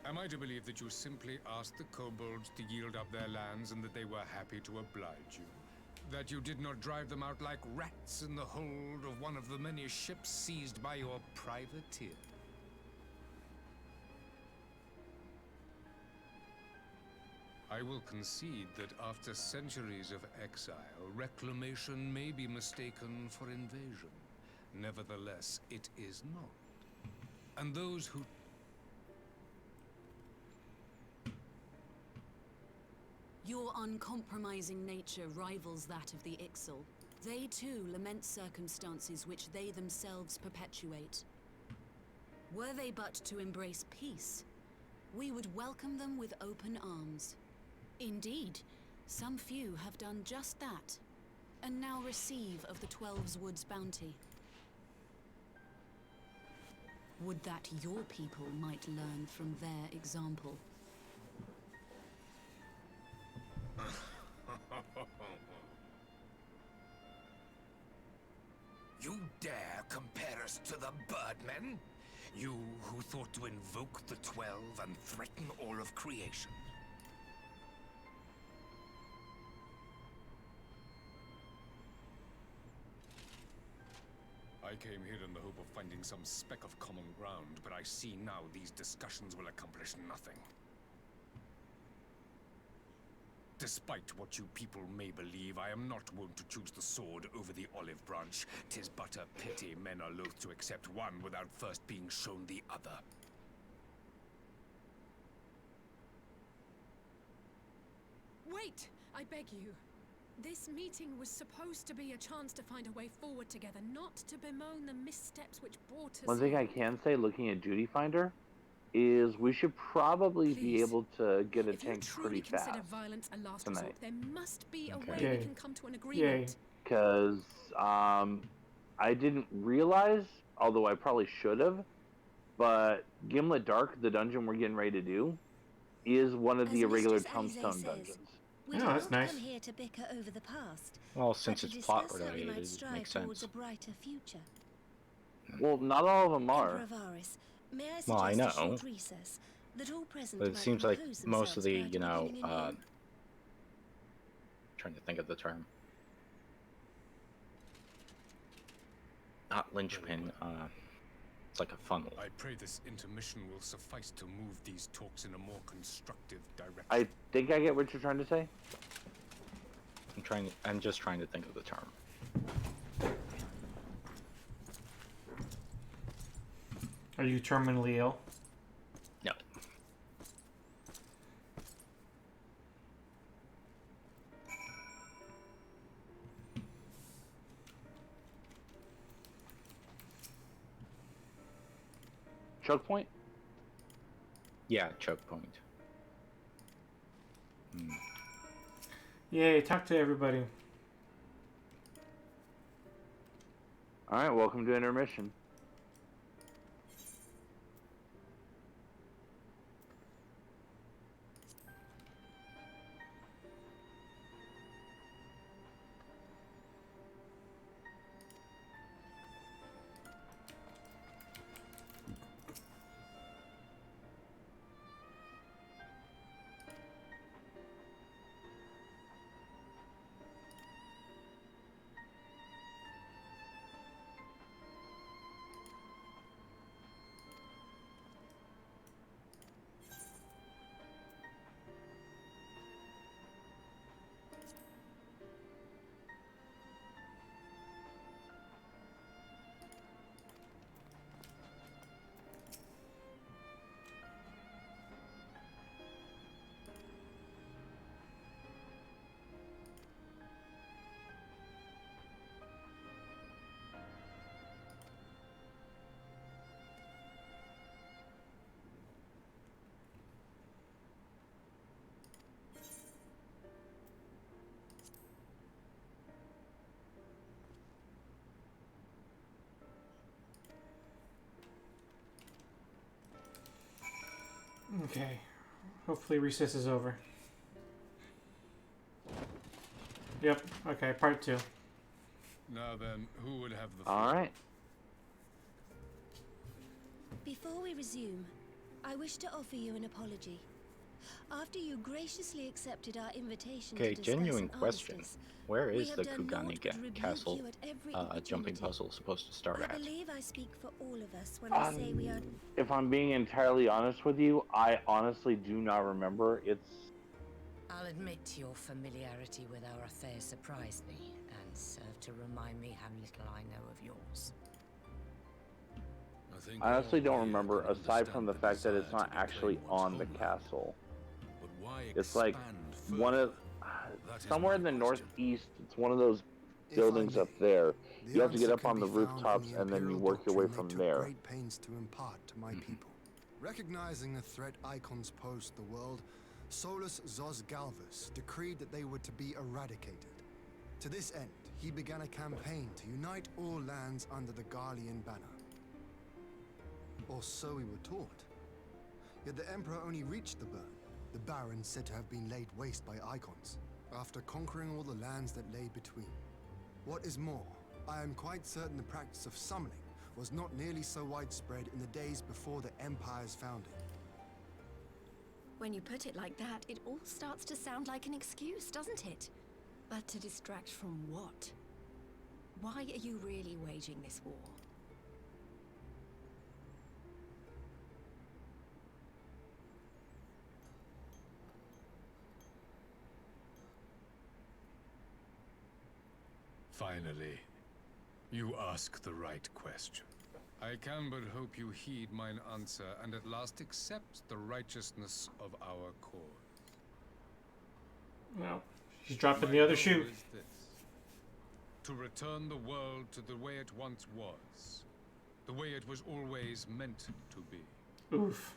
Am I to believe that you simply asked the kobolds to yield up their lands and that they were happy to oblige you? That you did not drive them out like rats in the hold of one of the many ships seized by your privateer? I will concede that after centuries of exile, reclamation may be mistaken for invasion. Nevertheless, it is not. And those who... Your uncompromising nature rivals that of the Ixal. They too lament circumstances which they themselves perpetuate. Were they but to embrace peace, we would welcome them with open arms. Indeed, some few have done just that, and now receive of the Twelve's Wood's bounty. Would that your people might learn from their example. You dare compare us to the Birdmen? You who thought to invoke the 12 and threaten all of creation. I came here in the hope of finding some speck of common ground, but I see now these discussions will accomplish nothing. Despite what you people may believe, I am not wont to choose the sword over the olive branch. 'Tis but a pity men are loath to accept one without first being shown the other. Wait! I beg you. This meeting was supposed to be a chance to find a way forward together, not to bemoan the missteps which brought us One thing here. I can say, looking at Duty Finder, is we should probably be able to get a tank pretty fast Violence a last tonight. resort, there must be a way Yay. we can come to an agreement. Because I didn't realize, although I probably should have, but Gimlet Dark, the dungeon we're getting ready to do, is one of the irregular tombstone dungeons. We did not come here to bicker over the past. Well, since but it's to plot discuss how we related, might it strive makes towards sense. a brighter future. Well, not all of them are. Emperor Varys, may I Well, I suggest a know. short recess, that all present But it might seems like compose most of the, themselves prior to beginning anew? trying to think of the term. Not linchpin, it's like a funnel. I pray this intermission will suffice to move these talks in a more constructive direction. I think I get what you're trying to say. I'm just trying to think of the term. Are you terminally ill? No. Choke point? Yeah, choke point. Yay, talk to everybody. Alright, welcome to intermission. Okay. Hopefully recess is over. Yep. Okay, part 2. Now then, who would have the All right. Before we resume, I wish to offer you an apology. After you graciously accepted our invitation Okay, to discuss genuine an question. armistice, Where we is have the done Kugani naught but rebuke Castle you at every jumping opportunity. puzzle supposed to start I at? believe I speak for all of us when I say we are. If I'm being entirely honest with you, I honestly do not remember. I'll admit your familiarity with our affair surprised me, and served to remind me how little I know of yours. I honestly don't remember, aside from the fact that it's not actually on the castle. It's like one of somewhere in the northeast. It's one of those buildings up there. You have to get up on the rooftops and then you work your way from there. Great pains to impart to my people. Recognizing the threat icons pose to the world, Solus Zos Galvus decreed that they were to be eradicated. To this end, he began a campaign to unite all lands under the Garlean banner. Or so we were taught. Yet the Emperor only reached the burn, the Baron said to have been laid waste by icons, after conquering all the lands that lay between. What is more, I am quite certain the practice of summoning was not nearly so widespread in the days before the Empire's founding. When you put it like that, it all starts to sound like an excuse, doesn't it? But to distract from what? Why are you really waging this war? Finally, you ask the right question. I can but hope you heed mine answer, and at last accept the righteousness of our cause. Well, she's dropping the other shoe. Is this: to return the world to the way it once was, the way it was always meant to be. Oof.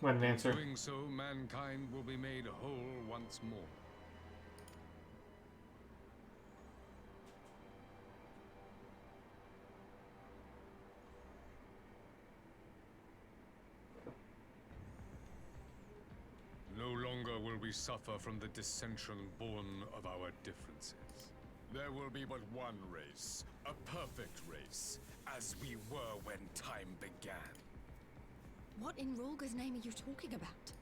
What an answer. In doing so, mankind will be made whole once more. No longer will we suffer from the dissension born of our differences. There will be but one race, a perfect race, as we were when time began. What in Rulga's name are you talking about?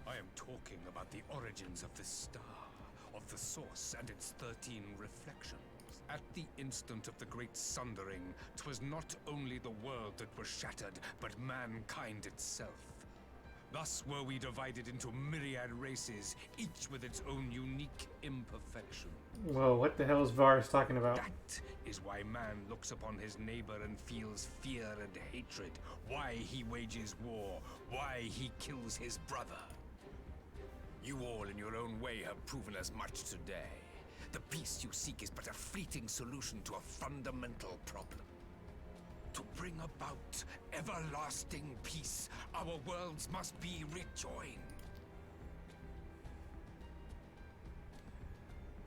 I am talking about the origins of this star, of the source and its 13 reflections. At the instant of the great sundering, 'twas not only the world that was shattered, but mankind itself. Thus were we divided into myriad races, each with its own unique imperfection. Whoa, what the hell is Varus talking about? That is why man looks upon his neighbor and feels fear and hatred, why he wages war, why he kills his brother. You all in your own way have proven as much today. The peace you seek is but a fleeting solution to a fundamental problem. To bring about everlasting peace, our worlds must be rejoined.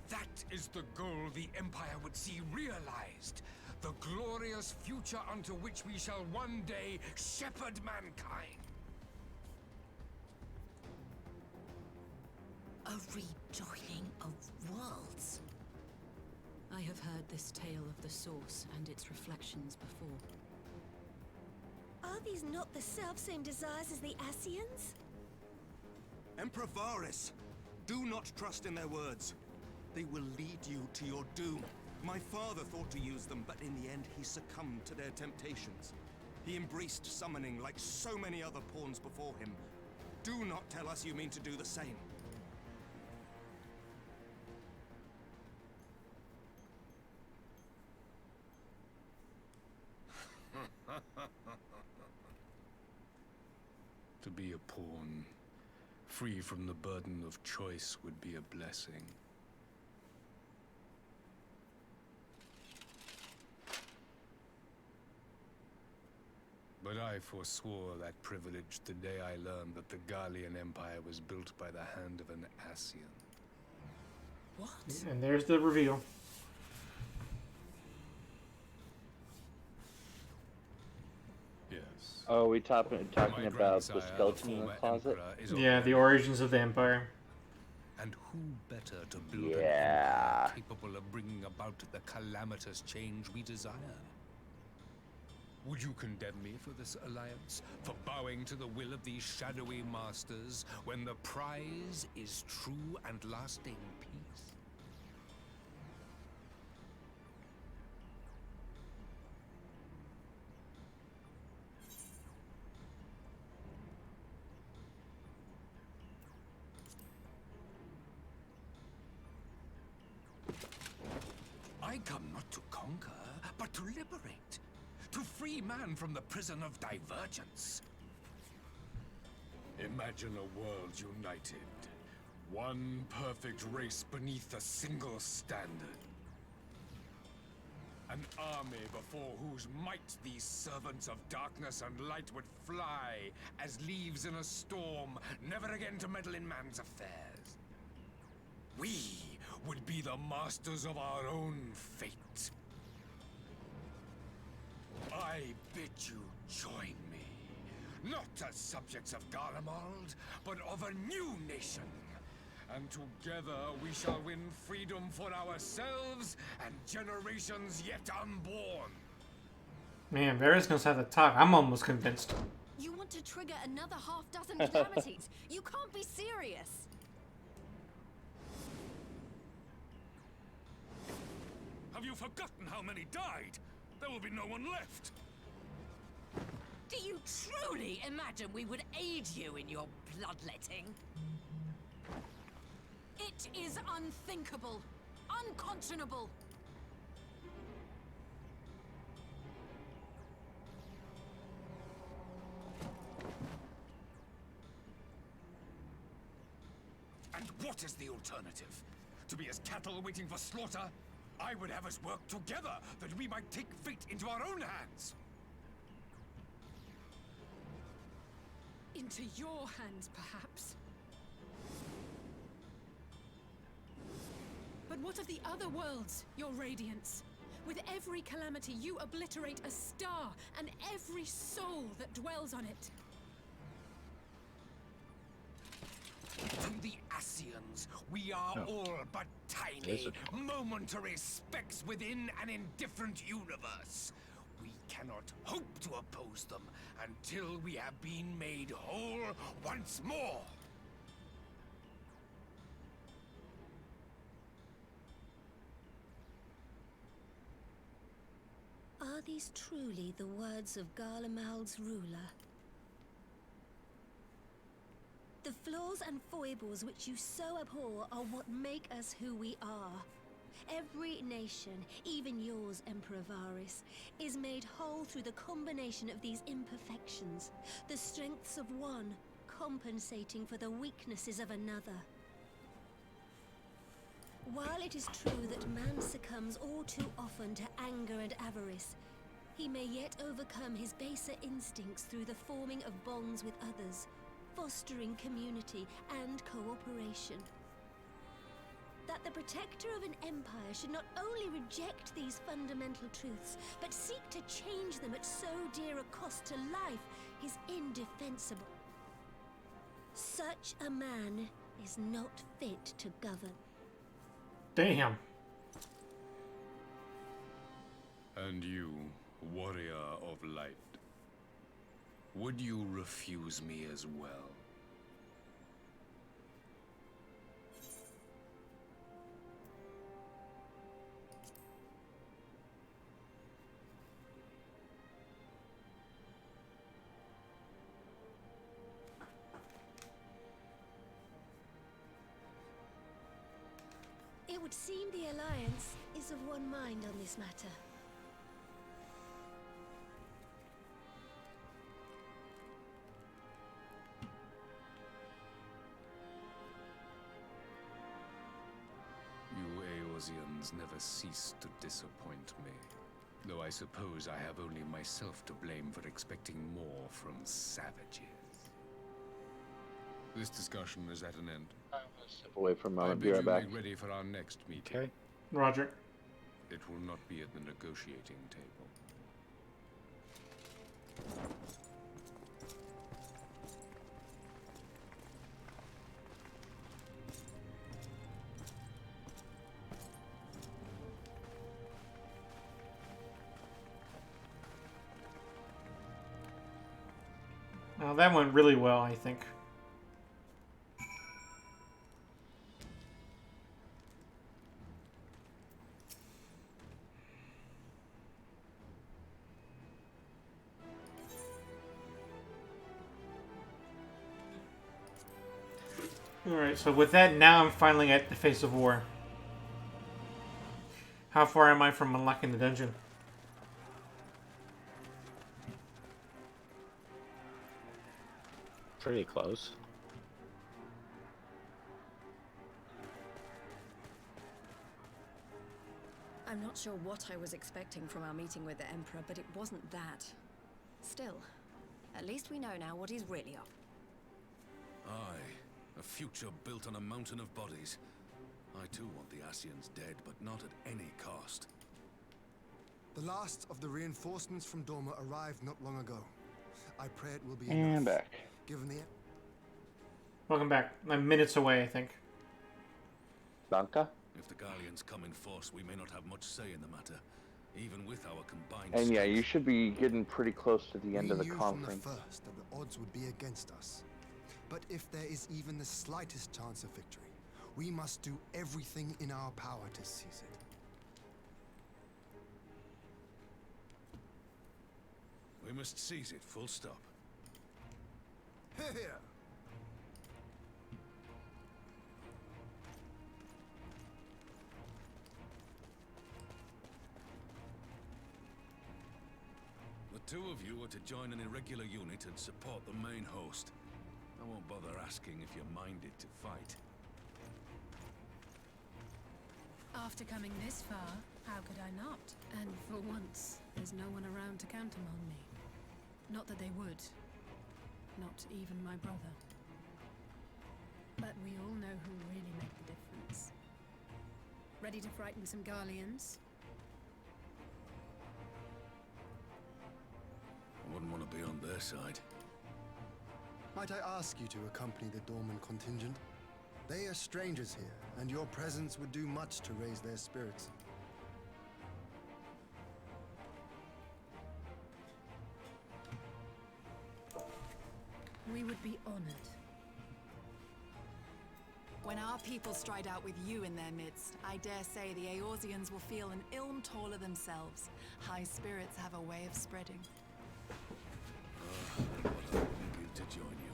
That is the goal the Empire would see realized. The glorious future unto which we shall one day shepherd mankind. A rejoining of worlds. I have heard this tale of the source and its reflections before. Are these not the self-same desires as the Ascians? Emperor Varus, do not trust in their words. They will lead you to your doom. My father thought to use them, but in the end he succumbed to their temptations. He embraced summoning like so many other pawns before him. Do not tell us you mean to do the same. To be a pawn, free from the burden of choice, would be a blessing. But I forswore that privilege the day I learned that the Garlean Empire was built by the hand of an Ascian. What? And there's the reveal. Yes. Oh, are we talking about the skeleton in the closet? Yeah, the origins of the Empire. And who better to build an empire capable of bringing about the calamitous change we desire? Would you condemn me for this alliance? For bowing to the will of these shadowy masters when the prize is true and lasting peace? I come not to conquer, but to liberate. To free man from the prison of divergence. Imagine a world united. One perfect race beneath a single standard. An army before whose might these servants of darkness and light would fly as leaves in a storm, never again to meddle in man's affairs. We would be the masters of our own fate. I bid you join me, not as subjects of Garlemald, but of a new nation. And together we shall win freedom for ourselves and generations yet unborn. Man, Varys knows how to talk. I'm almost convinced. You want to trigger another half-dozen calamities? You can't be serious. Have you forgotten how many died? There will be no one left. Do you truly imagine we would aid you in your bloodletting? It is unthinkable. Unconscionable. And what is the alternative? To be as cattle waiting for slaughter? I would have us work together, that we might take fate into our own hands. Into your hands, perhaps. But what of the other worlds, your radiance? With every calamity, you obliterate a star and every soul that dwells on it. To the Ascians, we are all but tiny, momentary specks within an indifferent universe. We cannot hope to oppose them until we have been made whole once more. Are these truly the words of Garlemald's ruler? The flaws and foibles which you so abhor are what make us who we are. Every nation, even yours, Emperor Varys, is made whole through the combination of these imperfections, the strengths of one compensating for the weaknesses of another. While it is true that man succumbs all too often to anger and avarice, he may yet overcome his baser instincts through the forming of bonds with others, fostering community and cooperation. That the protector of an empire should not only reject these fundamental truths, but seek to change them at so dear a cost to life is indefensible. Such a man is not fit to govern. Damn. And you, warrior of light, would you refuse me as well? It would seem the Alliance is of one mind on this matter. You Eorzeans never cease to disappoint me. Though I suppose I have only myself to blame for expecting more from savages. This discussion is at an end. Step away for a moment. I Be bid right you back. make ready for our next meeting. Okay. Roger. It will not be at the negotiating table. Well, that went really well, I think. Alright, so with that, now I'm finally at the face of war. How far am I from unlocking the dungeon? Pretty close. I'm not sure what I was expecting from our meeting with the Emperor, but it wasn't that. Still, at least we know now what he's really up. Aye, a future built on a mountain of bodies. I too want the Ascians dead, but not at any cost. The last of the reinforcements from Dorma arrived not long ago. I pray it will be And enough. back. Given the... Welcome back. I'm minutes away, I think. Danka? If the Gallians come in force, we may not have much say in the matter, even with our combined And yeah, strength. you should be getting pretty close to the end of the We knew conference. from the first that the odds would be against us. But if there is even the slightest chance of victory, we must do everything in our power to seize it. We must seize it, full stop. Here! The two of you are to join an irregular unit and support the main host. I won't bother asking if you're minded to fight. After coming this far, how could I not? And for once, there's no one around to count them on me. Not that they would. Not even my brother. But we all know who really make the difference. Ready to frighten some Garleans? I wouldn't want to be on their side. Might I ask you to accompany the Dorman contingent? They are strangers here, and your presence would do much to raise their spirits. We would be honored. When our people stride out with you in their midst, I dare say the Eorzeans will feel an ilm taller themselves. High spirits have a way of spreading. But I wouldn't give to join you.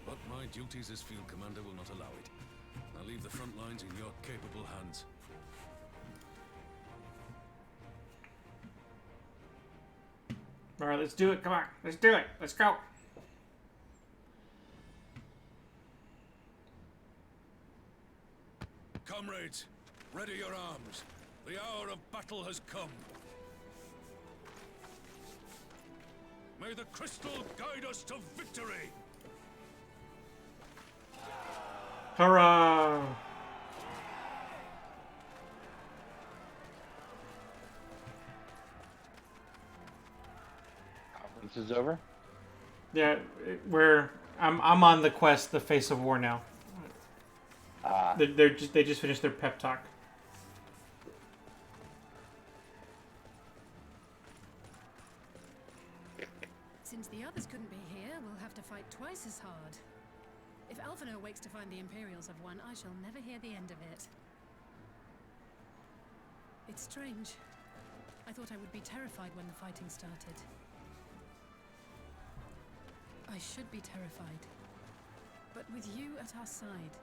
But my duties as field commander will not allow it. I'll leave the front lines in your capable hands. Alright, let's do it. Come on. Let's do it. Let's go. Comrades, ready your arms. The hour of battle has come. May the crystal guide us to victory! Hurrah! Conference is over? Yeah, I'm on the quest, the Face of War now. They just finished their pep talk. Since the others couldn't be here, we'll have to fight twice as hard. If Alphinaud wakes to find the Imperials have won, I shall never hear the end of it. It's strange. I thought I would be terrified when the fighting started. I should be terrified. But with you at our side,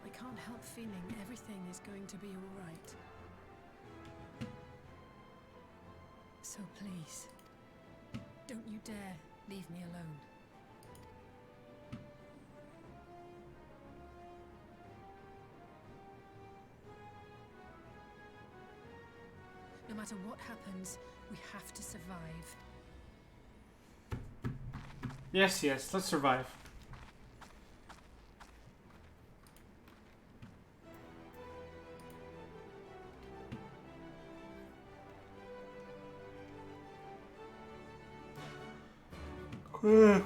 I can't help feeling everything is going to be all right. So please, don't you dare leave me alone. No matter what happens, we have to survive. Yes, let's survive.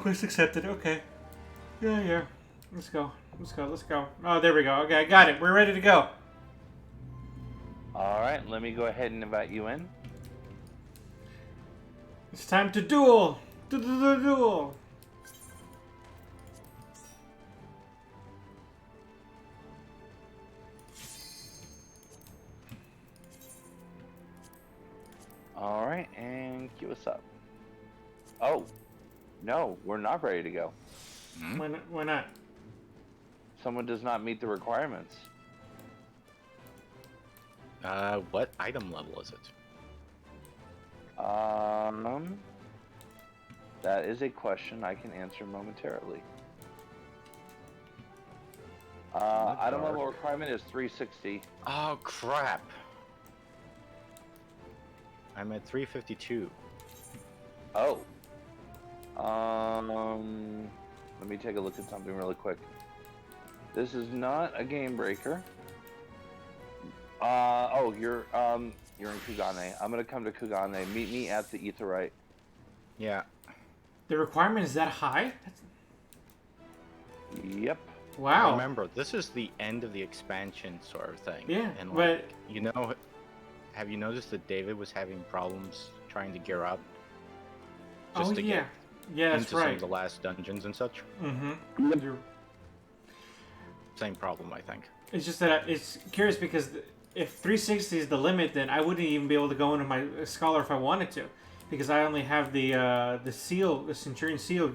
Quest accepted. Okay. Yeah. Let's go. Oh, there we go. Okay, I got it. We're ready to go. Alright, let me go ahead and invite you in. It's time to duel. Duel. All right, and queue us up. Oh, no, we're not ready to go. Why not? Someone does not meet the requirements. What item level is it? That is a question I can answer momentarily. Item level requirement is 360. Oh, crap. I'm at 352. Oh. Let me take a look at something really quick. This is not a game breaker. Oh, you're in Kugane. I'm gonna come to Kugane. Meet me at the Aetheryte. Yeah. The requirement is that high? Yep. Wow. Remember, this is the end of the expansion sort of thing. Yeah, and but you know, have you noticed that David was having problems trying to gear up? Just to get that's into right. some of the last dungeons and such. Mm-hmm. Same problem, I think. It's just that it's curious because if 360 is the limit, then I wouldn't even be able to go into my Scholar if I wanted to, because I only have the Centurion Seal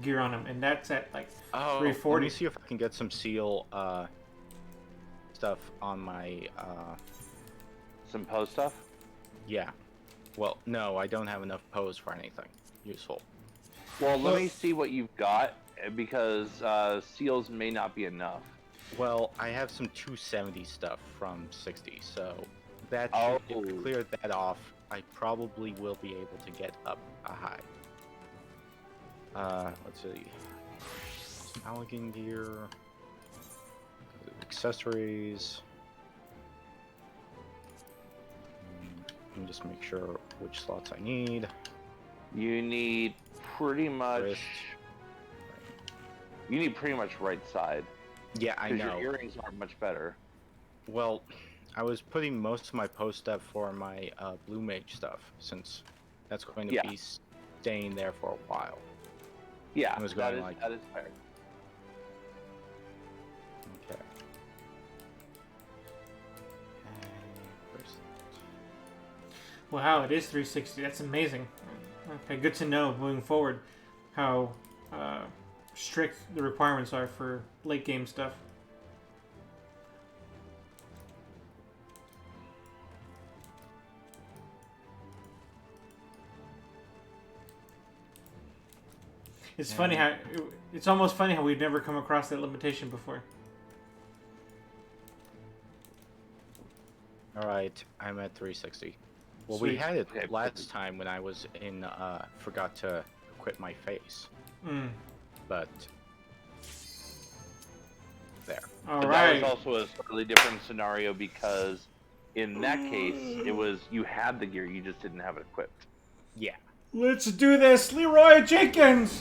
gear on him, and that's at like 340. Let me see if I can get some seal stuff on my some post stuff. Yeah. Well, no, I don't have enough pose for anything useful. Well, let me see what you've got, because seals may not be enough. Well, I have some 270 stuff from 60, so that if we clear that off, I probably will be able to get up a high. Let's see. Paladin gear, accessories. Let me just make sure which slots I need. You need pretty much. Wrist. You need pretty much right side. Yeah, I know. Because your earrings aren't much better. Well, I was putting most of my post stuff for my blue mage stuff, since that's going to be staying there for a while. Yeah, I was going that is fair. Okay. Wow, it is 360. That's amazing. Okay, good to know moving forward how strict the requirements are for late game stuff. It's funny how it's almost funny how we've never come across that limitation before. All right, I'm at 360. Well, Sweet. we had it last time when I was in. Forgot to equip my face. But there. All That right. was also a slightly different scenario because in that case, it was you had the gear, you just didn't have it equipped. Yeah. Let's do this, Leroy Jenkins!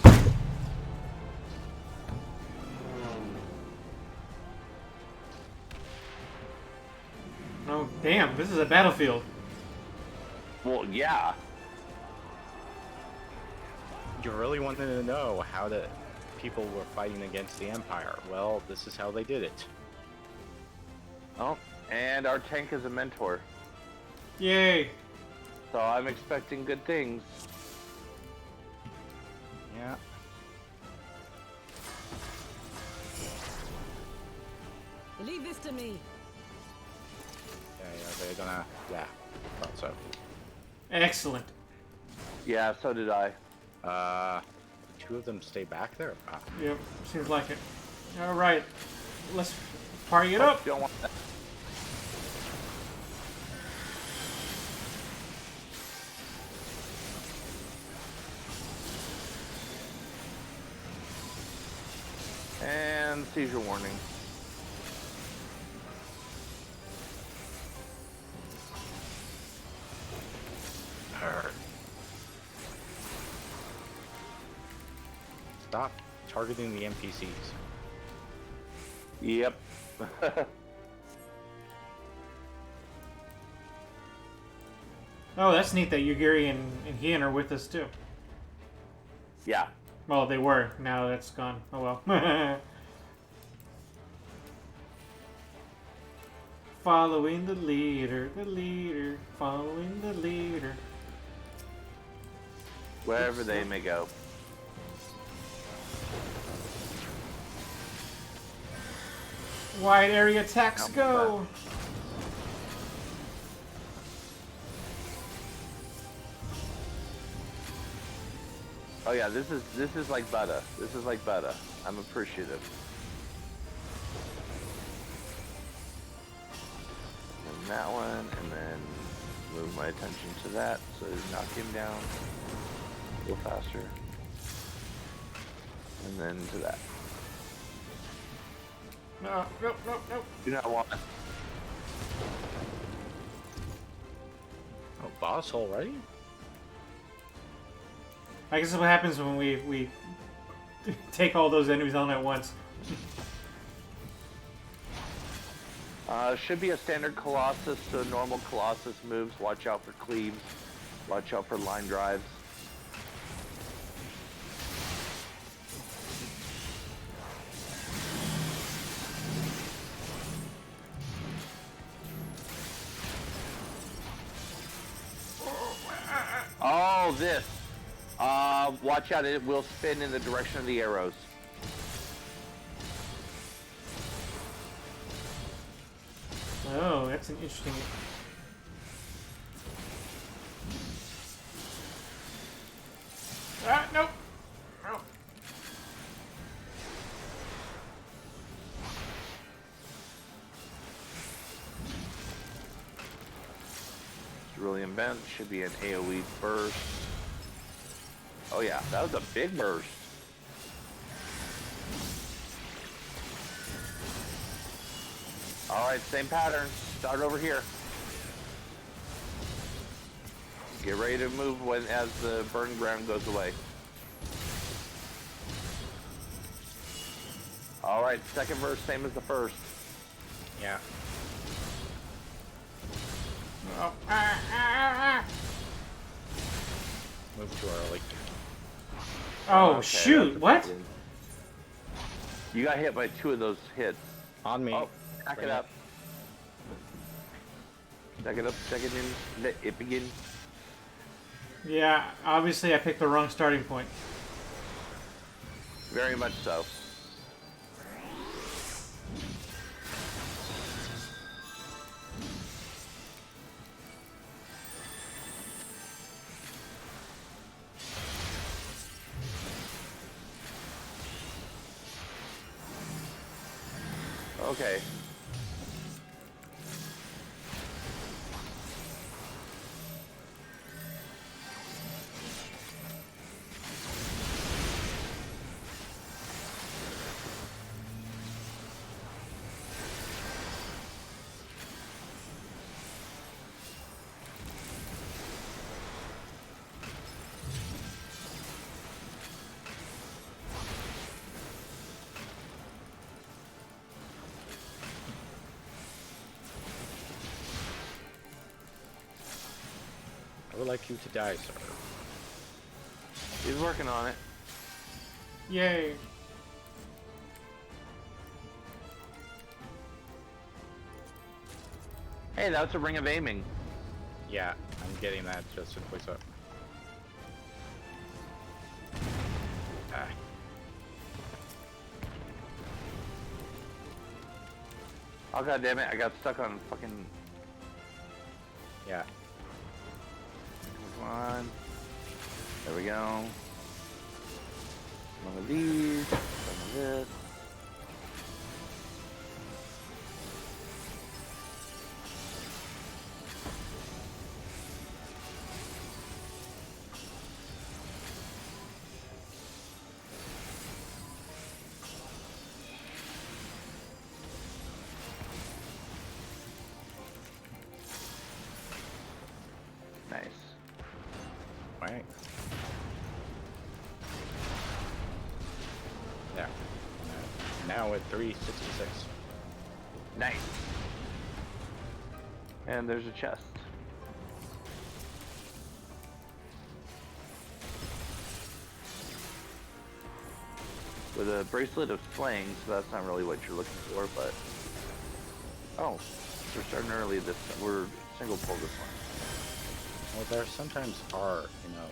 Oh, damn, this is a battlefield. Well, yeah. You really wanted to know how the people were fighting against the Empire. Well, this is how they did it. Oh, and our tank is a mentor. Yay. So I'm expecting good things. Yeah. Leave this to me. Yeah, they're gonna. Yeah, thought so. Excellent. Yeah, so did I. Two of them stay back there. Yep, seems like it. All right, let's party it up. Don't want that. And seizure warning. Stop targeting the NPCs. Yep. Oh, that's neat that Yugiri and Hien are with us too. Yeah. Well, they were. Now that's gone. Oh well. Following the leader, following the leader. Wherever they may go. Wide area attacks go. Oh yeah, this is like butter. This is like butter. I'm appreciative. And that one, and then move my attention to that, so knock him down. Go faster. And then to that. No, no, no, no. Do not want. Oh, boss already? I guess this is what happens when we take all those enemies on at once. Should be a standard Colossus, so normal Colossus moves. Watch out for cleaves. Watch out for line drives. Oh, this. Watch out, it will spin in the direction of the arrows. Oh, that's an interesting... Ah, nope! No. Cerulean Vent should be an AoE burst. Oh yeah, that was a big burst. Alright, same pattern. Start over here. Get ready to move as the burn ground goes away. Alright, second verse, same as the first. Yeah. Oh, Move too early. Oh, Okay, shoot, what? You got hit by 2 of those hits. On me. Oh, back it up. Back it up, second in, let it begin. Yeah, obviously I picked the wrong starting point. Very much so. Okay. I would like you to die, sir. He's working on it. Yay. Hey, that's a ring of aiming. Yeah, I'm getting that just to quick up. Ah. Oh god damn it, I got stuck on fucking... Yeah. Come on. There we go. One of these, some of this. Nice. Right. There. Now at 366. Nice. And there's a chest. With a bracelet of slaying, so that's not really what you're looking for, but... Oh, we're starting early this... We're single pull this one. Well, there sometimes are, you know,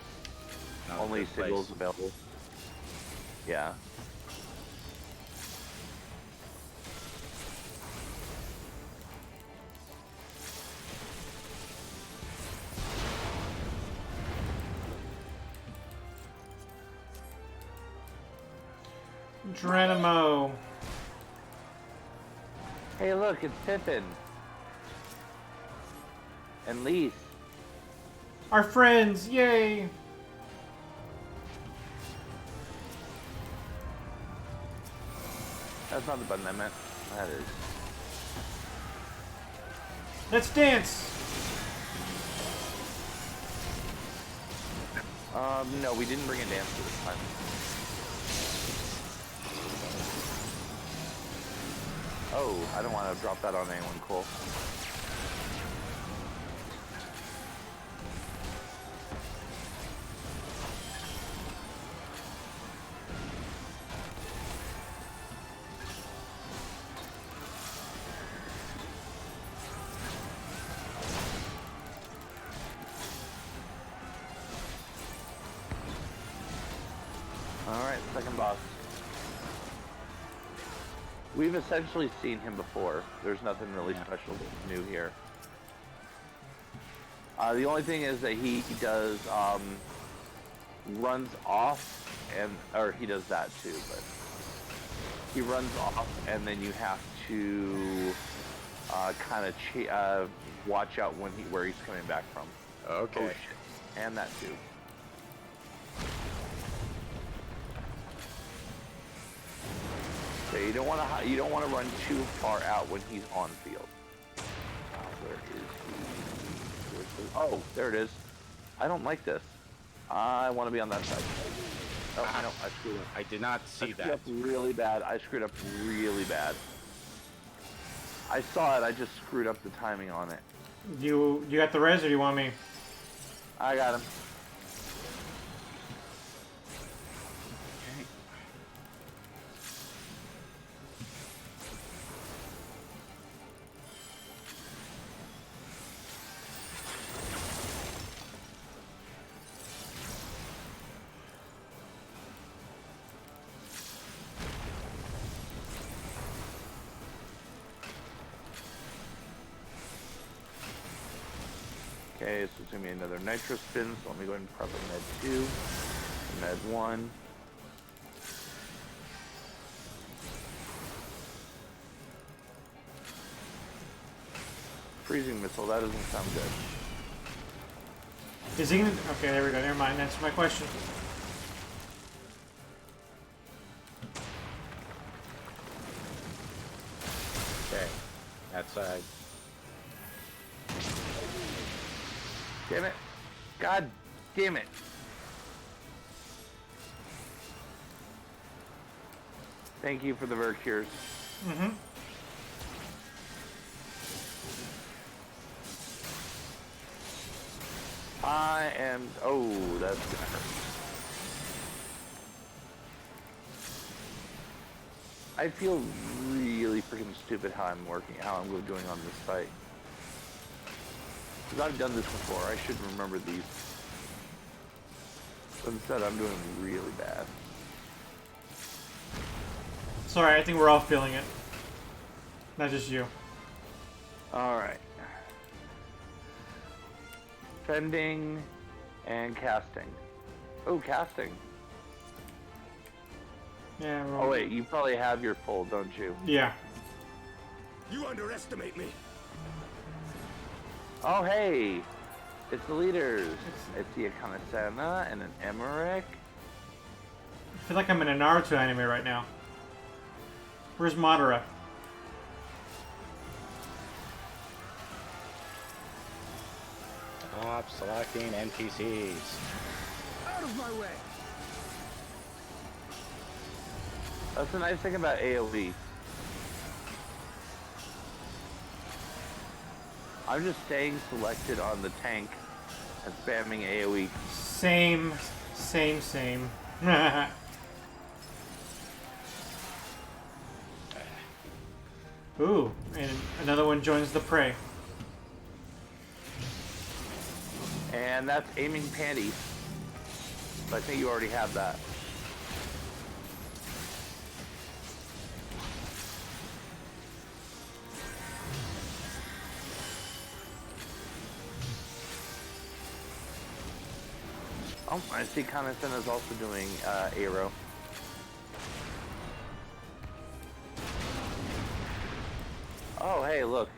Not a Only good place. signals available. Yeah. Geronimo. Hey, look, it's Pippin. And Lise. Our friends, yay! That's not the button I meant. That is. Let's dance! No, we didn't bring a dancer this time. Oh, I don't want to drop that on anyone cool. Alright, second boss. We've essentially seen him before. There's nothing really special new here. The only thing is that he does, runs off, or he does that too, but he runs off and then you have to, kind of watch out where he's coming back from. Okay. Oh shit. And that too. So you don't want to run too far out when he's on field. Where is he? Oh, there it is. I don't like this. I want to be on that side. Oh, no, I screwed up. I did not see that. I screwed up really bad. I screwed up really bad. I saw it. I just screwed up the timing on it. You got the res, or do you want me? I got him. Okay, so it's going to be another nitro spin, so let me go ahead and prep a med 2, med 1. Freezing missile, that doesn't sound good. Is he gonna... Okay, there we go, never mind, answer my question. Okay, that side. Damn it. God damn it. Thank you for the Vercures. Mm-hmm. I am... Oh, that's gonna hurt. I feel really freaking stupid how I'm doing on this fight. Because I've done this before, I should remember these. But instead, I'm doing really bad. Sorry, I think we're all feeling it. Not just you. Alright. Fending and casting. Oh, casting. Yeah, we're all... Oh wait, you probably have your full, don't you? Yeah. You underestimate me. Oh hey! It's the leaders. It's the Akana Senna and an Emmerich. I feel like I'm in a Naruto anime right now. Where's Madara? Stop selecting NPCs. Out of my way. That's the nice thing about AoE. I'm just staying selected on the tank and spamming AoE. Same. Ooh, and another one joins the prey. And that's aiming panties. But I think you already have that. Oh, I see Coniston is also doing Aero. Oh, hey, look.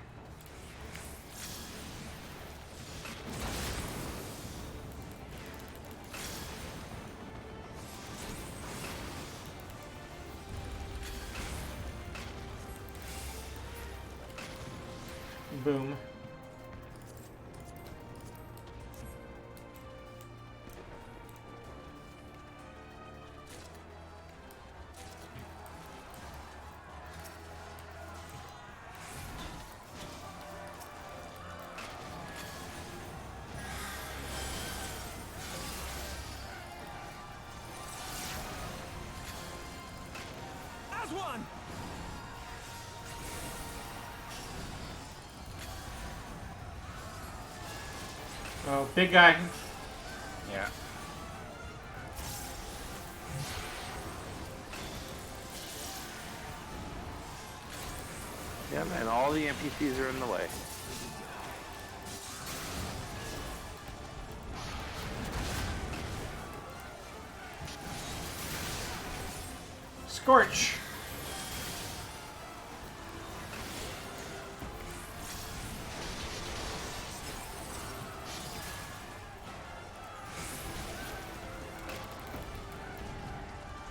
Boom. As one! Oh, big guy. Yeah. Yeah, man, all the NPCs are in the way. Scorch.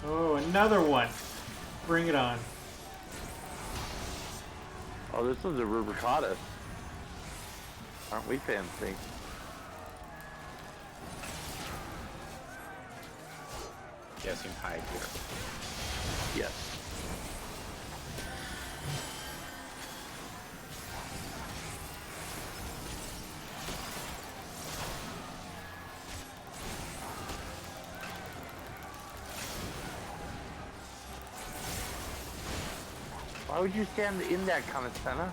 Oh, another one. Bring it on. Oh, this one's a Rubricatus. Aren't we fancy? Guessing high here. Yes. Why would you stand in that kind of center?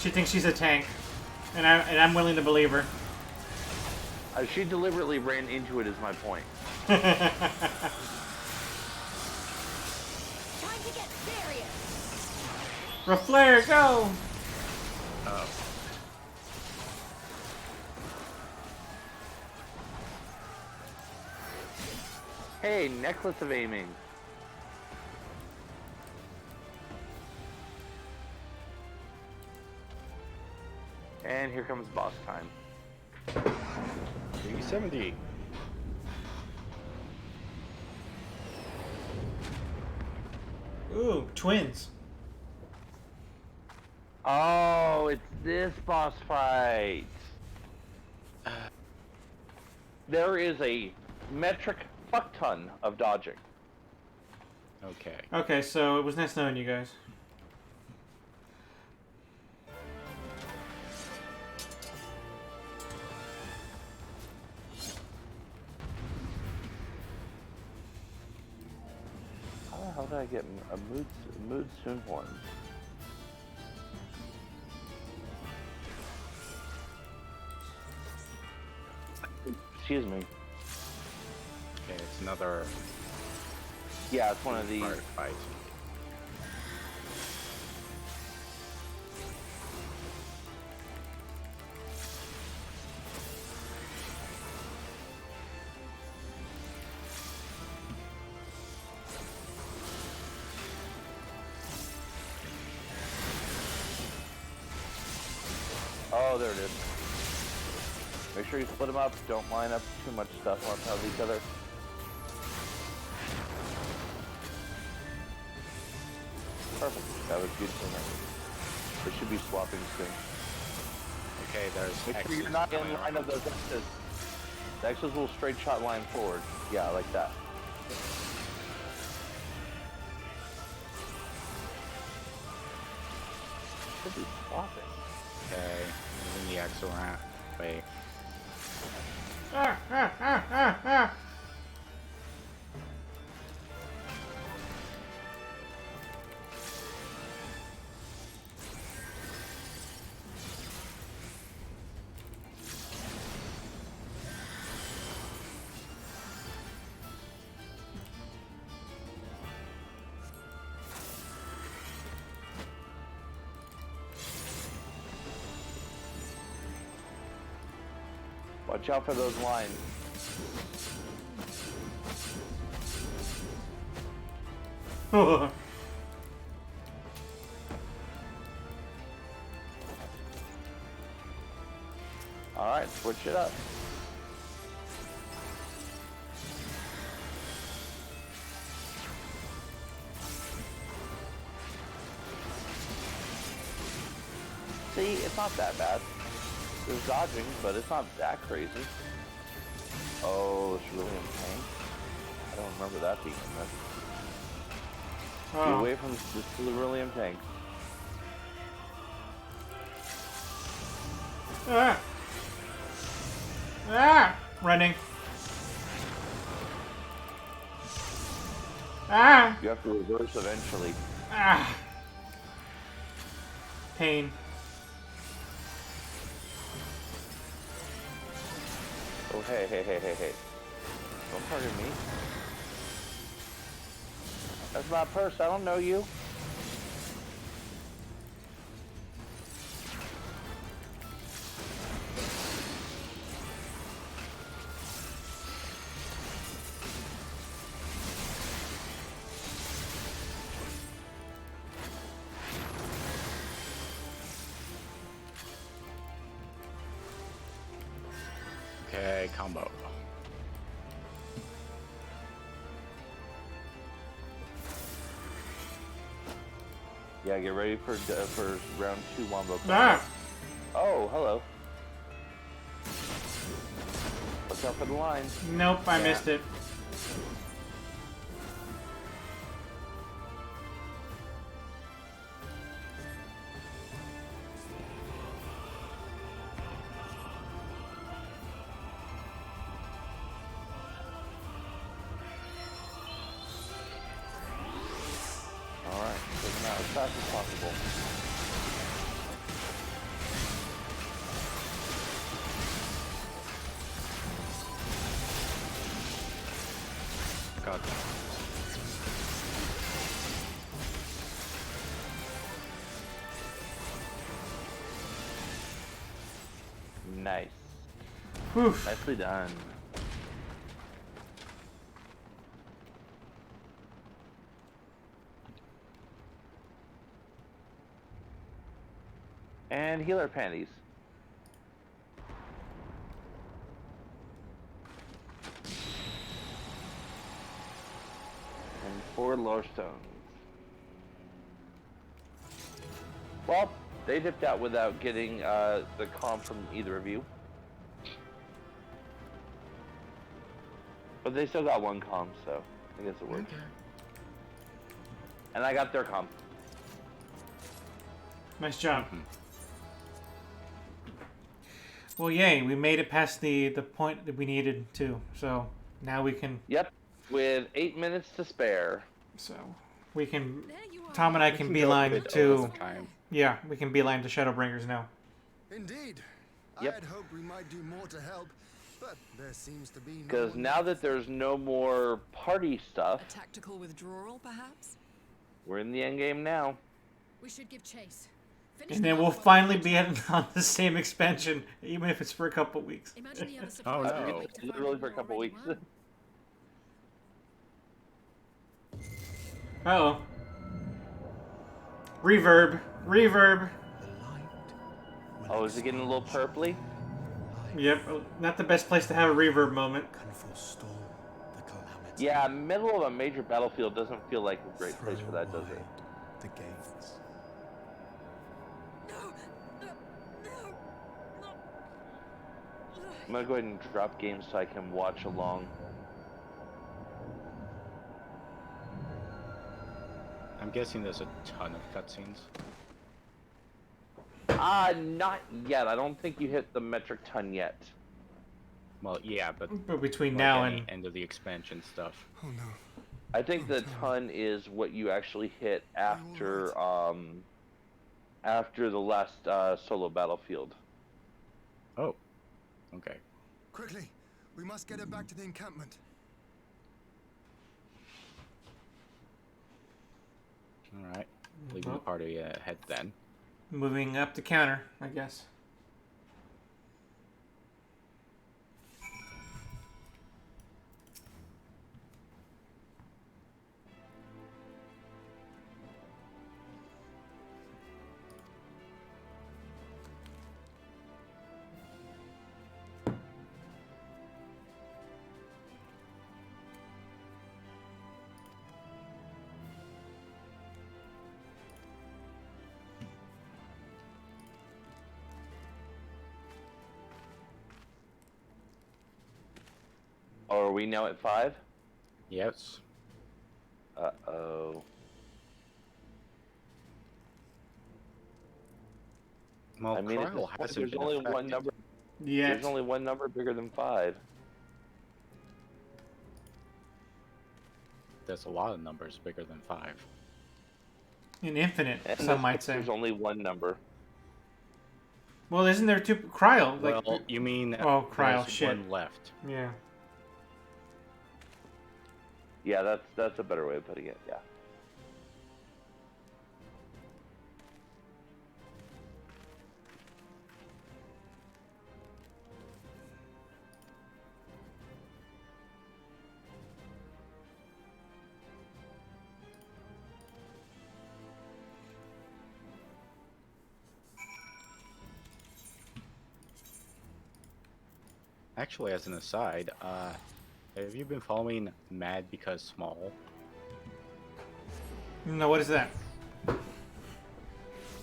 She thinks she's a tank, and I'm willing to believe her. She deliberately ran into it, is my point. Time to get serious. Reflare, go! Oh. Hey, necklace of aiming. And here comes boss time. 370. Ooh, twins. Oh, it's this boss fight. There is a metric fuck ton of dodging. Okay. Okay, so it was nice knowing you guys. How did I get a mood Soonhorn? Excuse me. Okay, it's another. Yeah, it's one of these. Fight. Oh, there it is. Make sure you split them up. Don't line up too much stuff on top of each other. Perfect. That was beautiful. They should be swapping soon. Okay, there's. Make sure you're not in line of those X's. The X's will straight shot line forward. Yeah, like that. Should be swapping. Okay, moving the X around. Wait. Ah, ah, ah, ah, ah. Watch out for those lines. Alright, switch it up. See, it's not that bad. There's dodging, but it's not that crazy. Oh, it's really in pain. I don't remember that being in this. Oh. Get away from this Cerulean tank. Ah! Ah! Running. Ah! You have to reverse eventually. Ah! Pain. Oh, hey. Don't target me. That's my purse. I don't know you. Okay, combo. Yeah, get ready for round 2 wombo. Ah! Oh, hello. Watch out for the line. Nope, I missed it. Alright, take them out as fast as possible. God. Nice. Oof. Nicely done. And healer panties. And 4 lore stones. Well, they dipped out without getting the comp from either of you. But they still got 1 comp, so I guess it works. Okay. And I got their comp. Nice job. Well, yay, we made it past the point that we needed to. So now we can... Yep, with 8 minutes to spare. So we can... Tom and I can beeline to... Yeah, we can beeline to Shadowbringers now. Indeed. Yep. I'd hoped we might do more to help, but there seems to be no Because one now that there's no more party stuff, A tactical withdrawal, perhaps? we're in the endgame now. We should give chase. And then we'll finally be on the same expansion, even if it's for a couple weeks. Imagine the other Oh suppliers no. wait to find Literally out for a you couple already weeks. won. Uh-oh. Reverb. Reverb. Oh, is it getting a little purpley? Yep, not the best place to have a reverb moment. Yeah, middle of a major battlefield doesn't feel like a great place for that, does it? the gates. I'm gonna go ahead and drop games so I can watch along. I'm guessing there's a ton of cutscenes. Not yet. I don't think you hit the metric ton yet. Well, yeah, but between like now any and end of the expansion stuff. Oh no. I think the ton is what you actually hit after after the last solo battlefield. Oh, okay. Quickly, we must get it back to the encampment. All right, leaving the party ahead then. moving up the counter, I guess. Oh, are we now at 5? Yes. Uh-oh. Well, I mean, at this Trial point, hasn't there's been only affected. one number. Yet. There's only one number bigger than 5. There's a lot of numbers bigger than 5. An infinite, And some might say. There's only one number. Well, isn't there two cryo? Like, Well, you mean oh, cryo, there's shit. one left. Yeah. Yeah, that's a better way of putting it. Yeah. Actually, as an aside, have you been following Mad Because Small? No, what is that?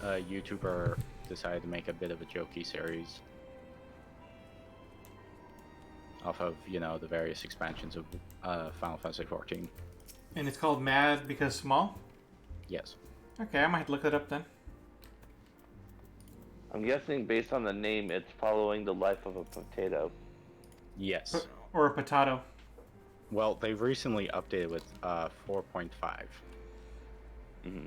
A YouTuber decided to make a bit of a jokey series off of, you know, the various expansions of Final Fantasy XIV. And it's called Mad Because Small? Yes. Okay, I might look it up then. I'm guessing based on the name, it's following the life of a potato. Yes. Or a potato. Well, they've recently updated with 4.5. Mm-hmm.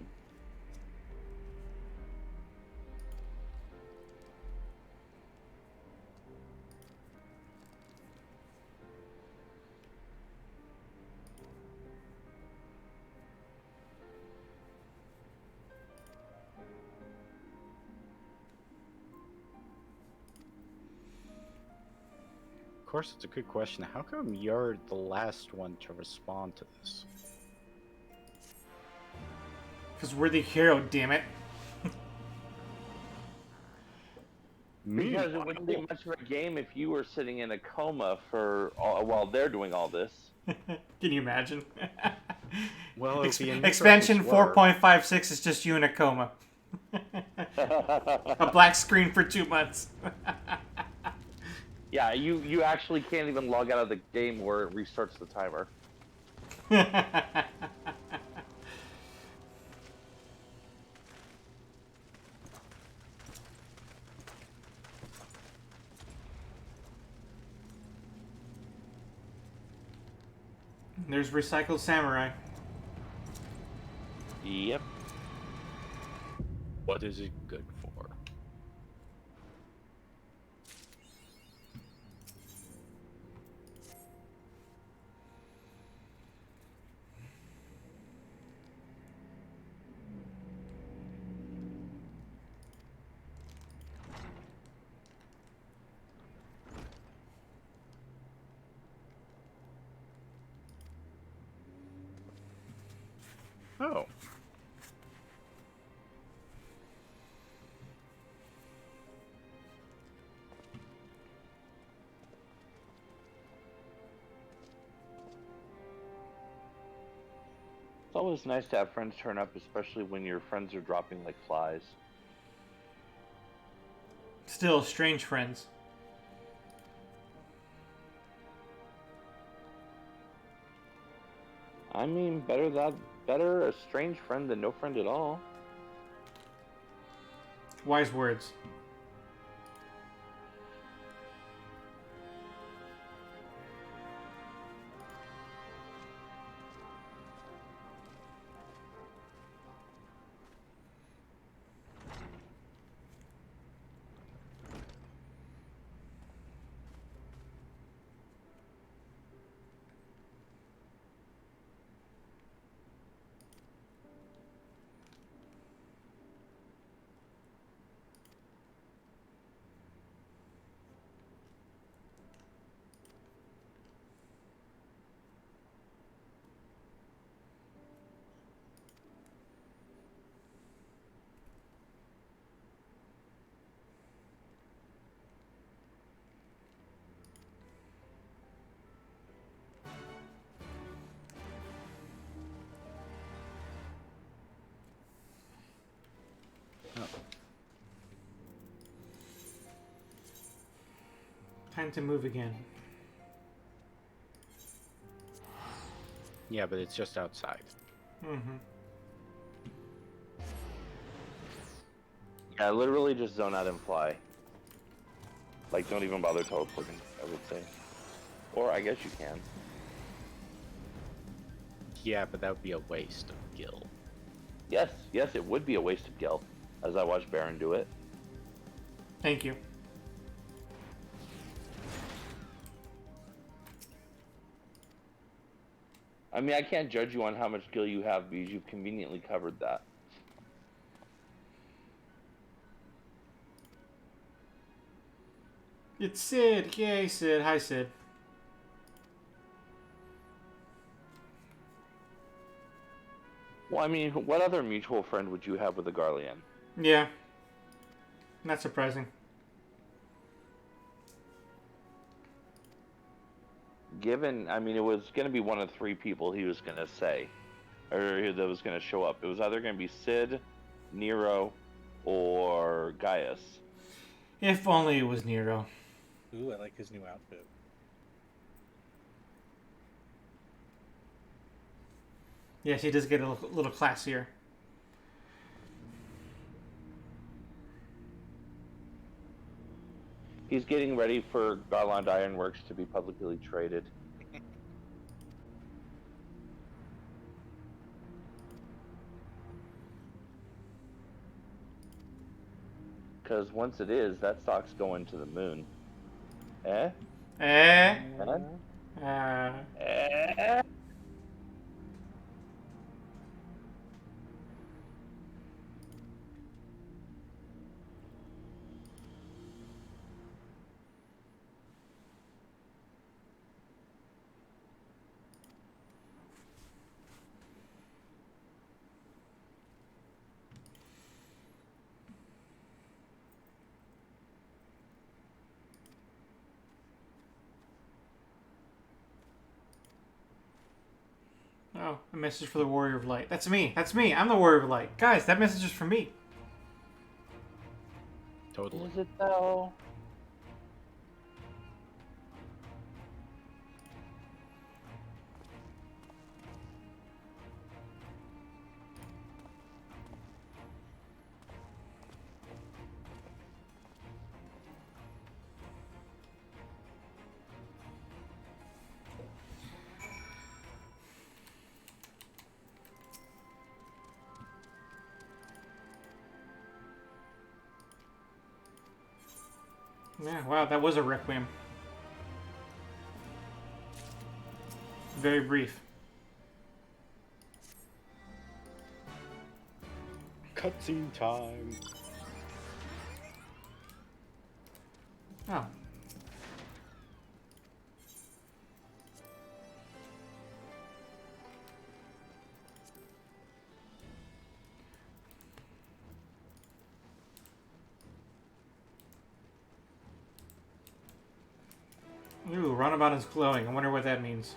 Of course, it's a good question. How come you're the last one to respond to this? Because we're the hero, damn it. Because it wouldn't be much of a game if you were sitting in a coma for while they're doing all this. Can you imagine? Well, expansion 4.56 is just you in a coma. A black screen for 2 months. Yeah, you actually can't even log out of the game where it restarts the timer. There's Recycled Samurai. Yep. What is it good for? Oh. It's always nice to have friends turn up, especially when your friends are dropping like flies. Still, strange friends. I mean, better a strange friend than no friend at all. Wise words. Time to move again. Yeah, but it's just outside. Mm-hmm. Yeah, literally just zone out and fly. Like, don't even bother teleporting, I would say. Or I guess you can. Yeah, but that would be a waste of gil. Yes, it would be a waste of gil, as I watched Baron do it. Thank you. I mean, I can't judge you on how much gil you have because you've conveniently covered that. It's Sid. Yay, Sid. Hi, Sid. Well, I mean, what other mutual friend would you have with a Garlean? Yeah. Not surprising. Given, I mean, it was going to be one of 3 people he was going to say, or that was going to show up. It was either going to be Sid, Nero, or Gaius. If only it was Nero. Ooh, I like his new outfit. Yes, he does get a little classier. He's getting ready for Garland Ironworks to be publicly traded. Because once it is, that stock's going to the moon. Eh? Eh? Eh? Oh, a message for the Warrior of Light. That's me. That's me. I'm the Warrior of Light. Guys, that message is for me. Totally. Is it though? Yeah, wow, that was a requiem. Very brief. Cutscene time. Oh. Ooh, runabout is glowing. I wonder what that means.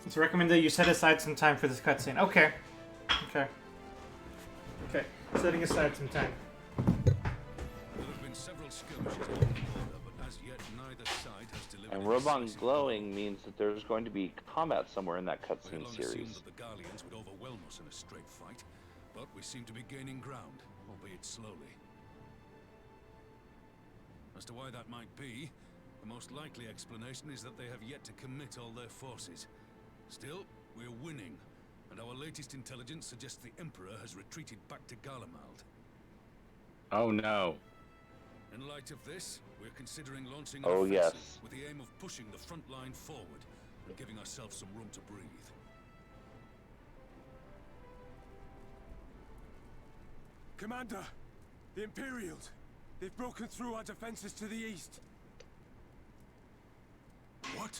It's recommended that you set aside some time for this cutscene. Okay. Okay. Okay. Setting aside some time. There have been several skirmishes along the border, but as yet neither side has delivered. And Robon glowing means that there's going to be combat somewhere in that cutscene series. Assumed that the Garleans would overwhelm us in a straight fight, but we seem to be gaining ground, albeit slowly. As to why that might be, the most likely explanation is that they have yet to commit all their forces. Still, we're winning, and our latest intelligence suggests the Emperor has retreated back to Garlemald. Oh no. In light of this, we're considering launching an Oh, offensive yes. with the aim of pushing the front line forward and giving ourselves some room to breathe. Commander, the Imperials. They've broken through our defenses to the east. What?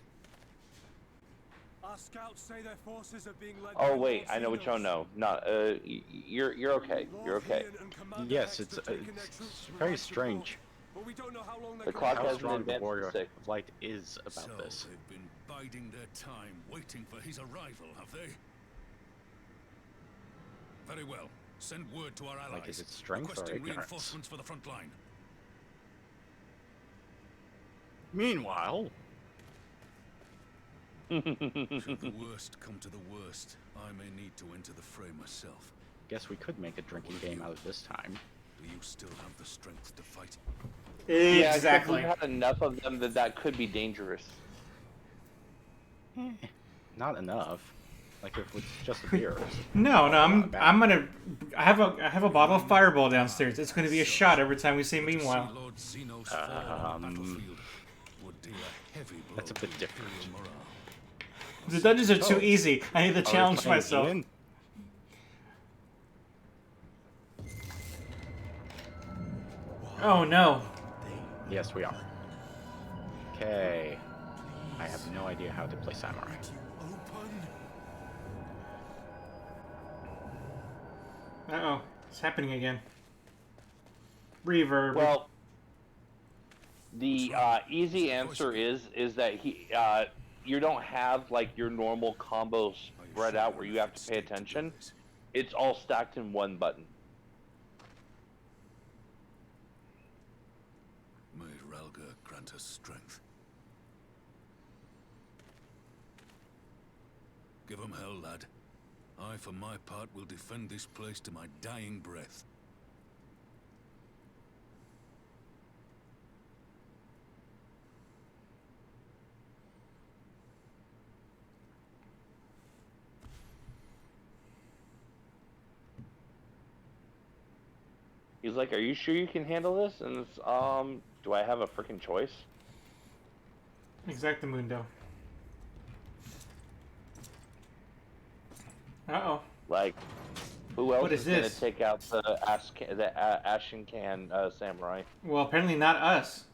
Our scouts say their forces are being led Oh by wait, Lord I know what y'all Xenos. know. Not, you're okay. You're okay. Yes, it's very strange. But we don't know how long The clock How has been strong the advanced Warrior to 6. of Light is about So this. they've been biding their time, waiting for his arrival, have they? Very well. Send word to our allies. Like, is it strength or requesting ignorance? reinforcements for the front line. Meanwhile, Should the worst come to the worst, I may need to enter the fray myself. Guess we could make a drinking game out of this time. Do you still have the strength to fight? Yeah, Exactly. we've had enough of them that could be dangerous. Not enough. Like if it's just a beer. No, I have a bottle of Fireball downstairs. It's gonna be a shot every time we say meanwhile. That's a bit different. The dungeons are too easy. I need to challenge myself. Ian? Oh no. Yes, we are. Okay. I have no idea how to play Samurai. Uh-oh. It's happening again. Reverb. Well, the easy answer is that you don't have like your normal combos spread out where you have to pay attention. It's all stacked in one button. May Ralga grant us strength. Give 'em hell, lad. I, for my part, will defend this place to my dying breath. He's like, "Are you sure you can handle this?" And it's, do I have a freaking choice? Exactamundo. Uh-oh. Like, who else What is gonna this? take out the Ashen Can Samurai? Well, apparently not us.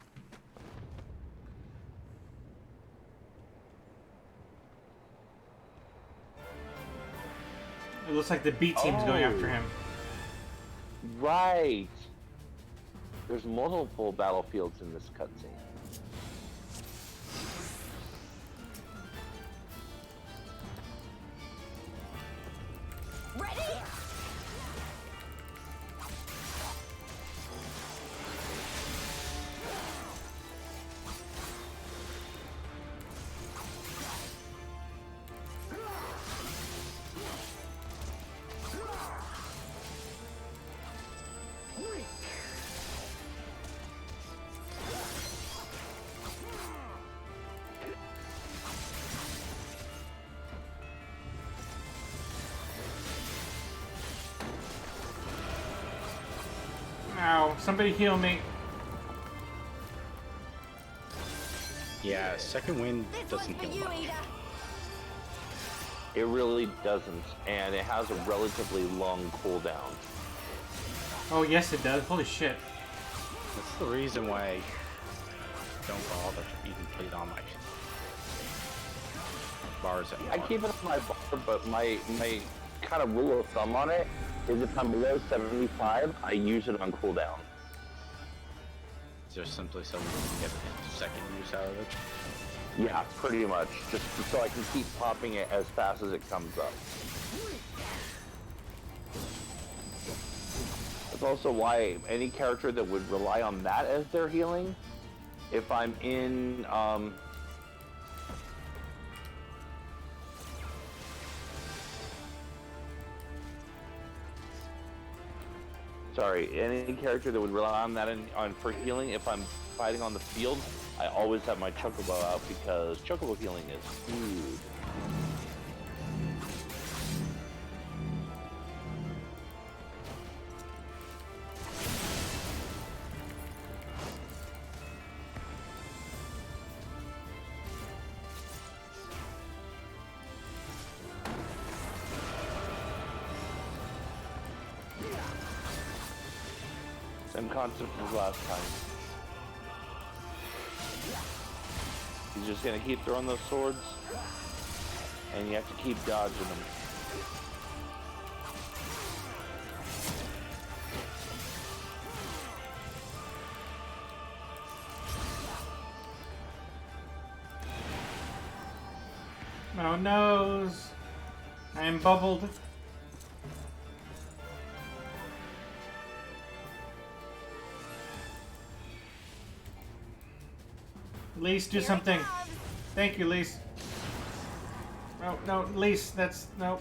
It looks like the B team's going after him. Right. There's multiple battlefields in this cutscene. Ready? Ow, somebody heal me. Yeah, second wind doesn't heal much. It really doesn't, and it has a relatively long cooldown. Oh, yes it does. Holy shit. That's the reason why I don't bother to even put it on my bars anymore. I keep it on my bar, but my kind of rule of thumb on it is if I'm below 75, I use it on cooldown. Just simply so we can get a second use out of it. Yeah, pretty much. Just so I can keep popping it as fast as it comes up. That's also why any character that would rely on that as their healing, if I'm in, sorry, any character that would rely on that for healing, if I'm fighting on the field, I always have my Chocobo out because Chocobo healing is huge. Same concept as last time. He's just gonna keep throwing those swords, and you have to keep dodging them. Oh noes. I am bubbled. Lise, do something. Thank you, Lise. No, no, Lise, that's... No.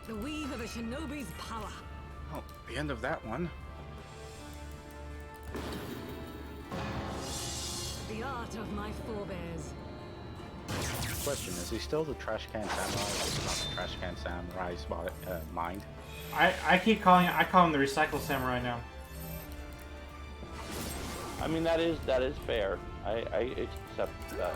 The weave of a shinobi's power. Oh, the end of that one. The art of my forebears. Question, is he still the trash can samurai? It's not the trash can samurai's mind. I keep calling it, I call him the recycle samurai now. I mean, that is fair. I accept that.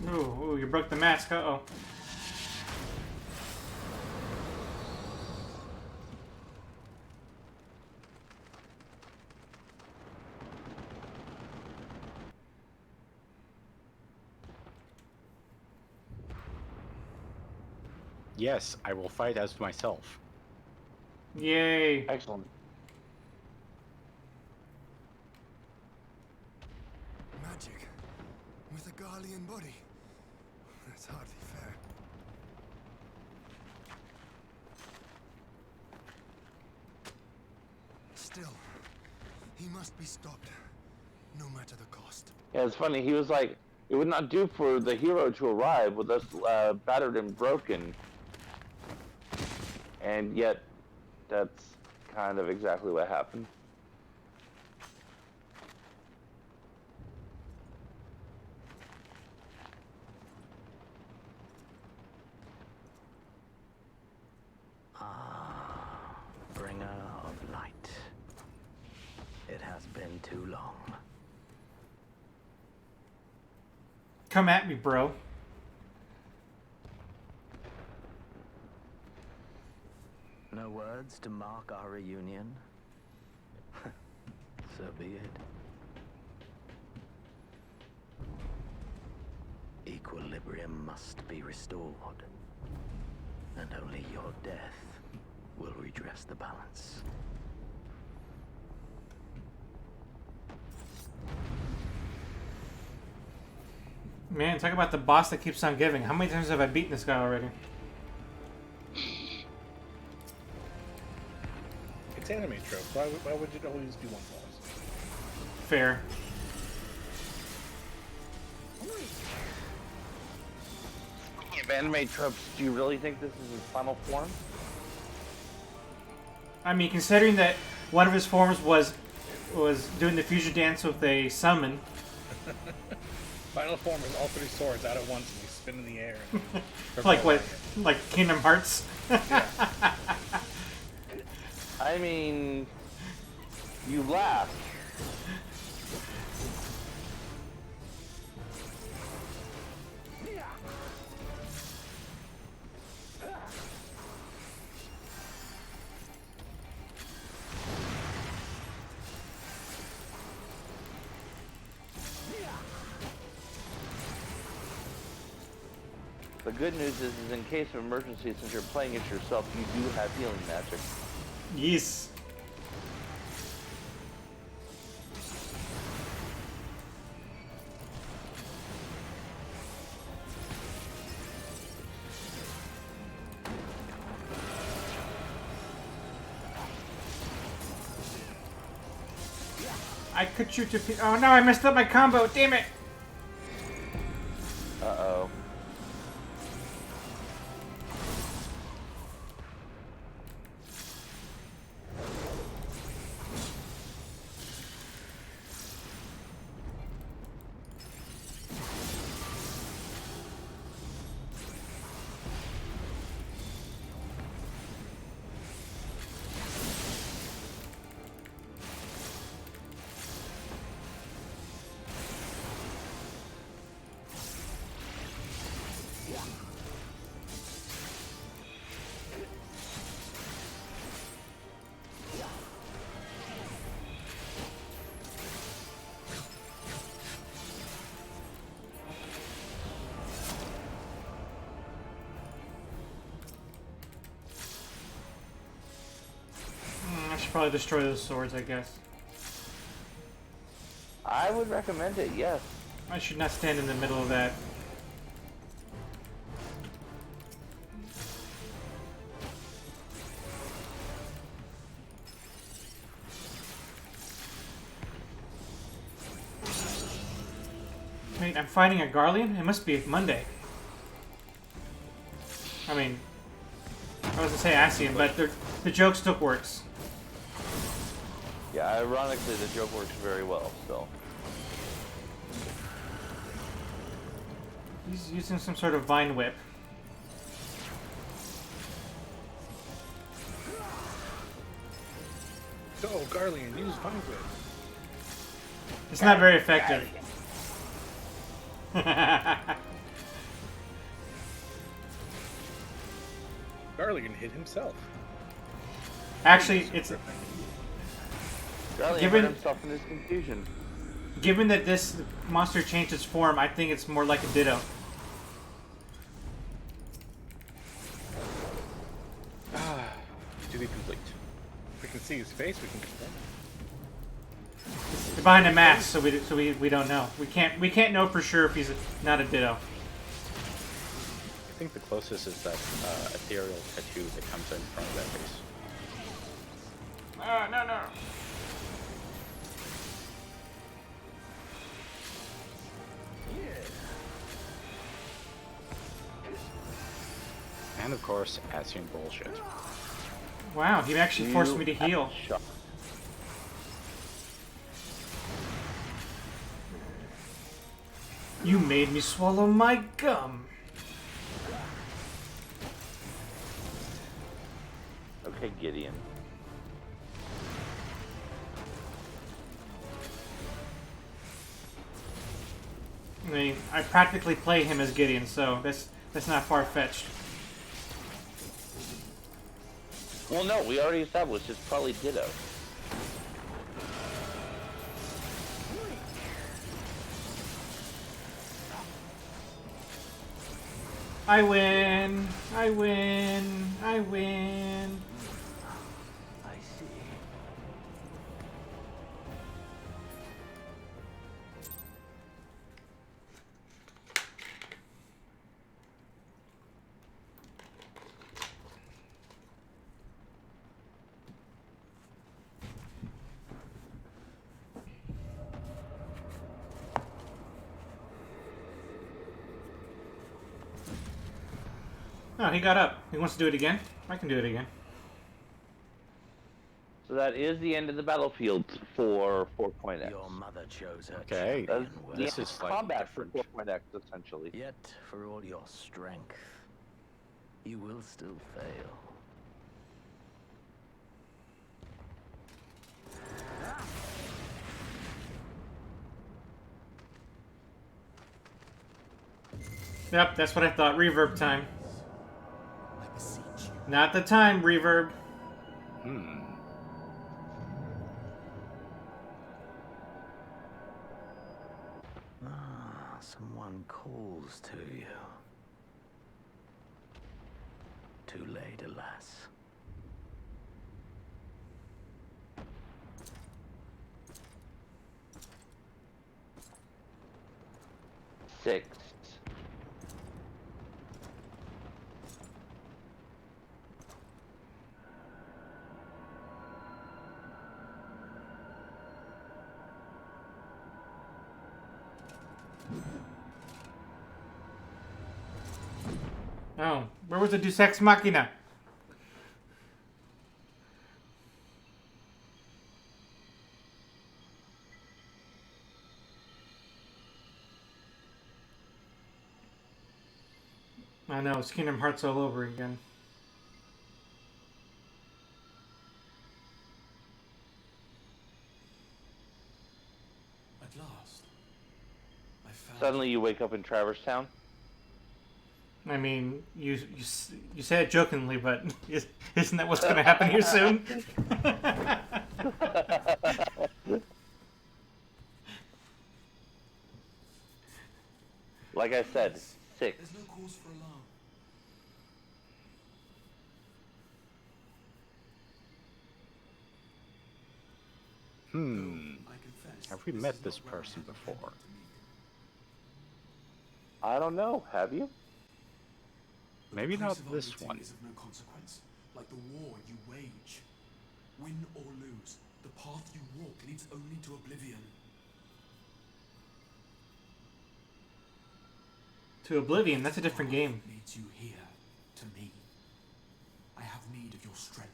Ooh, you broke the mask. Uh-oh. Yes, I will fight as myself. Yay. Excellent. Magic with a Garlean body. That's hardly fair. Still, he must be stopped, no matter the cost. Yeah, it's funny. He was like, it would not do for the hero to arrive with us battered and broken. And yet, that's kind of exactly what happened. Bringer of light. It has been too long. Come at me, bro. No words to mark our reunion? So be it. Equilibrium must be restored. And only your death will redress the balance. Man, talk about the boss that keeps on giving. How many times have I beaten this guy already? It's anime trope. Why would it always be one boss? Fair. Speaking of anime tropes, do you really think this is his final form? I mean, considering that one of his forms was doing the fusion dance with a summon. Final form is all three swords out at once and they spin in the air. And Like what? Like Kingdom Hearts? Yeah. I mean, you laugh. The good news is in case of emergency, since you're playing it yourself, you do have healing magic. Yes. I could shoot to. Oh no! I messed up my combo. Damn it! Uh-oh. I should probably destroy those swords, I guess. I would recommend it, yes. I should not stand in the middle of that. Wait, I'm fighting a Garlean? It must be Monday. I mean, I was gonna say Asian, but the joke still works. Yeah, ironically, the joke works very well, so. He's using some sort of vine whip. Oh, Garlean, use vine whip. It's not very effective. Garlean hit himself. Actually, it's Garlean hurt himself in his confusion. Given that this monster changed its form, I think it's more like a Ditto. To be complete. If we can see his face, we can confirm. It's behind a mask, so we don't know. We can't know for sure if he's not a Ditto. I think the closest is that ethereal tattoo that comes in front of that face. No. And of course, Asian bullshit. Wow, he actually forced me to heal. You made me swallow my gum. Okay, Gideon. I mean, I practically play him as Gideon, so that's not far-fetched. Well, no, we already established it's probably Ditto. I win! I win! I win! I see. Oh, he got up. He wants to do it again? I can do it again. So that is the end of the battlefield for 4.x. Your mother chose her Okay, champion well. this is slightly combat different. for 4.x, essentially. Yet, for all your strength, you will still fail. Yep, that's what I thought. Reverb time. Not the time, reverb. Someone calls to you. too late, alas. Six. Oh, where was the Deus Ex Machina? I know, it's Kingdom Hearts all over again. At last, I found. Suddenly you wake up in Traverse Town. I mean, you say it jokingly, but isn't that what's going to happen here soon? Like I said, 6. There's no cause for alarm. Have we met this person before? I don't know. Have you? Maybe not this one. Is of no consequence, like the war you wage. Win or lose, the path you walk leads only to oblivion. To Oblivion, that's a different game. Leads you here, to me. I have need of your strength.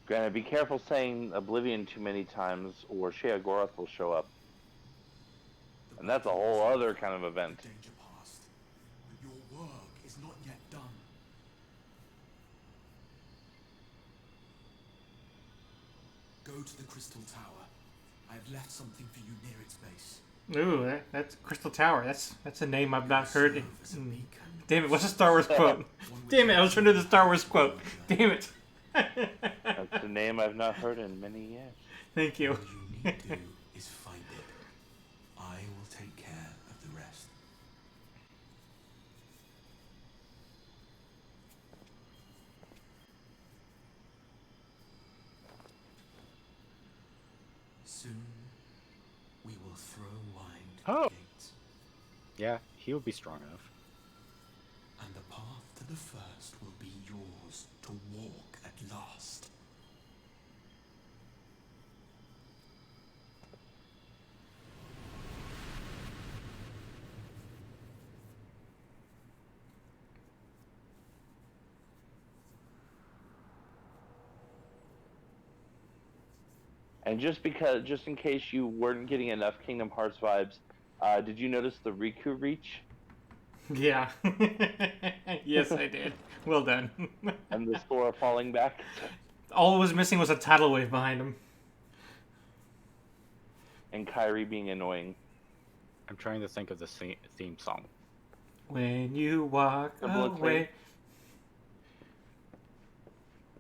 Granted, be careful saying Oblivion too many times, or Sheogorath will show up. And that's a whole other kind of event. Danger past, but your work is not yet done. Go to the Crystal Tower. I have left something for you near its base. Ooh, that's Crystal Tower. That's a name I've not heard. Damn it, what's a Star Wars quote? Damn it, I was trying to do the Star Wars quote. Damn it. That's a name I've not heard in many years. Thank you. All you need to do is find it. I will take care of the rest. Soon, we will throw wide the gates. Yeah, he would be strong enough. And the path to the first will be yours to walk at last. And just in case you weren't getting enough Kingdom Hearts vibes, did you notice the Riku reach? Yeah. Yes, I did. Well done. And the Sora falling back? All it was missing was a tidal wave behind him. And Kyrie being annoying. I'm trying to think of the theme song. When you walk away.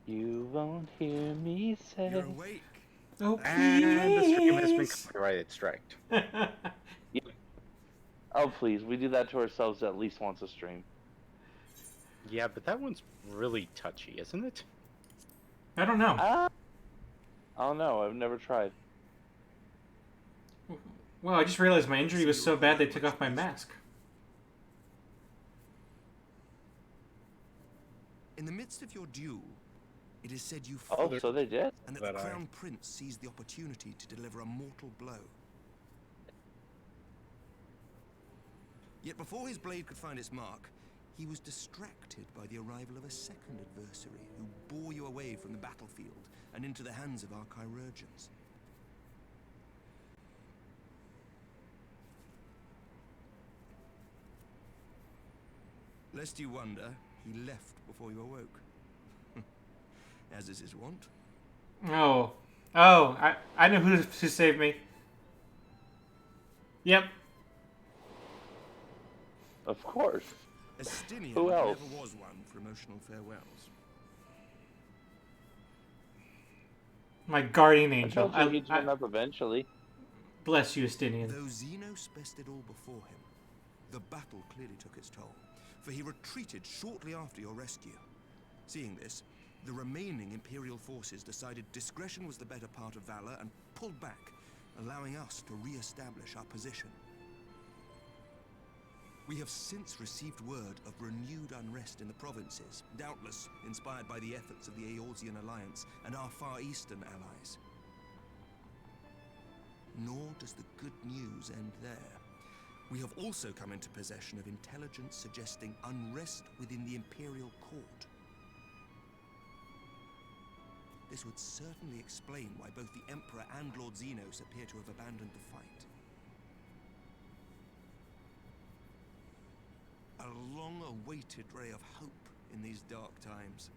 You won't hear me say. You're awake. Oh, please. And the stream has been copyrighted striked. Yep. Oh, please. We do that to ourselves at least once a stream. Yeah, but that one's really touchy, isn't it? I don't know. I don't know. I've never tried. Well, I just realized my injury was so bad they took off my mask. In the midst of your duel, it is said you Oh, fought, so they did? and that the Crown Prince seized the opportunity to deliver a mortal blow. Yet before his blade could find its mark, he was distracted by the arrival of a second adversary who bore you away from the battlefield and into the hands of our chirurgeons. Lest you wonder, he left before you awoke. As is his wont. Oh, I know who saved me. Yep. Of course. Estinian Who else? never was one for emotional farewells. My guardian I angel. told you he'd turn up eventually. Bless you, Estinian. Though Xenos bested all before him, the battle clearly took its toll, for he retreated shortly after your rescue. Seeing this, the remaining Imperial forces decided discretion was the better part of valor and pulled back, allowing us to re-establish our position. We have since received word of renewed unrest in the provinces, doubtless inspired by the efforts of the Eorzean Alliance and our Far Eastern allies. Nor does the good news end there. We have also come into possession of intelligence suggesting unrest within the Imperial Court. This would certainly explain why both the Emperor and Lord Xenos appear to have abandoned the fight. A long-awaited ray of hope in these dark times.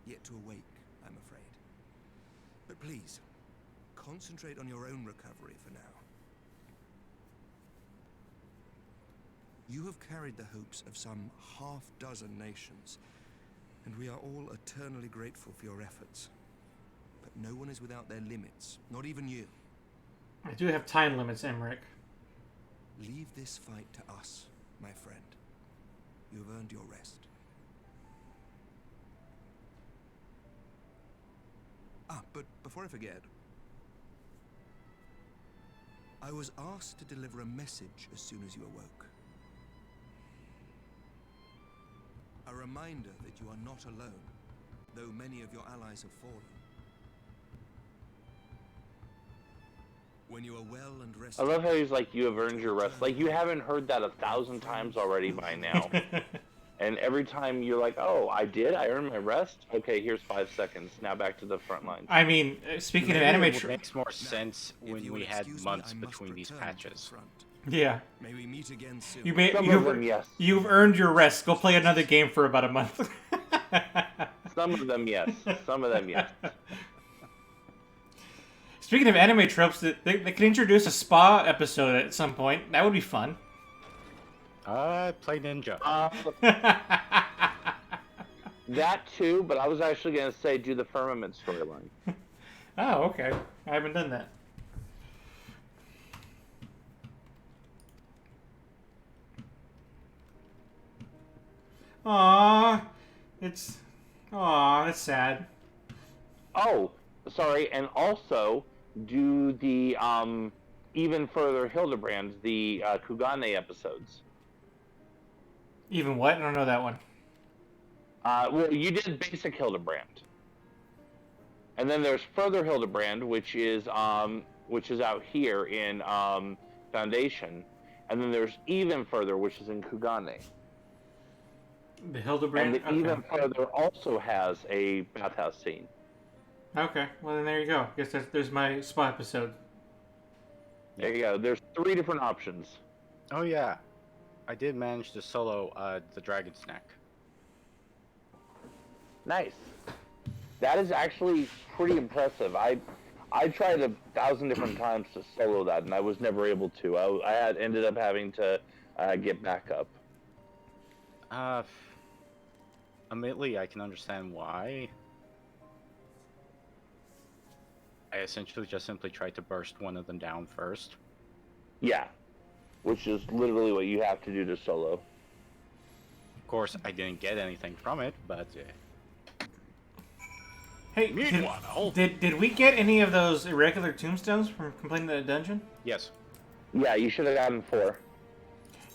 Yet to awake, I'm afraid. But please, concentrate on your own recovery for now. You have carried the hopes of some half-dozen nations, and we are all eternally grateful for your efforts. But no one is without their limits, not even you. I do have time limits, Emmerich. Leave this fight to us, my friend. You have earned your rest. Ah, but before I forget, I was asked to deliver a message as soon as you awoke. A reminder that you are not alone, though many of your allies have fallen. When you are well and rested... I love how he's like, you have earned your rest. Like, you haven't heard that 1,000 times already by now. And every time you're like, oh, I did? I earned my rest? Okay, here's 5 seconds. Now back to the front line. I mean, speaking of anime... It makes more sense when we had months between these patches. Yeah. May we meet again soon. You've earned your rest. Go play another game for about a month. Some of them, yes. Some of them, yes. Speaking of anime tropes, they could introduce a spa episode at some point. That would be fun. Play Ninja. That too, but I was actually going to say do the Firmament storyline. Oh, okay. I haven't done that. That's sad. Oh, sorry, and also do the even further Hildebrand, the Kugane episodes. Even what? I don't know that one. Well, you did basic Hildebrand, and then there's further Hildebrand, which is out here in Foundation, and then there's even further, which is in Kugane. The Hildebrand. And the even further also has a bathhouse scene. Okay, well then there you go. I guess there's my spa episode. There you go. There's 3 different options. Oh yeah, I did manage to solo the Dragon's Neck. Nice. That is actually pretty impressive. I tried 1,000 different times to solo that, and I was never able to. I ended up having to get back up. Admittedly, I can understand why. I essentially just simply tried to burst one of them down first. Yeah, which is literally what you have to do to solo. Of course, I didn't get anything from it, but... Hey, did we get any of those irregular tombstones from completing the dungeon? Yes. Yeah, you should have gotten 4.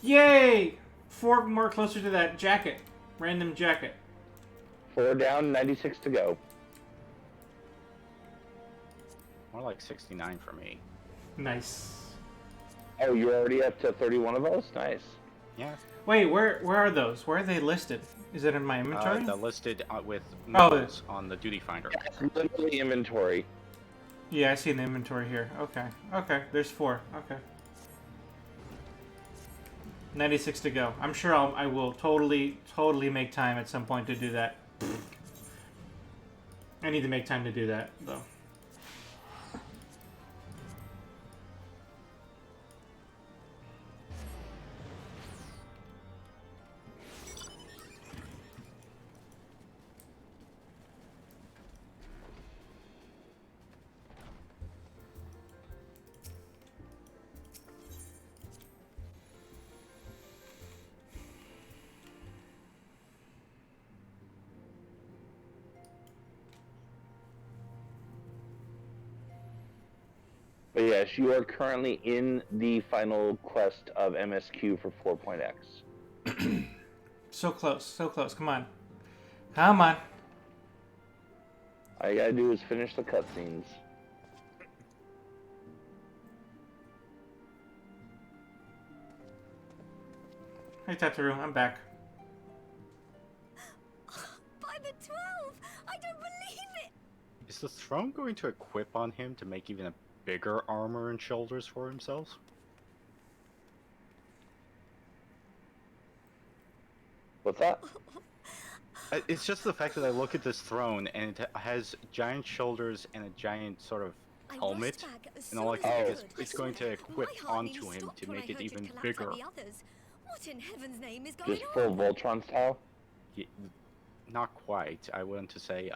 Yay! 4 more closer to that jacket. Random jacket. 4 down, 96 to go. More like 69 for me. Nice. Oh, you're already up to 31 of those? Nice. Yeah. Wait, where are those? Where are they listed? Is it in my inventory? They're listed with numbers on the duty finder. Yeah, it's literally inventory. Yeah, I see an inventory here. Okay. Okay, there's 4. Okay. 96 to go. I'm sure I will totally make time at some point to do that. I need to make time to do that, though. But yes, you are currently in the final quest of MSQ for 4.x. So close, so close. Come on. Come on. All you gotta do is finish the cutscenes. Hey, Tataru, I'm back. By the 12! I don't believe it! Is the throne going to equip on him to make even a bigger armor and shoulders for himself? What's that? It's just the fact that I look at this throne and it has giant shoulders and a giant sort of helmet, and all I can think is it's going to equip onto him to make it even bigger. What in heaven's name is going Just full Voltron style? Yeah, not quite. I want to say,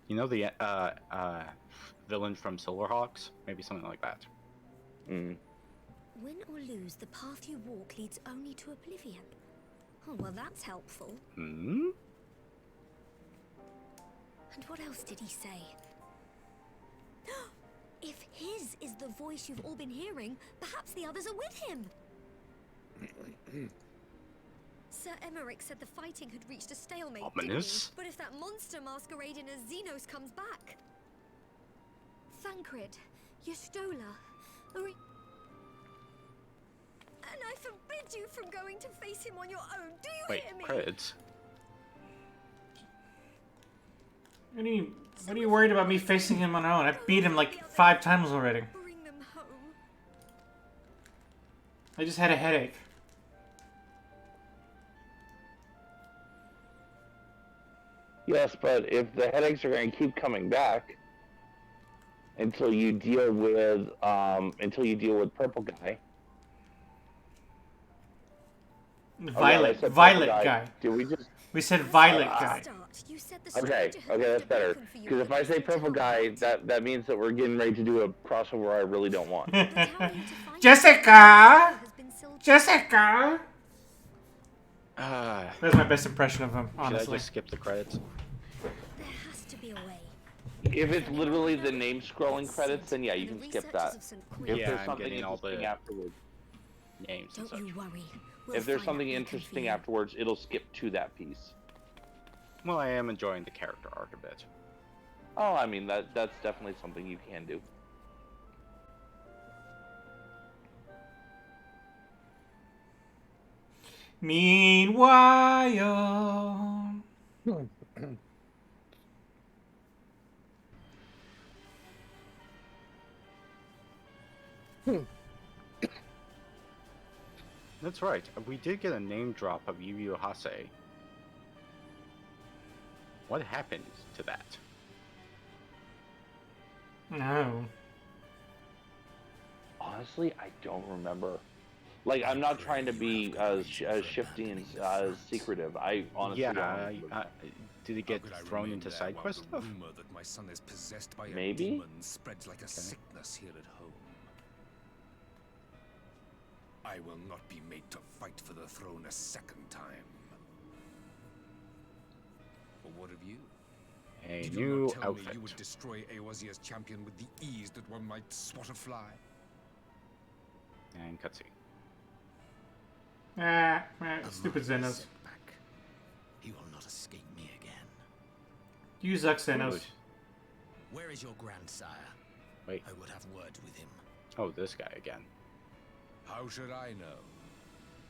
You know the villain from Silverhawks? Maybe something like that. Win or lose, the path you walk leads only to oblivion. Oh, well, that's helpful. Hmm? And what else did he say? If his is the voice you've all been hearing, perhaps the others are with him. Sir Emmerich said the fighting had reached a stalemate, Ominous. but if that monster masquerading as Xenos comes back... Thancred, Yestola, and I forbid you from going to face him on your own, do you Wait, hear me? credits? What are you worried about me facing him on my own? I beat him like 5 times already. Bring them home. I just had a headache. Yes, but if the headaches are going to keep coming back until you deal with Purple Guy. Violet guy. Did we just? We said Violet guy. Okay, that's better. Because if I say Purple Guy, that means that we're getting ready to do a crossover I really don't want. Jessica! Jessica! That's my best impression of him, honestly. Should I just skip the credits? There has to be a way. If it's literally the name scrolling credits, then yeah, you can skip that. If Yeah, there's I'm something getting all the interesting afterwards. names and such. Don't you worry. If there's something interesting afterwards, it'll skip to that piece. Well, I am enjoying the character arc a bit. Oh, I mean, that's definitely something you can do. Meanwhile... That's right. We did get a name drop of Yu Yu Hase. What happened to that? No. Honestly, I don't remember. Like, I'm not trying to be shifty and secretive. I honestly don't remember. Did he get thrown into side quest stuff? Rumor that my son is possessed by a Maybe? demon spreads like a sickness here at home. I will not be made to fight for the throne a second time. But what of you? A Did new you not tell outfit. me you would destroy Eorzea's champion with the ease that one might swat a fly? And cutscene. Stupid Xenos. He will not escape me again. You suck, Xenos. Where is your grandsire? Wait. I would have words with him. Oh, this guy again. How should I know?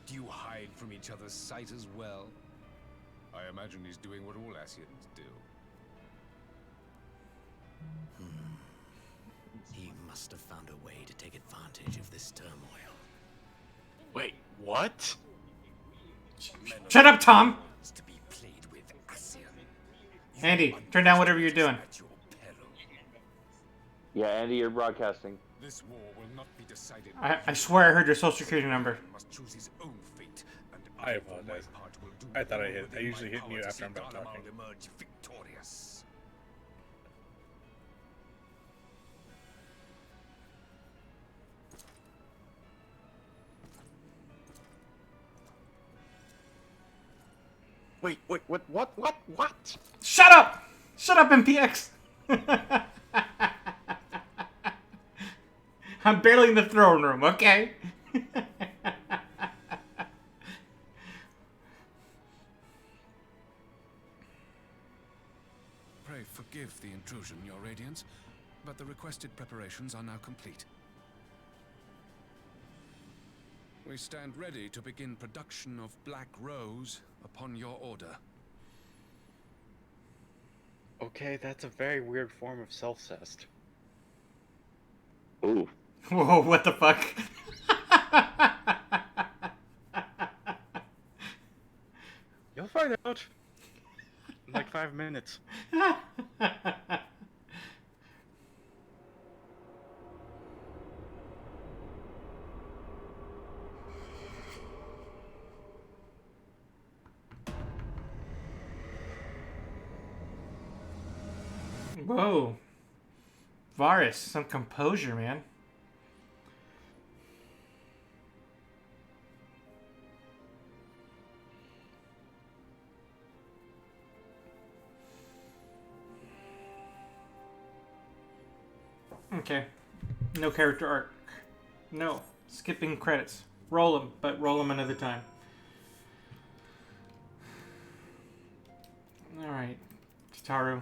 Do you hide from each other's sight as well? I imagine he's doing what all Asians do. He must have found a way to take advantage of this turmoil. Wait, what? Shut up, Tom! Andy, turn down whatever you're doing. Yeah, Andy, you're broadcasting. This war will not be decided. I swear I heard your social security number. Must choose his own fate, and I apologize. I thought I hit. I usually hit mute after I'm done talking. Emerge victorious. Wait, what? Shut up! Shut up, MPX! I'm barely in the throne room, okay? Pray forgive the intrusion, Your Radiance, but the requested preparations are now complete. We stand ready to begin production of Black Rose upon your order. Okay, that's a very weird form of self-cest. Ooh. Whoa, what the fuck? You'll find out. In like 5 minutes. Whoa. Varus, some composure, man. Okay. No character arc. No. Skipping credits. Roll them, but roll them another time. Alright. Tataru.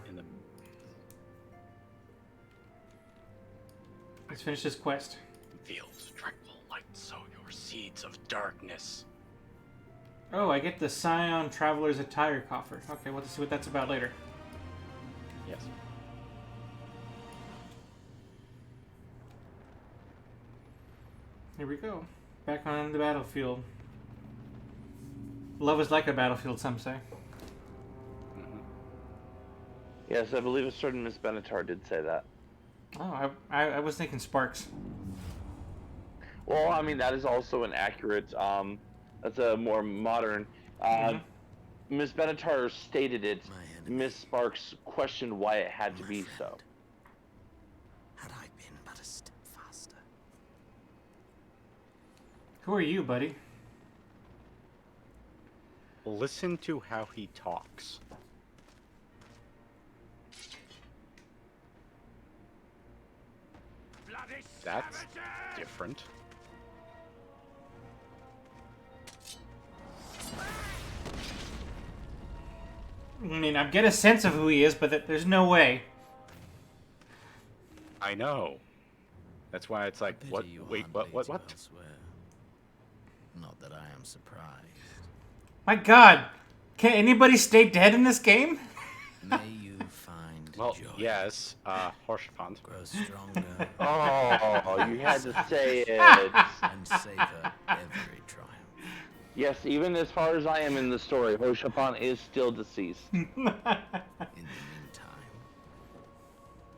Let's finish this quest. Fields tranquil light sow your seeds of darkness. Oh, I get the Scion Traveler's Attire coffer. Okay, we'll see what that's about later. Yes. Here we go. Back on the battlefield. Love is like a battlefield, some say. Yes, I believe a certain Miss Benatar did say that. Oh, I was thinking Sparks. Well, I mean, that is also an accurate, that's a more modern, Miss Benatar stated it, Miss Sparks questioned why it had to be so. Had I been but a step faster. Who are you, buddy? Listen to how he talks. That's different. I mean, I get a sense of who he is, but there's no way. I know. That's why it's like, what? Wait, what? Elsewhere. Not that I am surprised. My God, can anybody stay dead in this game? May you find Well, joy. yes, Horshpond. Grow stronger. Oh, you had to say it. And savor every triumph. Yes, even as far as I am in the story, Hoshapan is still deceased. In the meantime,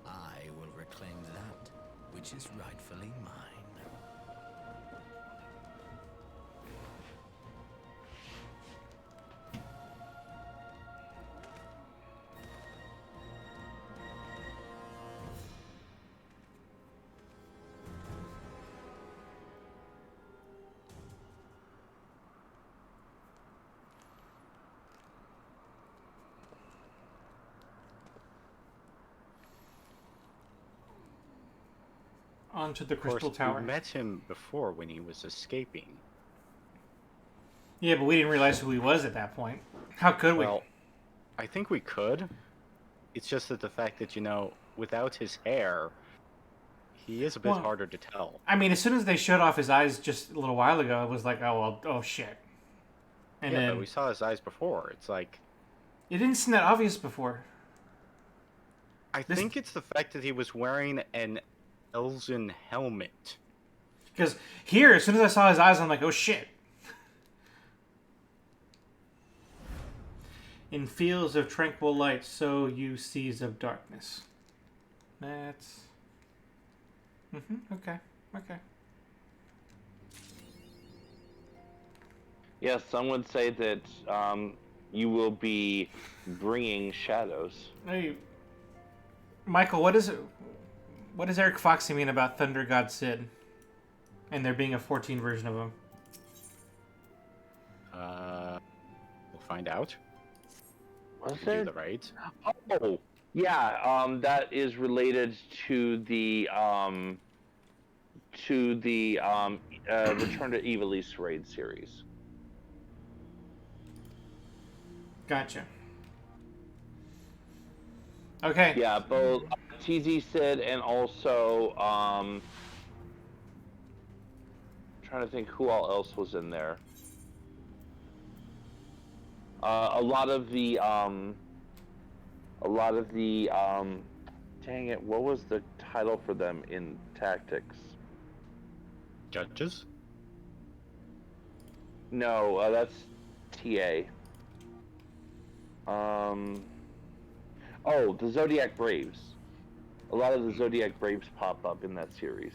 I will reclaim that which is rightfully mine. Onto the Of course, Crystal Tower. we met him before when he was escaping. Yeah, but we didn't realize who he was at that point. How could we? Well, I think we could. It's just that the fact that, you know, without his hair, he is a bit harder to tell. I mean, as soon as they showed off his eyes just a little while ago, it was like, oh, well, oh shit. And yeah, then but we saw his eyes before. It's like... It didn't seem that obvious before. I think it's the fact that he was wearing an Elzen helmet. Because here, as soon as I saw his eyes, I'm like, oh shit. In fields of tranquil light, sow you seas of darkness. That's... okay, okay. Yes, some would say that you will be bringing shadows. Hey, Michael, what does Eric Foxy mean about Thunder God Sid? And there being a 14 version of him? We'll find out. Was Do it? the raids. Oh, yeah. That is related to the Return to Ivalice raid series. Gotcha. Okay. Yeah, both TZ Sid and also trying to think who all else was in there. A lot of the dang it, what was the title for them in Tactics? Judges? No, that's TA. Oh, the Zodiac Braves. A lot of the Zodiac Braves pop up in that series.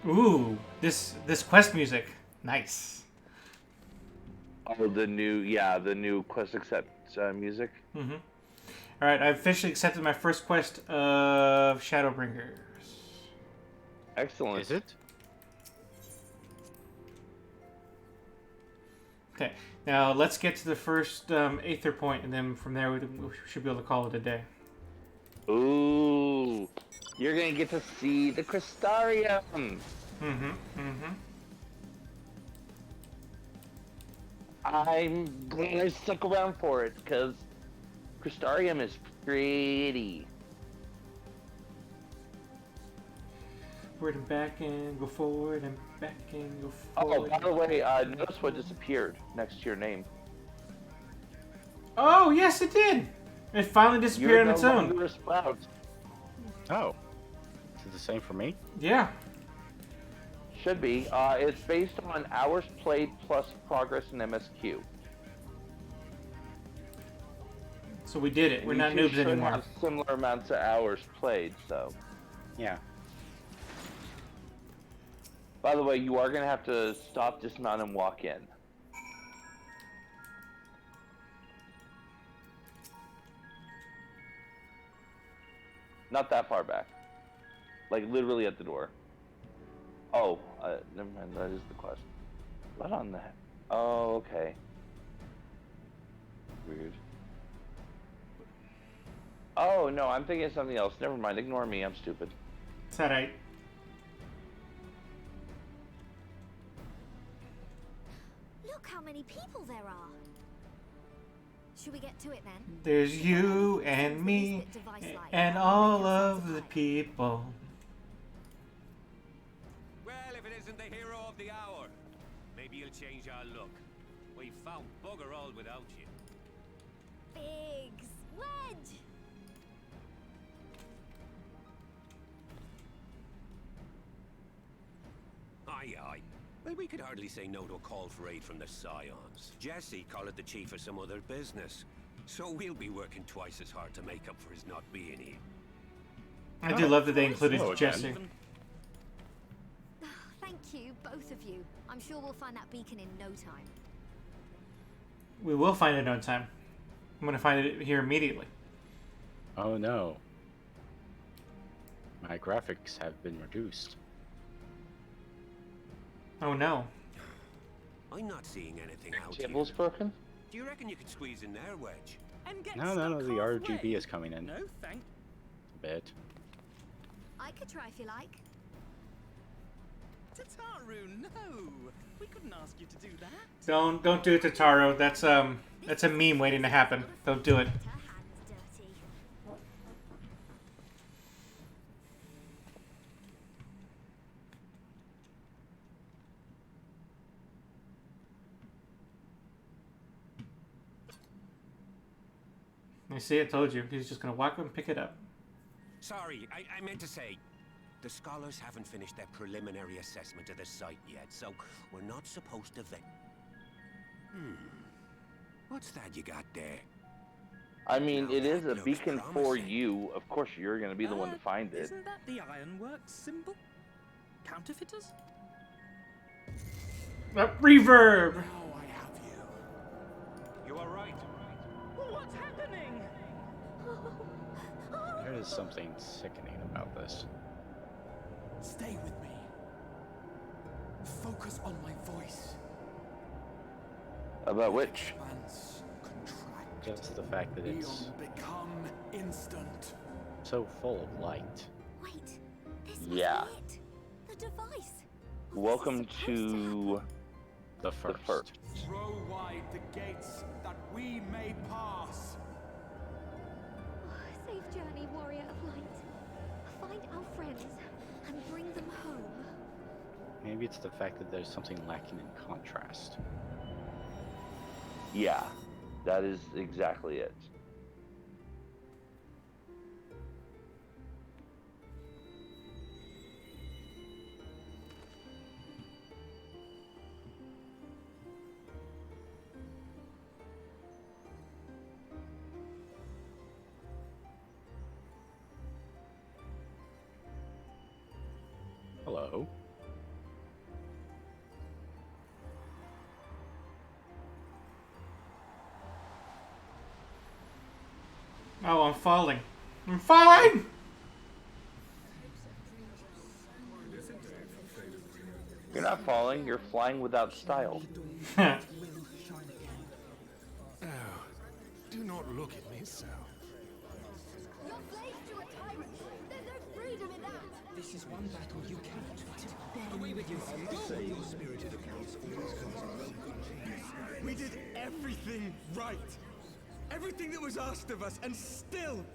Ooh, this quest music. Nice. Oh, the new Quest Accept music. Mm-hmm. Alright, I've officially accepted my first quest of Shadowbringers. Excellent. Is it? Okay, now let's get to the first Aether point, and then from there we should be able to call it a day. Ooh, you're gonna get to see the Crystarium. I'm glad I stuck around for it, because Crystarium is pretty. Forward and back and go forward and back and go Oh, forward. by the way, notice what disappeared next to your name. Oh, yes, it did! It finally disappeared on its own. You're no longer a Sprout. Oh. Is it the same for me? Yeah. Should be. It's based on hours played plus progress in MSQ. So we did it. We're You not two noobs should anymore. have similar amounts of hours played, so. Yeah. By the way, you are going to have to stop, dismount, and walk in. Not that far back. Like, literally at the door. Oh, never mind, that is the quest. What on that? Oh, okay. Weird. Oh, no, I'm thinking of something else. Never mind, ignore me, I'm stupid. It's alright. Look how many people there are. Should we get to it then? There's you and me and all of the people. Well, if it isn't the hero of the hour, maybe you'll change our look. We've found bugger all without you. Biggs! Wedge! Aye, aye. Well, we could hardly say no to a call for aid from the Scions. Jesse called it the chief of some other business. So we'll be working twice as hard to make up for his not being here. I do love that they included Hello Jesse. again. Thank you, both of you. I'm sure we'll find that beacon in no time. We will find it on time. I'm going to find it here immediately. Oh no. My graphics have been reduced. Oh no. I'm not seeing anything out Table's here. broken? Do you reckon you could squeeze in there, Wedge? No, the RGB is coming in. No, thank. A bit. I could try if you like. Tataru, no! We couldn't ask you to do that. Don't do it to Taro. That's a meme waiting to happen. Don't do it. see, I told you. He's just gonna walk up and pick it up. Sorry, I meant to say, the scholars haven't finished their preliminary assessment of the site yet, so we're not supposed to vet. What's that you got there? I mean, Now it is that a looks beacon for promising. you. Of course, you're going to be the one to find it. Isn't that the ironworks symbol? Counterfeiters? Reverb! Now I have you. You are right. What's happening? There is something sickening about this. Stay with me. Focus on my voice. About which? Expanse, contract. Just the fact that it's Eon become instant. so full of light. Wait, this Yeah. must be it. The device. Welcome to the first. Throw wide the gates that we may pass. Safe journey, warrior of light. Find our friends and bring them home. Maybe it's the fact that there's something lacking in contrast. Yeah, that is exactly it. Hello. Oh, I'm falling. I'm falling! You're not falling, you're flying without style. Oh, do not look at me so. You're slaves to a tyrant. There's no freedom in that. This is one battle you cannot fight. Away with you. We did everything right. Everything that was asked of us, and still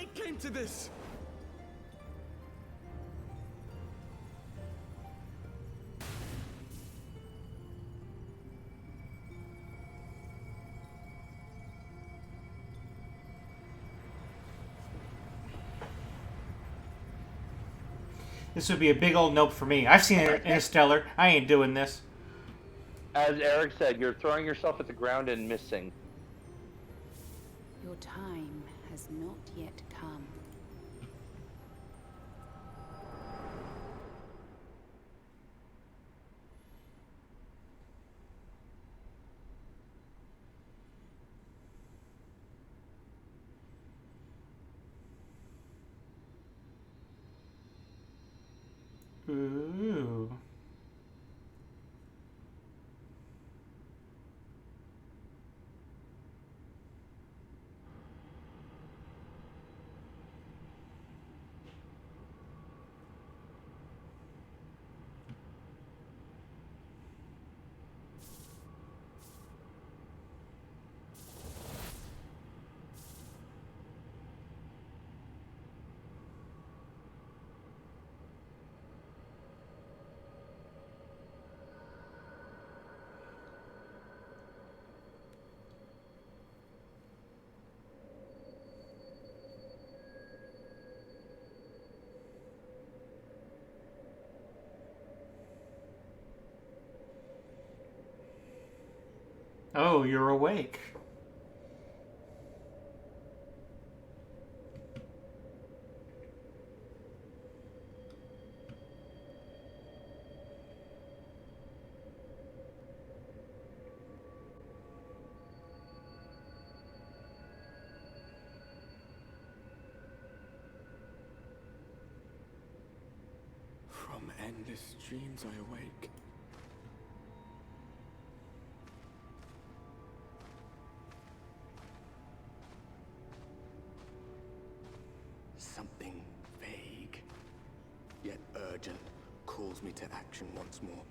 it came to this. This would be a big old nope for me. I've seen Interstellar. I ain't doing this. As Eric said, you're throwing yourself at the ground and missing. Your time has not yet come. Ooh. Oh, you're awake. From endless dreams I awake. Something vague, yet urgent, calls me to action once more.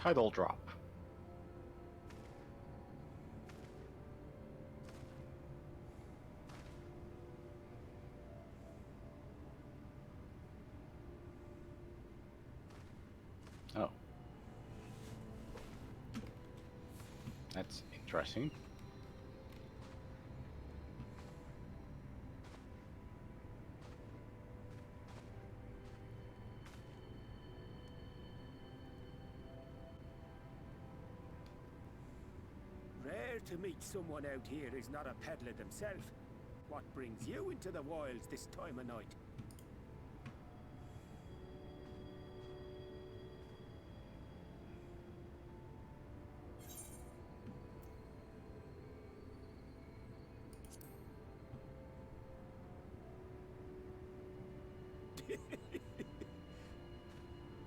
Title drop. That's interesting. Rare to meet someone out here who's not a peddler themselves. What brings you into the wilds this time of night?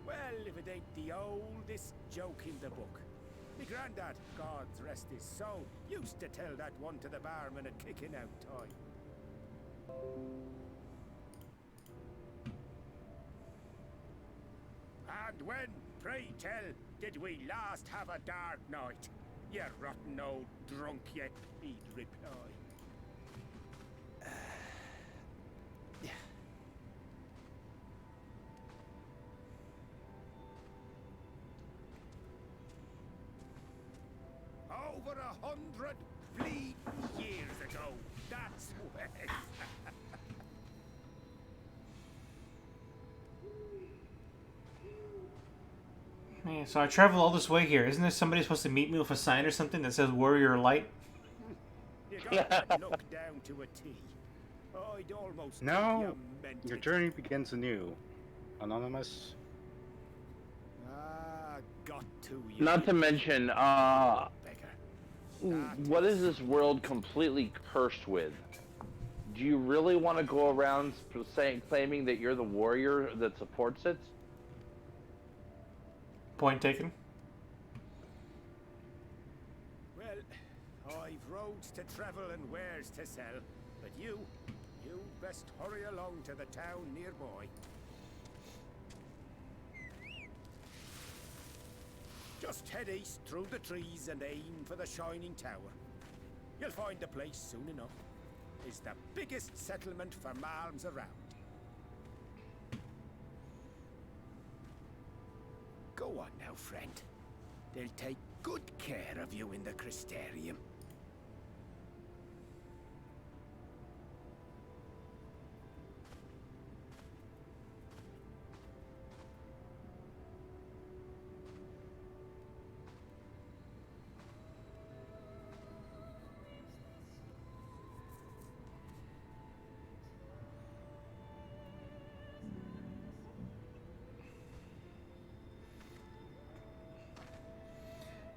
Well, if it ain't the oldest joke in the book. Me granddad, God's rest his soul, used to tell that one to the barman at kicking out time. And when, pray tell, did we last have a dark night? You rotten old drunk, he'd reply. Over 100 bleed years ago. That's when. Man, so I travel all this way here. Isn't there somebody supposed to meet me with a sign or something that says Warrior Light? You got that knocked down to a T. I'd almost No, think you meant your it. journey begins anew. Anonymous. Got to you. Not to mention, what is this world completely cursed with? Do you really want to go around claiming that you're the warrior that supports it? Point taken. Well, I've roads to travel and wares to sell, but you best hurry along to the town nearby. Just head east through the trees and aim for the Shining Tower. You'll find the place soon enough. It's the biggest settlement for malms around. Go on now, friend. They'll take good care of you in the Crystarium.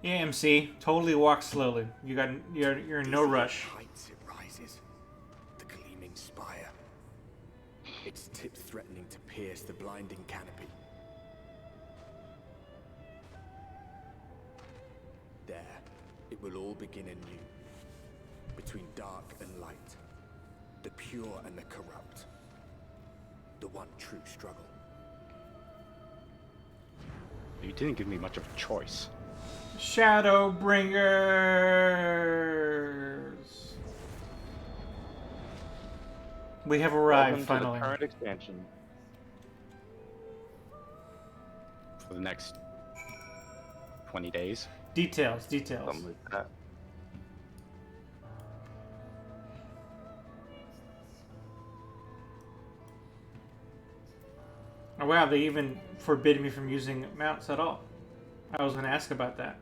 Yeah, MC. Totally walk slowly. You're in no rush. Heights it rises. The gleaming spire. Its tip threatening to pierce the blinding canopy. There, it will all begin anew. Between dark and light. The pure and the corrupt. The one true struggle. You didn't give me much of a choice. Shadowbringers. We have arrived Welcome finally. To the current expansion. For the next 20 days. Details. Something like that. Oh wow, they even forbid me from using mounts at all. I was going to ask about that.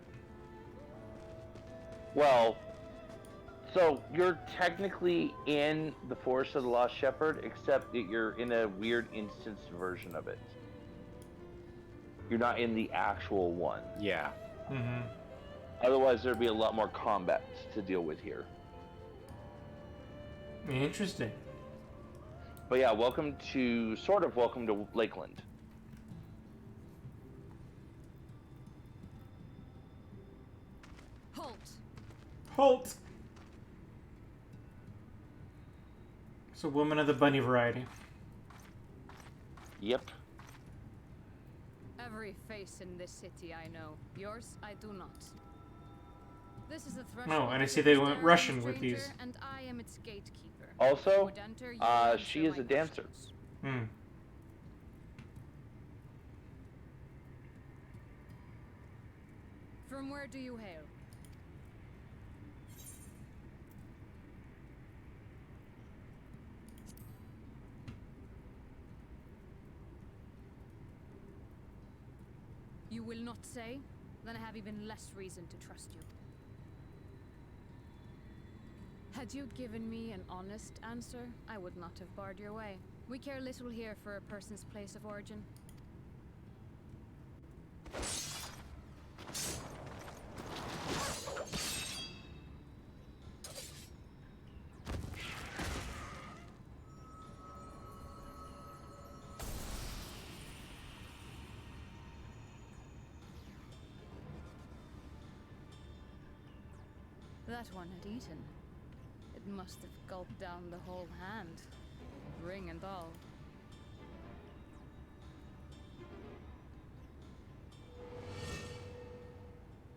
Well, so you're technically in the Forest of the Lost Shepherd, except that you're in a weird instanced version of it. You're not in the actual one. Yeah. Mm-hmm. Otherwise, there'd be a lot more combat to deal with here. Interesting. But yeah, welcome to Lakeland. Halt! It's a woman of the bunny variety. Yep. Every face in this city I know. Yours, I do not. This is the threshold. Oh, and I see they went Russian with these. And I am its gatekeeper. Also, Would enter, you she is a dancer. Hmm. From where do you hail? you will not say, then I have even less reason to trust you. Had you given me an honest answer, I would not have barred your way. We care little here for a person's place of origin. That one had eaten. It must have gulped down the whole hand, ring and all.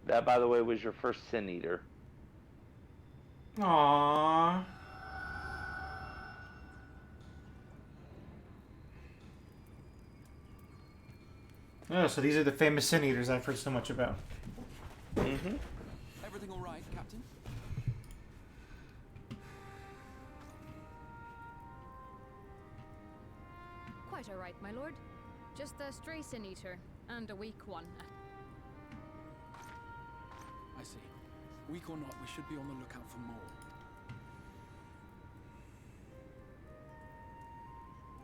That, by the way, was your first Sin Eater. Aww. Oh, so these are the famous Sin Eaters I've heard so much about. Mm-hmm. Everything all right, Captain? Quite all right, my lord. Just a stray sin eater, and a weak one. I see. Weak or not, we should be on the lookout for more.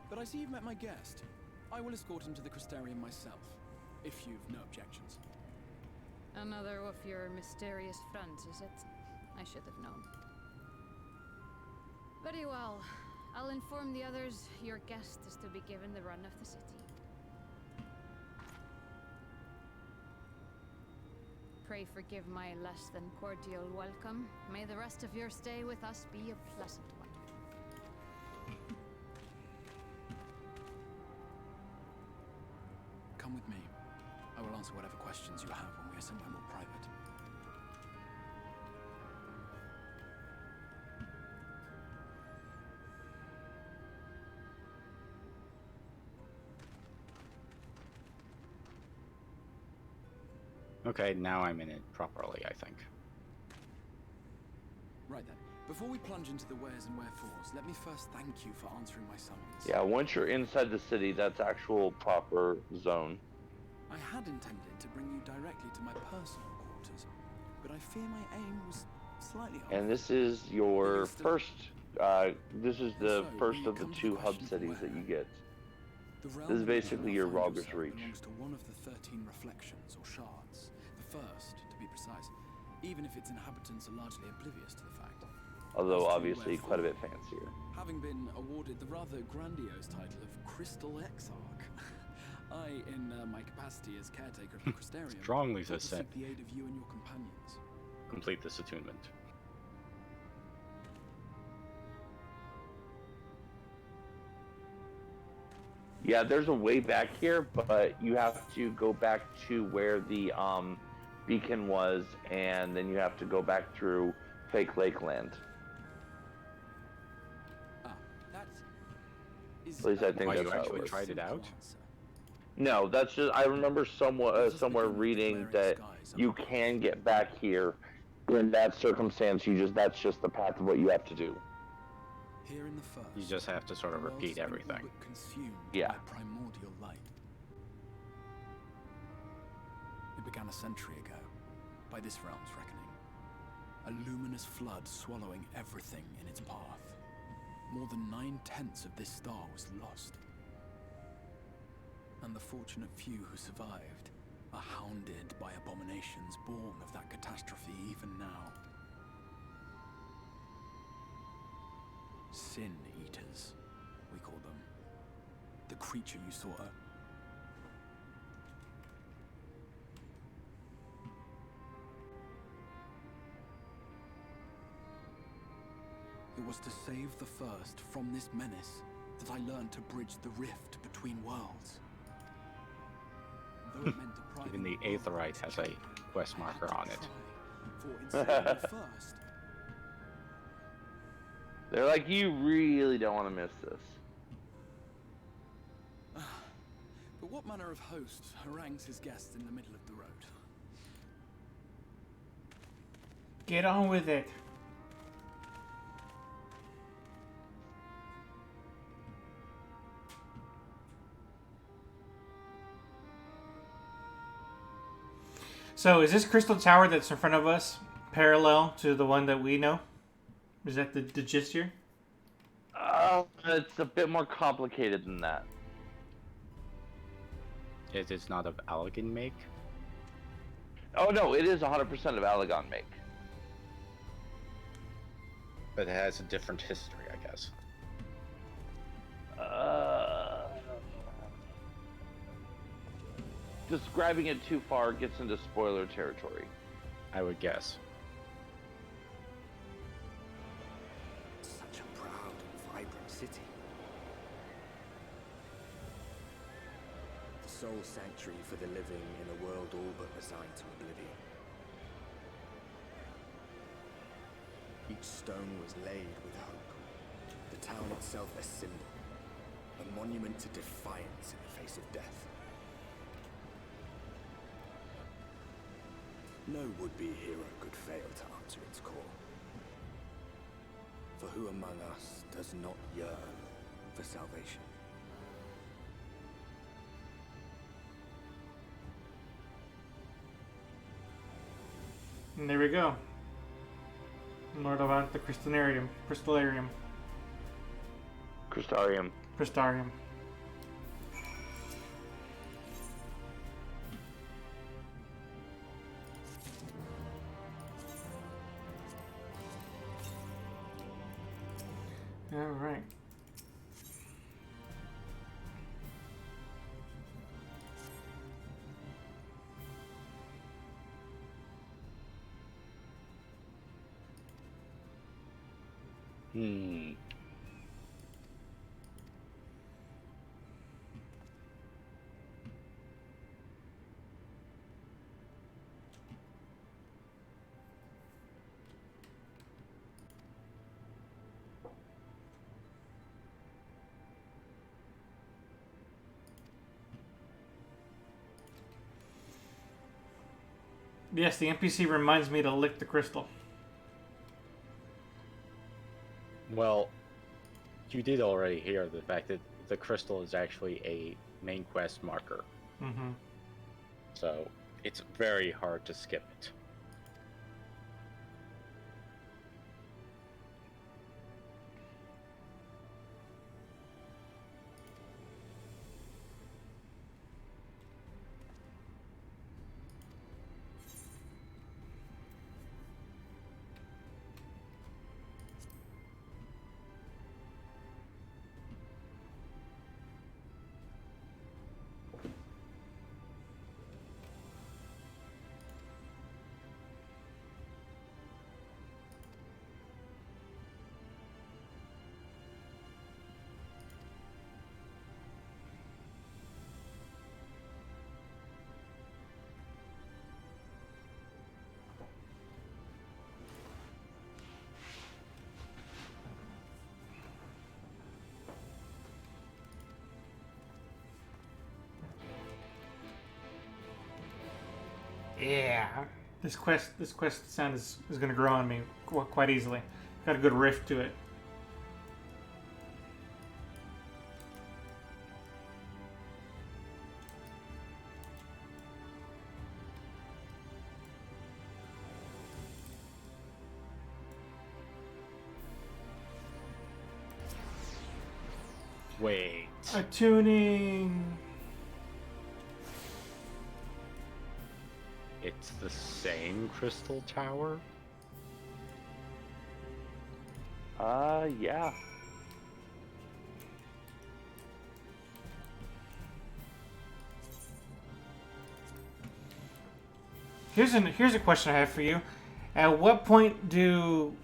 But I see you've met my guest. I will escort him to the Crystarium myself, if you've no objections. Another of your mysterious friends, is it? I should have known. Very well. I'll inform the others your guest is to be given the run of the city. Pray forgive my less than cordial welcome. May the rest of your stay with us be a pleasant one. Come with me. I will answer whatever questions you have when we are somewhere more private. Okay, now I'm in it properly, I think. Right then. Before we plunge into the wheres and wherefores, let me first thank you for answering my summons. Yeah, once you're inside the city, that's actual proper zone. I had intended to bring you directly to my personal quarters, but I fear my aim was slightly off. And this is your first, this is the first of the 2 hub cities that you get. This is basically your Raugus Reach. Belongs to one of the 13 reflections, or shards. The first, to be precise, even if its inhabitants are largely oblivious to the fact. Although obviously quite a bit fancier. Having been awarded the rather grandiose title of Crystal Exarch, I, in my capacity as caretaker of the Crystarium, Strongly thought to said. seek the aid of you and your companions. Complete this attunement. Yeah, there's a way back here, but you have to go back to where the beacon was, and then you have to go back through Fake Lakeland. At least I think that's you how it actually works. tried it out? No, that's just, I remember somewhere reading that you can get back here. In that circumstance, that's just the path of what you have to do. Here in the first, You just have to sort of repeat everything. Consumed Yeah. by primordial light. It began a century ago, by this realm's reckoning. A luminous flood swallowing everything in its path. More than 9/10 of this star was lost. And the fortunate few who survived are hounded by abominations born of that catastrophe even now. Sin Eaters, we call them. The creature you saw. It was to save the first from this menace that I learned to bridge the rift between worlds. Though it meant depriving Even the Aetherite has a quest marker on it. for enslaving the first. They're like, you really don't want to miss this. But what manner of host harangues his guests in the middle of the road? Get on with it. So is this crystal tower that's in front of us parallel to the one that we know? Is that the gist here? It's a bit more complicated than that. It is not of Allegan make? Oh no, it is 100% of Allegan make. But it has a different history, I guess. Describing it too far gets into spoiler territory. I would guess. Such a proud and vibrant city. The sole sanctuary for the living in a world all but resigned to oblivion. Each stone was laid with hope. The town itself a symbol, a monument to defiance in the face of death. No would-be hero could fail to answer its call. For who among us does not yearn for salvation? And there we go. Lord of the Crystallarium. Crystallarium. Crystarium. Crystarium. All right. Yes, the NPC reminds me to lick the crystal. Well, you did already hear the fact that the crystal is actually a main quest marker. Mm-hmm. So it's very hard to skip it. Yeah. This quest sound is going to grow on me quite easily. Got a good riff to it. Wait. Attuning. It's the same crystal tower? Yeah. Here's a question I have for you. At what point do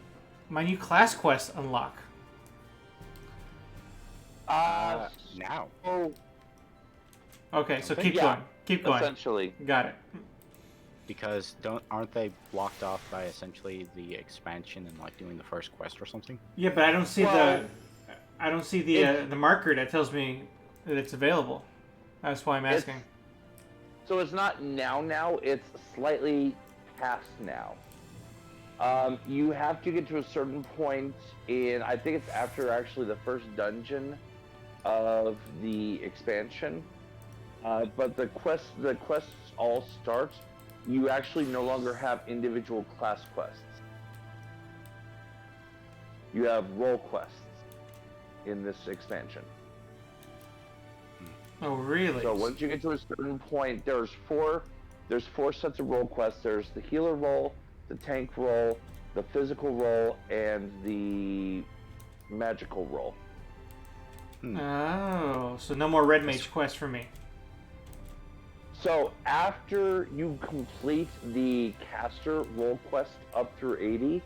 my new class quests unlock? Now. Oh. Okay, so keep going. Keep going. Essentially. Got it. Because aren't they blocked off by essentially the expansion and like doing the first quest or something? Yeah, but I don't see the marker that tells me that it's available. That's why I'm asking. So it's not now, it's slightly past now. You have to get to a certain point in, I think it's after actually the first dungeon of the expansion. But the quests all start you actually no longer have individual class quests. You have role quests in this expansion. Oh, really? So once you get to a certain point, there's four sets of role quests. There's the healer role, the tank role, the physical role, and the magical role. Oh, so no more red mage quests for me. So after you complete the caster role quest up through 80,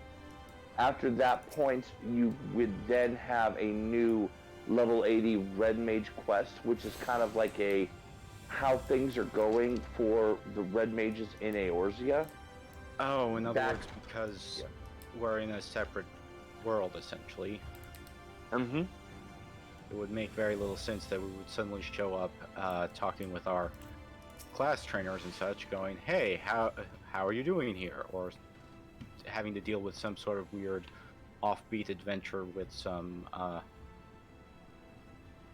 after that point, you would then have a new level 80 red mage quest, which is kind of like a how things are going for the red mages in Eorzea. Oh, in other words, because we're in a separate world, essentially. Mm-hmm. It would make very little sense that we would suddenly show up talking with our class trainers and such, going, "Hey, how are you doing here?" Or having to deal with some sort of weird offbeat adventure with some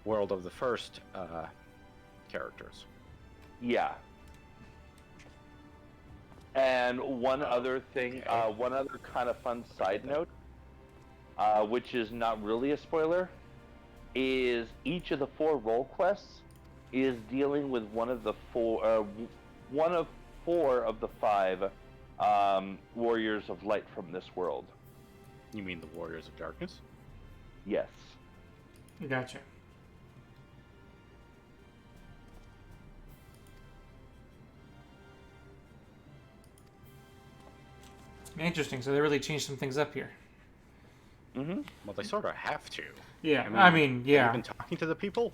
World of the First characters. Yeah. And one other thing, one other kind of fun side note, which is not really a spoiler, is each of the 4 role quests is dealing with one of 4 of the 5 warriors of light from this world. You mean the Warriors of Darkness? Yes. Gotcha. Interesting. So they really changed some things up here. Mm-hmm. Well, they sort of have to. Yeah. I mean, yeah. Have you been talking to the people?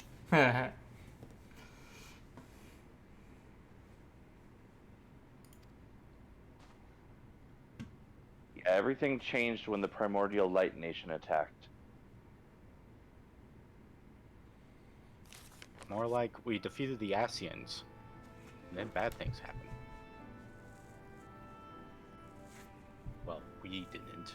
Everything changed when the Primordial Light Nation attacked. More like we defeated the Asians, and then bad things happened. Well, we didn't.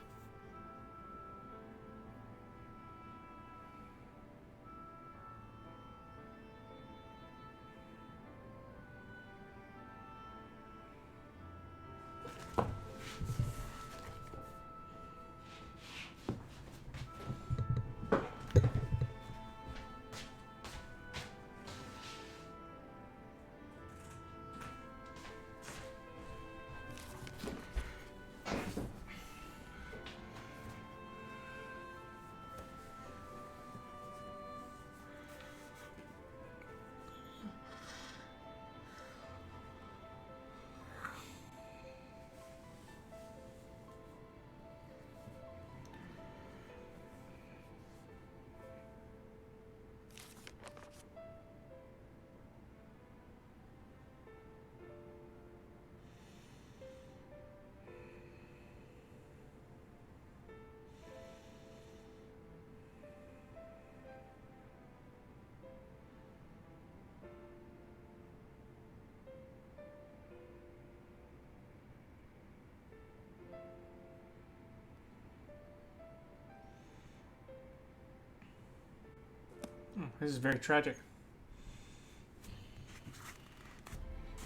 This is very tragic.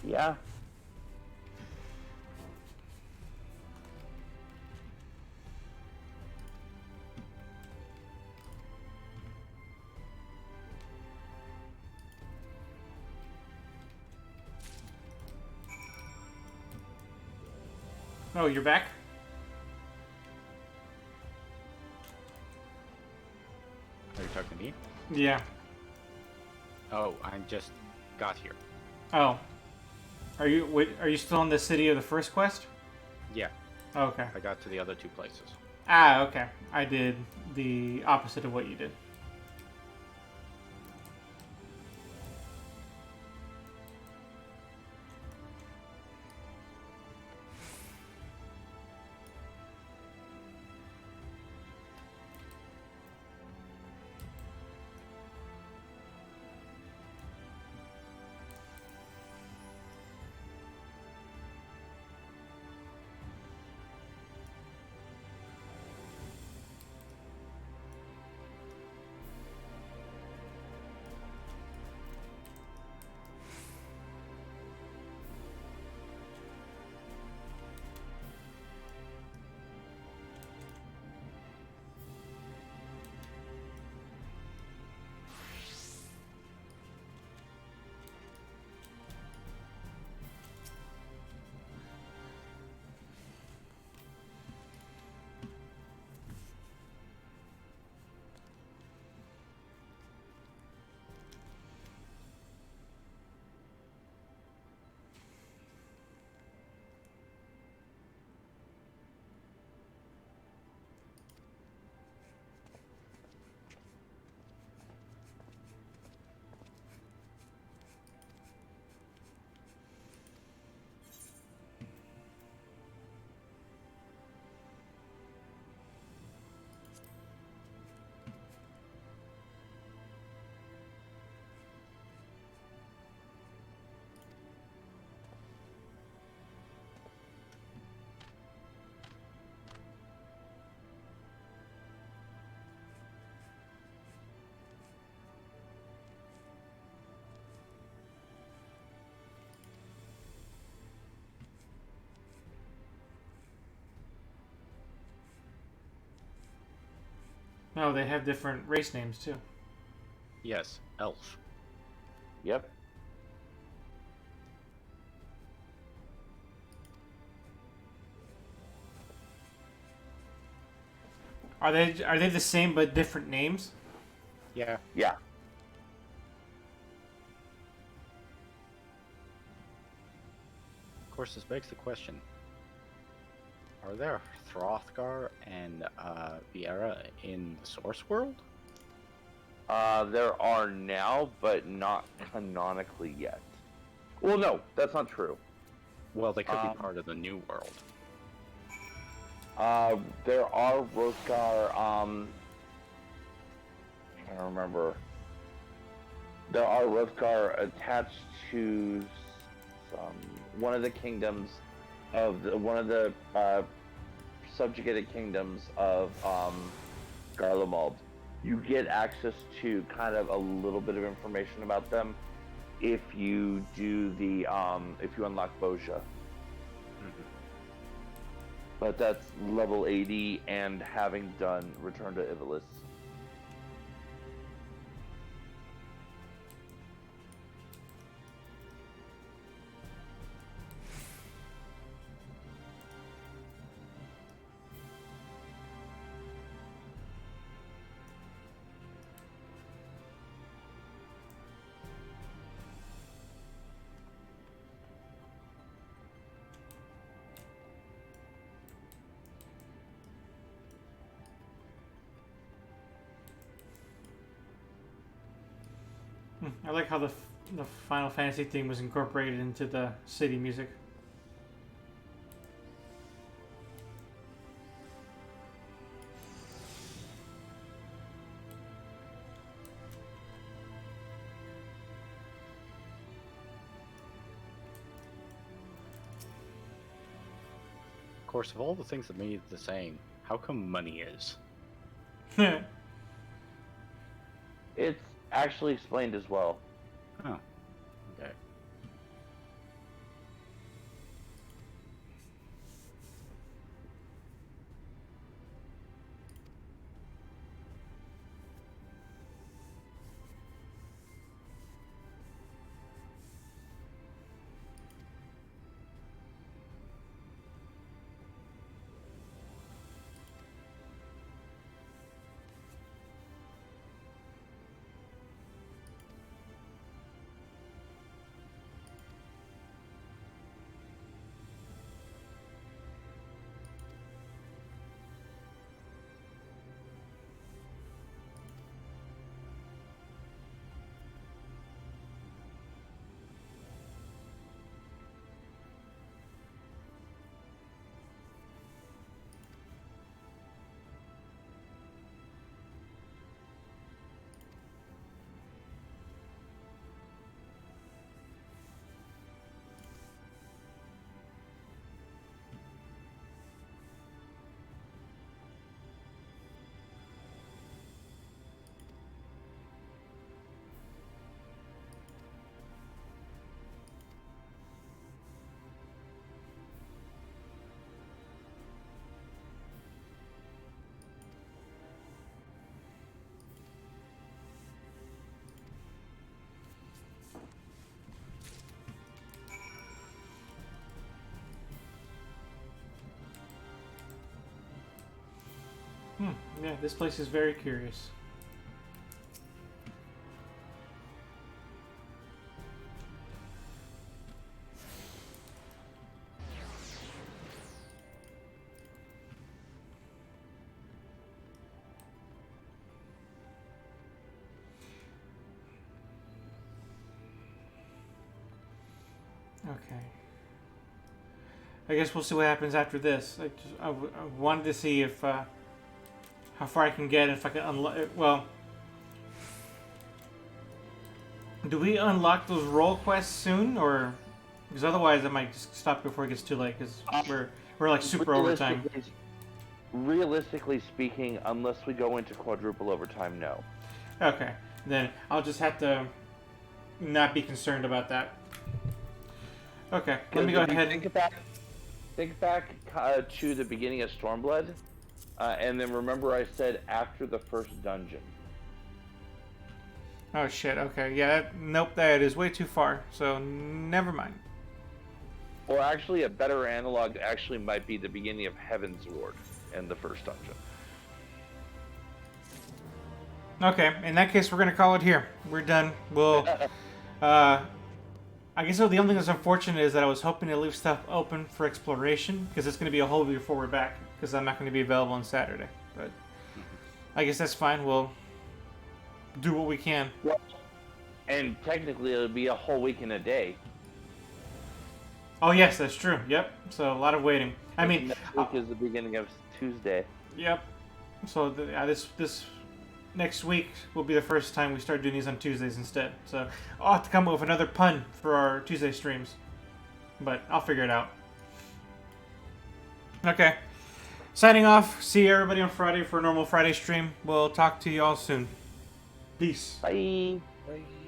Yeah. Oh, you're back? Are you talking to me? Yeah. Oh, I just got here. Oh. Are you still in the city of the first quest? Yeah. Okay. I got to the other 2 places. Ah, okay. I did the opposite of what you did. No, they have different race names too. Yes, elf. Yep. Are they the same but different names? Yeah. Yeah. Of course, this begs the question: are there Hrothgar and Viera in the Source World? There are now, but not canonically yet. Well, no, that's not true. Well, they could be part of the New World. There are Hrothgar, trying to remember. There are Hrothgar attached to one of the kingdoms of one of the subjugated kingdoms of Garlemald. You get access to kind of a little bit of information about them if you do the if you unlock Bozja. But that's level 80 and having done Return to Ivalice. I like how the Final Fantasy theme was incorporated into the city music. Of course, of all the things that made it the same, how come money is? It's actually explained as well. Oh, okay. Yeah, this place is very curious. Okay. I guess we'll see what happens after this. I wanted to see if how far I can get, if I can unlock. Well, do we unlock those role quests soon, or because otherwise I might just stop before it gets too late? Because we're like super overtime. Realistically speaking, unless we go into quadruple overtime, no. Okay, then I'll just have to not be concerned about that. Okay, let me go ahead. Think back to the beginning of Stormblood. And then remember I said after the first dungeon. Oh shit, okay. Yeah, nope, that is way too far. So, never mind. Or actually, a better analog actually might be the beginning of Heaven's Ward in the first dungeon. Okay, in that case, we're going to call it here. We're done. We'll, I guess the only thing that's unfortunate is that I was hoping to leave stuff open for exploration, because it's going to be a whole week before we're back, because I'm not going to be available on Saturday. But I guess that's fine. We'll do what we can. Well, and technically, it'll be a whole week and a day. Oh, yes, that's true. Yep. So, a lot of waiting. I mean... Next week is the beginning of Tuesday. Yep. So, this next week will be the first time we start doing these on Tuesdays instead. So, I'll have to come up with another pun for our Tuesday streams. But I'll figure it out. Okay. Signing off. See everybody on Friday for a normal Friday stream. We'll talk to you all soon. Peace. Bye. Bye.